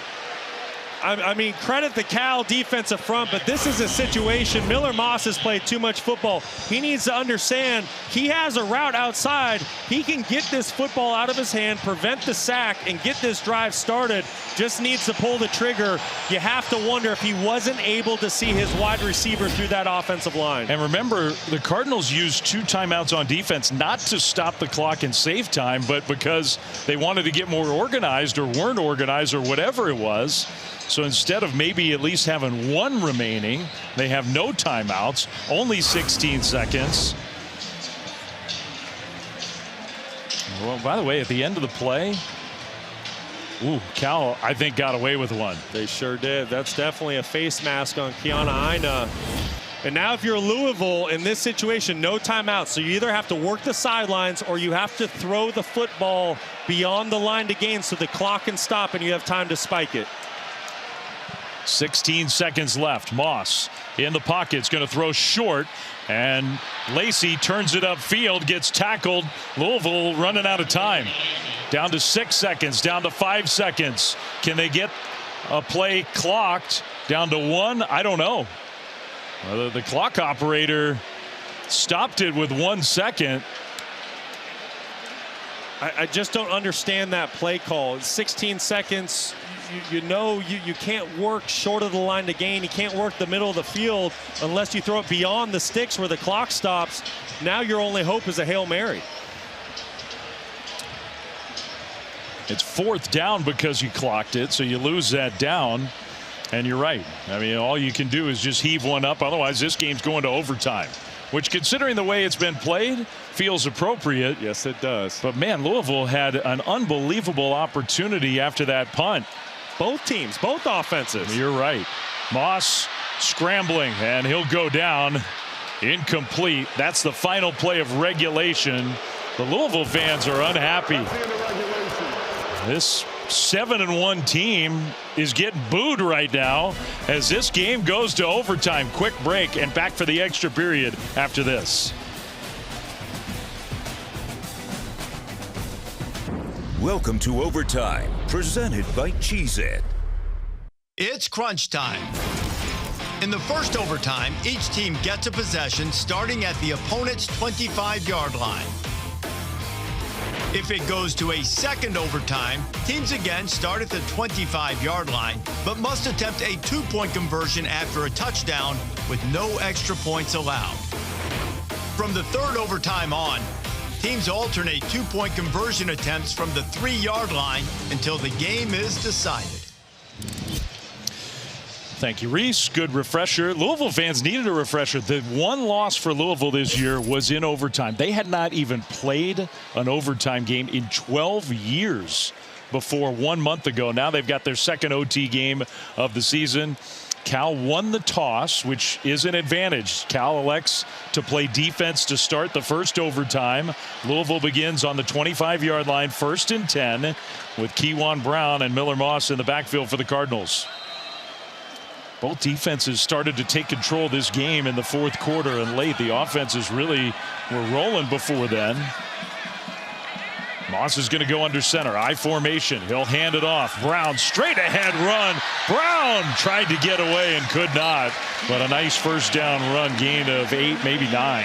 I mean, credit the Cal defensive front, but this is a situation. Miller Moss has played too much football. He needs to understand he has a route outside. He can get this football out of his hand, prevent the sack, and get this drive started. Just needs to pull the trigger. You have to wonder if he wasn't able to see his wide receiver through that offensive line. And remember, the Cardinals used 2 timeouts on defense, not to stop the clock and save time, but because they wanted to get more organized or weren't organized or whatever it was. So instead of maybe at least having 1 remaining, they have no timeouts, only 16 seconds. Well, by the way, at the end of the play, Cal, I think, got away with one. They sure did. That's definitely a face mask on Kiana Ina. And now if you're Louisville in this situation, no timeouts. So you either have to work the sidelines or you have to throw the football beyond the line to gain so the clock can stop and you have time to spike it. 16 seconds left. Moss in the pocket. It's going to throw short. And Lacey turns it upfield, gets tackled. Louisville running out of time. Down to 6 seconds, down to 5 seconds. Can they get a play clocked down to 1? I don't know. The clock operator stopped it with 1 second. I just don't understand that play call. 16 seconds. You know you can't work short of the line to gain. You can't work the middle of the field unless you throw it beyond the sticks where the clock stops. Now your only hope is a Hail Mary. It's 4th down because you clocked it, so you lose that down. And you're right. I mean, all you can do is just heave one up. Otherwise, this game's going to overtime, which, considering the way it's been played, feels appropriate. Yes, it does. But man, Louisville had an unbelievable opportunity after that punt. Both teams, both offenses. You're right. Moss scrambling, and he'll go down. Incomplete. That's the final play of regulation. The Louisville fans are unhappy. This 7-1 team is getting booed right now as this game goes to overtime. Quick break and back for the extra period after this. Welcome to Overtime, presented by Cheez-It. It's crunch time. In the first overtime, each team gets a possession starting at the opponent's 25-yard line. If it goes to a second overtime, teams again start at the 25-yard line, but must attempt a 2-point conversion after a touchdown with no extra points allowed. From the third overtime on, teams alternate 2-point conversion attempts from the 3-yard line until the game is decided. Thank you, Reese. Good refresher. Louisville fans needed a refresher. The one loss for Louisville this year was in overtime. They had not even played an overtime game in 12 years before 1 month ago. Now they've got their second OT game of the season. Cal won the toss, which is an advantage. Cal elects to play defense to start the first overtime. Louisville begins on the 25-yard line, 1st and 10, with Kewan Brown and Miller Moss in the backfield for the Cardinals. Both defenses started to take control of this game in the 4th quarter and late. The offenses really were rolling before then. Moss is going to go under center. I formation. He'll hand it off. Brown straight ahead run. Brown tried to get away and could not. But a nice first down run, gain of 8, maybe 9.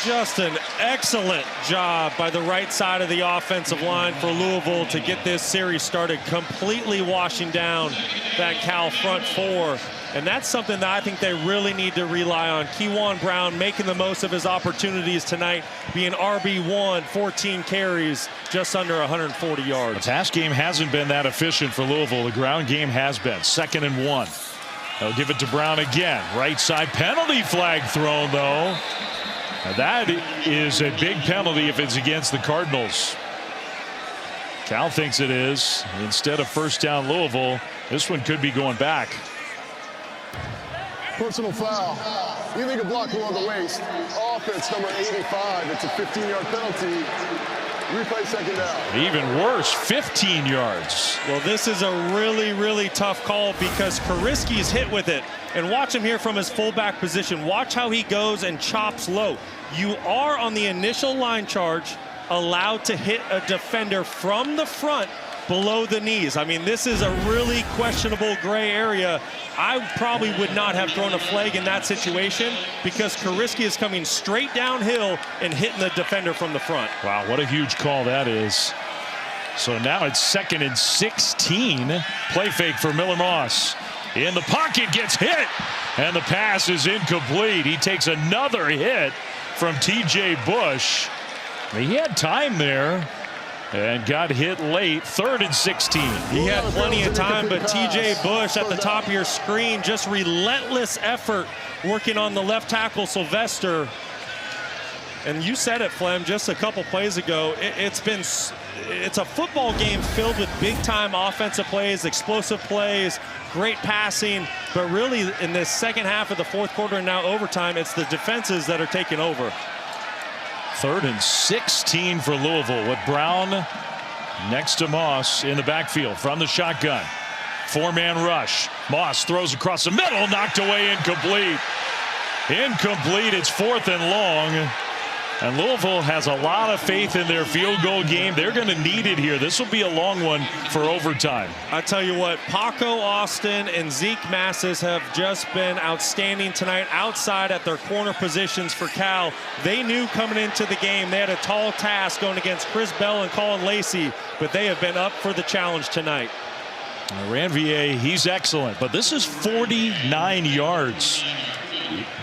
Just an excellent job by the right side of the offensive line for Louisville to get this series started, completely washing down that Cal front 4. And that's something that I think they really need to rely on. Kewan Brown making the most of his opportunities tonight, being RB1, 14 carries, just under 140 yards. The pass game hasn't been that efficient for Louisville. The ground game has been. 2nd and 1. They'll give it to Brown again. Right side, penalty flag thrown, though. Now that is a big penalty if it's against the Cardinals. Cal thinks it is. Instead of first down Louisville, this one could be going back. Personal foul. Illegal block below the waist. Offense number 85. It's a 15-yard penalty. Replay 2nd down. Even worse, 15 yards. Well, this is a really, really tough call because Kariski's hit with it. And watch him here from his fullback position. Watch how he goes and chops low. You are on the initial line charge allowed to hit a defender from the front below the knees. I mean, this is a really questionable gray area. I probably would not have thrown a flag in that situation because Kariski is coming straight downhill and hitting the defender from the front. Wow, what a huge call that is. So now it's 2nd and 16. Play fake for Miller Moss. In the pocket, gets hit, and the pass is incomplete. He takes another hit from T.J. Bush. He had time there and got hit late. 3rd and 16. He had plenty of time, but T.J. Bush at the top of your screen, just relentless effort working on the left tackle, Sylvester. And you said it, Flem, just a couple plays ago. It's a football game filled with big-time offensive plays, explosive plays, great passing. But really, in this second half of the 4th quarter and now overtime, it's the defenses that are taking over. 3rd and 16 for Louisville with Brown next to Moss in the backfield from the shotgun. 4-man rush. Moss throws across the middle, knocked away, incomplete. Incomplete. It's 4th and long. And Louisville has a lot of faith in their field goal game. They're going to need it here. This will be a long one for overtime. I tell you what, Paco Austin and Zeke Massis have just been outstanding tonight outside at their corner positions for Cal. They knew coming into the game they had a tall task going against Chris Bell and Colin Lacey, but they have been up for the challenge tonight. Ranvier, he's excellent, but this is 49 yards.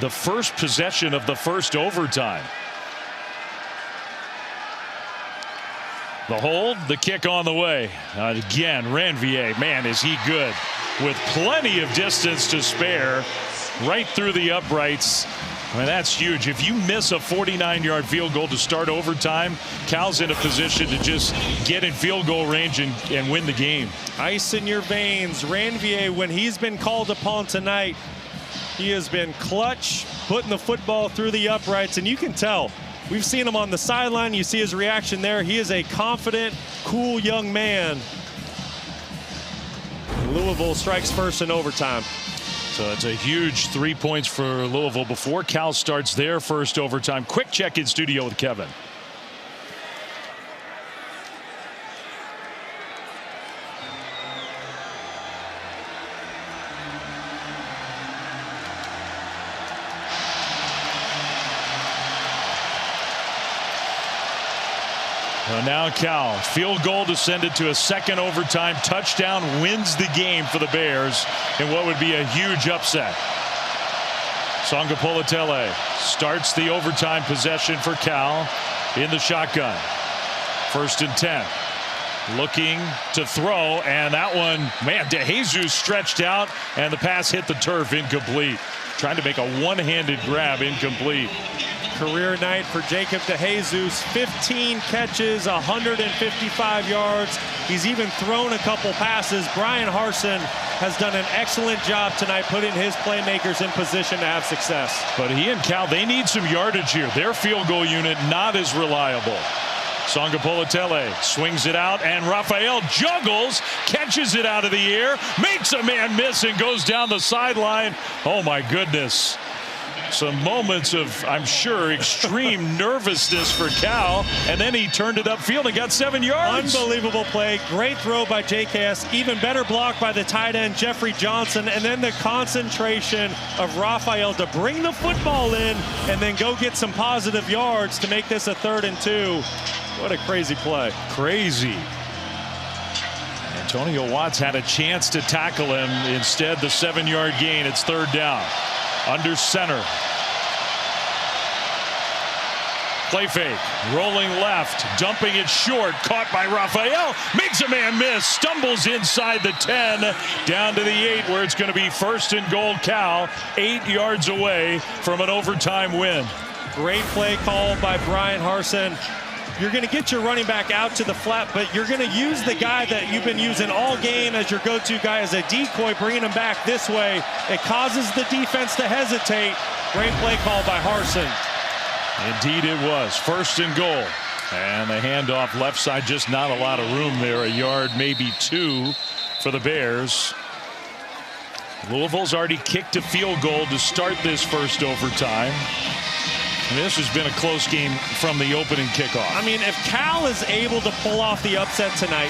The first possession of the first overtime. The hold, the kick on the way. Again, Ranvier, man, is he good. With plenty of distance to spare, right through the uprights. I mean, that's huge. If you miss a 49-yard field goal to start overtime, Cal's in a position to just get in field goal range and win the game. Ice in your veins. Ranvier, when he's been called upon tonight, he has been clutch, putting the football through the uprights, and you can tell. We've seen him on the sideline. You see his reaction there. He is a confident, cool young man. Louisville strikes first in overtime. So it's a huge 3 points for Louisville before Cal starts their first overtime. Quick check in studio with Kevin. Now Cal, field goal to send it to a second overtime touchdown, wins the game for the Bears in what would be a huge upset. Songa Politele starts the overtime possession for Cal in the shotgun. 1st and 10. Looking to throw, and that one, man, DeJesus stretched out, and the pass hit the turf, incomplete. Trying to make a one-handed grab, incomplete. Career night for Jacob DeJesus, 15 catches, 155 yards. He's even thrown a couple passes. Brian Harsin has done an excellent job tonight putting his playmakers in position to have success. But he and Cal, they need some yardage here. Their field goal unit not as reliable. Sangapolatele swings it out, and Raphael juggles, catches it out of the air, makes a man miss, and goes down the sideline. Oh, my goodness. Some moments of, I'm sure, extreme nervousness for Cal, and then he turned it upfield and got 7 yards. Unbelievable play. Great throw by JKS. Even better block by the tight end, Jeffrey Johnson, and then the concentration of Raphael to bring the football in and then go get some positive yards to make this a 3rd and 2. What a crazy play. Crazy. Antonio Watts had a chance to tackle him. Instead, the 7-yard gain. It's 3rd down. Under center. Play fake. Rolling left. Dumping it short. Caught by Raphael. Makes a man miss. Stumbles inside the 10. Down to the 8 where it's going to be 1st and goal. Cal 8 yards away from an overtime win. Great play call by Brian Harsin. You're going to get your running back out to the flat, but you're going to use the guy that you've been using all game as your go-to guy as a decoy, bringing him back this way. It causes the defense to hesitate. Great play call by Harsin. Indeed it was. 1st and goal. And the handoff left side, just not a lot of room there. A yard, maybe 2 for the Bears. Louisville's already kicked a field goal to start this first overtime. This has been a close game from the opening kickoff. I mean, if Cal is able to pull off the upset tonight,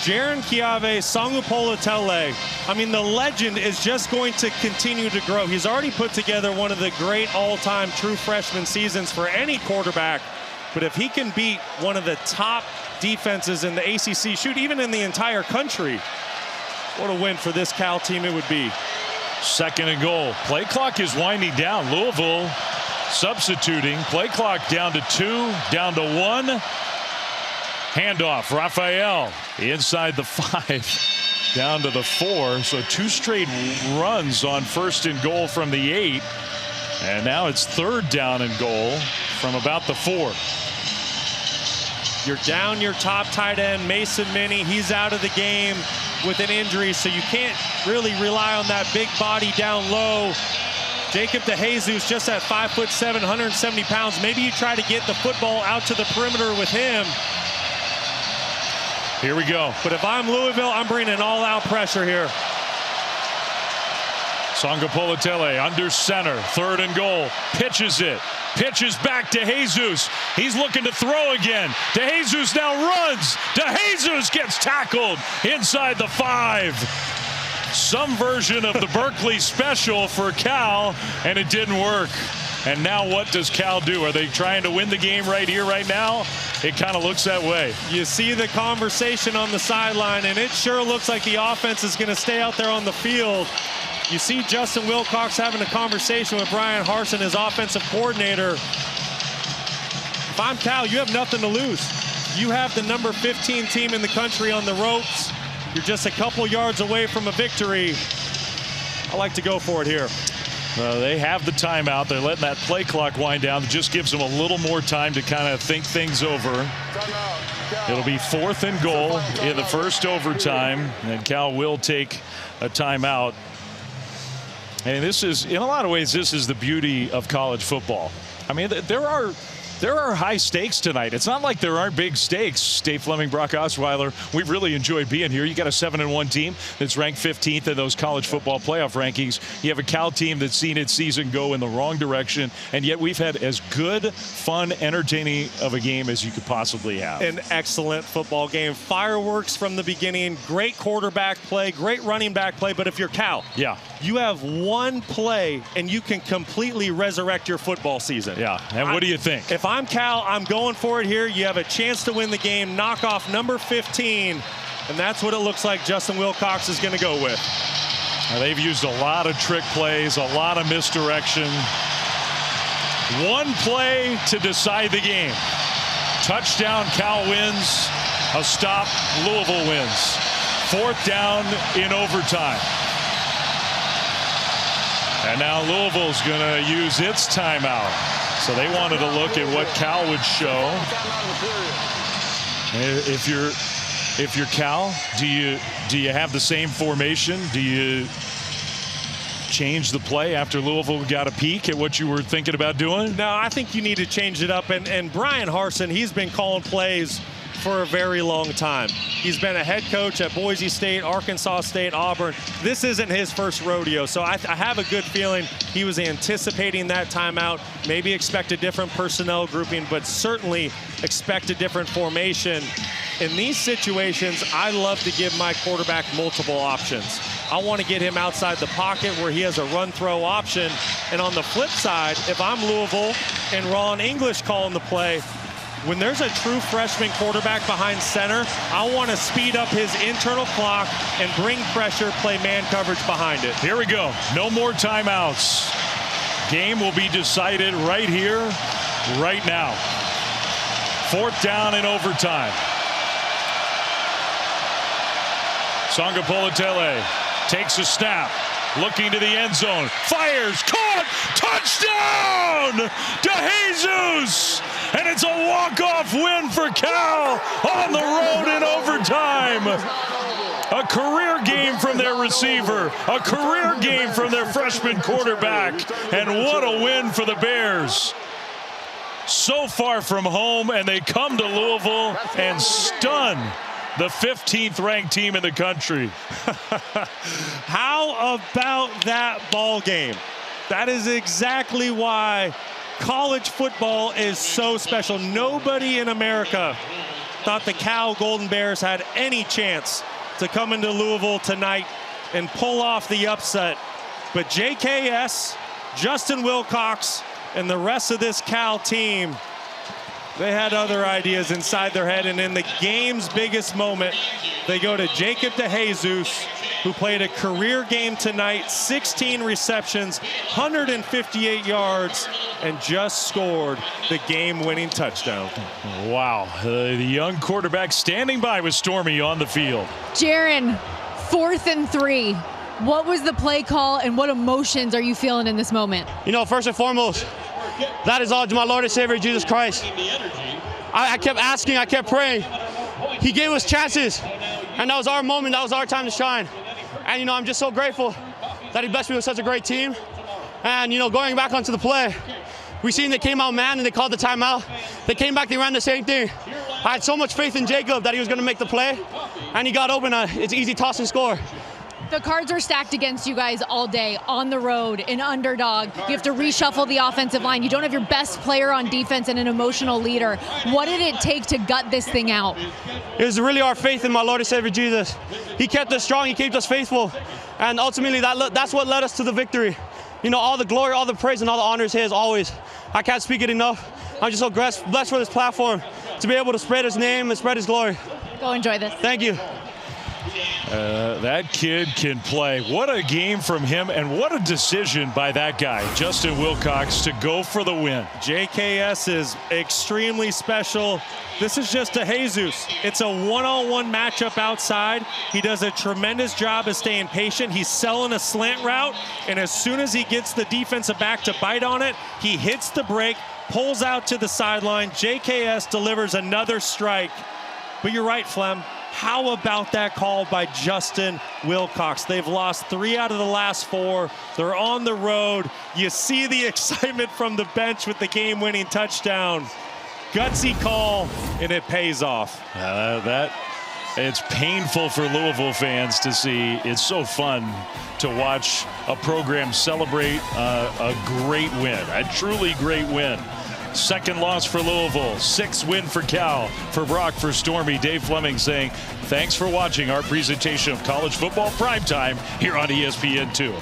Jaron Kiave, Sangapolatele, I mean, the legend is just going to continue to grow. He's already put together one of the great all-time true freshman seasons for any quarterback. But if he can beat one of the top defenses in the ACC, shoot, even in the entire country, what a win for this Cal team it would be. 2nd and goal. Play clock is winding down. Louisville substituting. Play clock down to 2, down to 1. Handoff. Raphael inside the 5, down to the 4. So 2 straight runs on 1st and goal from the 8. And now it's 3rd down and goal from about the 4. You're down your top tight end, Mason Minnie. He's out of the game with an injury, so you can't really rely on that big body down low. Jacob DeJesus just at 5'7", 170 pounds. Maybe you try to get the football out to the perimeter with him. Here we go. But if I'm Louisville, I'm bringing all-out pressure here. Sangapolatele under center. 3rd and goal. Pitches it. Pitches back to DeJesus. He's looking to throw again. DeJesus now runs. DeJesus gets tackled inside the 5. Some version of the Berkeley special for Cal, and it didn't work. And now what does Cal do? Are they trying to win the game right here, right now? It kind of looks that way. You see the conversation on the sideline, and it sure looks like the offense is going to stay out there on the field. You see Justin Wilcox having a conversation with Brian Harsin, his offensive coordinator. If I'm Cal, you have nothing to lose. You have the number 15 team in the country on the ropes. You're just a couple yards away from a victory. I like to go for it here. They have the timeout. They're letting that play clock wind down. It just gives them a little more time to kind of think things over. It'll be 4th and goal in the first overtime, and Cal will take a timeout. And this is, in a lot of ways, this is the beauty of college football. I mean, there are high stakes tonight. It's not like there aren't big stakes. Dave Fleming, Brock Osweiler, we've really enjoyed being here. You got a 7-1 team that's ranked 15th in those college football playoff rankings. You have a Cal team that's seen its season go in the wrong direction, and yet we've had as good, fun, entertaining of a game as you could possibly have. An excellent football game. Fireworks from the beginning. Great quarterback play, great running back play. But if you're Cal, yeah, you have one play and you can completely resurrect your football season. Yeah, and what do you think? If I'm Cal, I'm going for it here. You have a chance to win the game, knock off number 15, and that's what it looks like Justin Wilcox is going to go with. They've used a lot of trick plays, a lot of misdirection. One play to decide the game. Touchdown, Cal wins. A stop, Louisville wins. 4th down in overtime. And now Louisville's going to use its timeout. So they wanted to look at what Cal would show. If you're Cal, do you have the same formation? Do you change the play after Louisville got a peek at what you were thinking about doing? No, I think you need to change it up. And Brian Harsin, he's been calling plays for a very long time. He's been a head coach at Boise State, Arkansas State, Auburn. This isn't his first rodeo, so I have a good feeling he was anticipating that timeout, maybe expect a different personnel grouping, but certainly expect a different formation. In these situations, I love to give my quarterback multiple options. I want to get him outside the pocket where he has a run-throw option. And on the flip side, if I'm Louisville and Ron English calling the play, when there's a true freshman quarterback behind center, I want to speed up his internal clock and bring pressure, play man coverage behind it. Here we go. No more timeouts. Game will be decided right here, right now. 4th down in overtime. Sangapolatele takes a snap, looking to the end zone, fires, caught, touchdown! DeJesus! And it's a walk-off win for Cal on the road in overtime. A career game from their receiver, a career game from their freshman quarterback, and what a win for the Bears. So far from home, and they come to Louisville and stun the 15th ranked team in the country. How about that ball game? That is exactly why college football is so special. Nobody in America thought the Cal Golden Bears had any chance to come into Louisville tonight and pull off the upset. But JKS, Justin Wilcox, and the rest of this Cal team, they had other ideas inside their head, and in the game's biggest moment, they go to Jacob DeJesus, who played a career game tonight, 16 receptions, 158 yards, and just scored the game-winning touchdown. Wow, the young quarterback standing by with Stormy on the field. Jaron, 4th and 3. What was the play call, and what emotions are you feeling in this moment? You know, first and foremost, that is all to my Lord and Savior, Jesus Christ. I kept asking, I kept praying. He gave us chances, and that was our moment, that was our time to shine. And, you know, I'm just so grateful that he blessed me with such a great team. And, you know, going back onto the play, we seen they came out man and they called the timeout. They came back, they ran the same thing. I had so much faith in Jacob that he was going to make the play, and he got open. It's easy toss and score. The cards are stacked against you guys all day, on the road, an underdog. You have to reshuffle the offensive line. You don't have your best player on defense and an emotional leader. What did it take to gut this thing out? It was really our faith in my Lord and Savior Jesus. He kept us strong, he kept us faithful, and ultimately that's what led us to the victory. You know, all the glory, all the praise, and all the honor is his always. I can't speak it enough. I'm just so blessed for this platform to be able to spread his name and spread his glory. Go enjoy this. Thank you. That kid can play. What a game from him, and what a decision by that guy, Justin Wilcox, to go for the win. JKS is extremely special. This is just DeJesus. It's a one-on-one matchup outside. He does a tremendous job of staying patient. He's selling a slant route, and as soon as he gets the defensive back to bite on it, he hits the break, pulls out to the sideline. JKS delivers another strike. But you're right, Flem. How about that call by Justin Wilcox? They've lost 3 out of the last 4. They're on the road. You see the excitement from the bench with the game-winning touchdown. Gutsy call, and it pays off. It's painful for Louisville fans to see. It's so fun to watch a program celebrate a great win, a truly great win. 2nd loss for Louisville, 6th win for Cal. For Brock, for Stormy, Dave Fleming saying, thanks for watching our presentation of college football primetime here on ESPN2.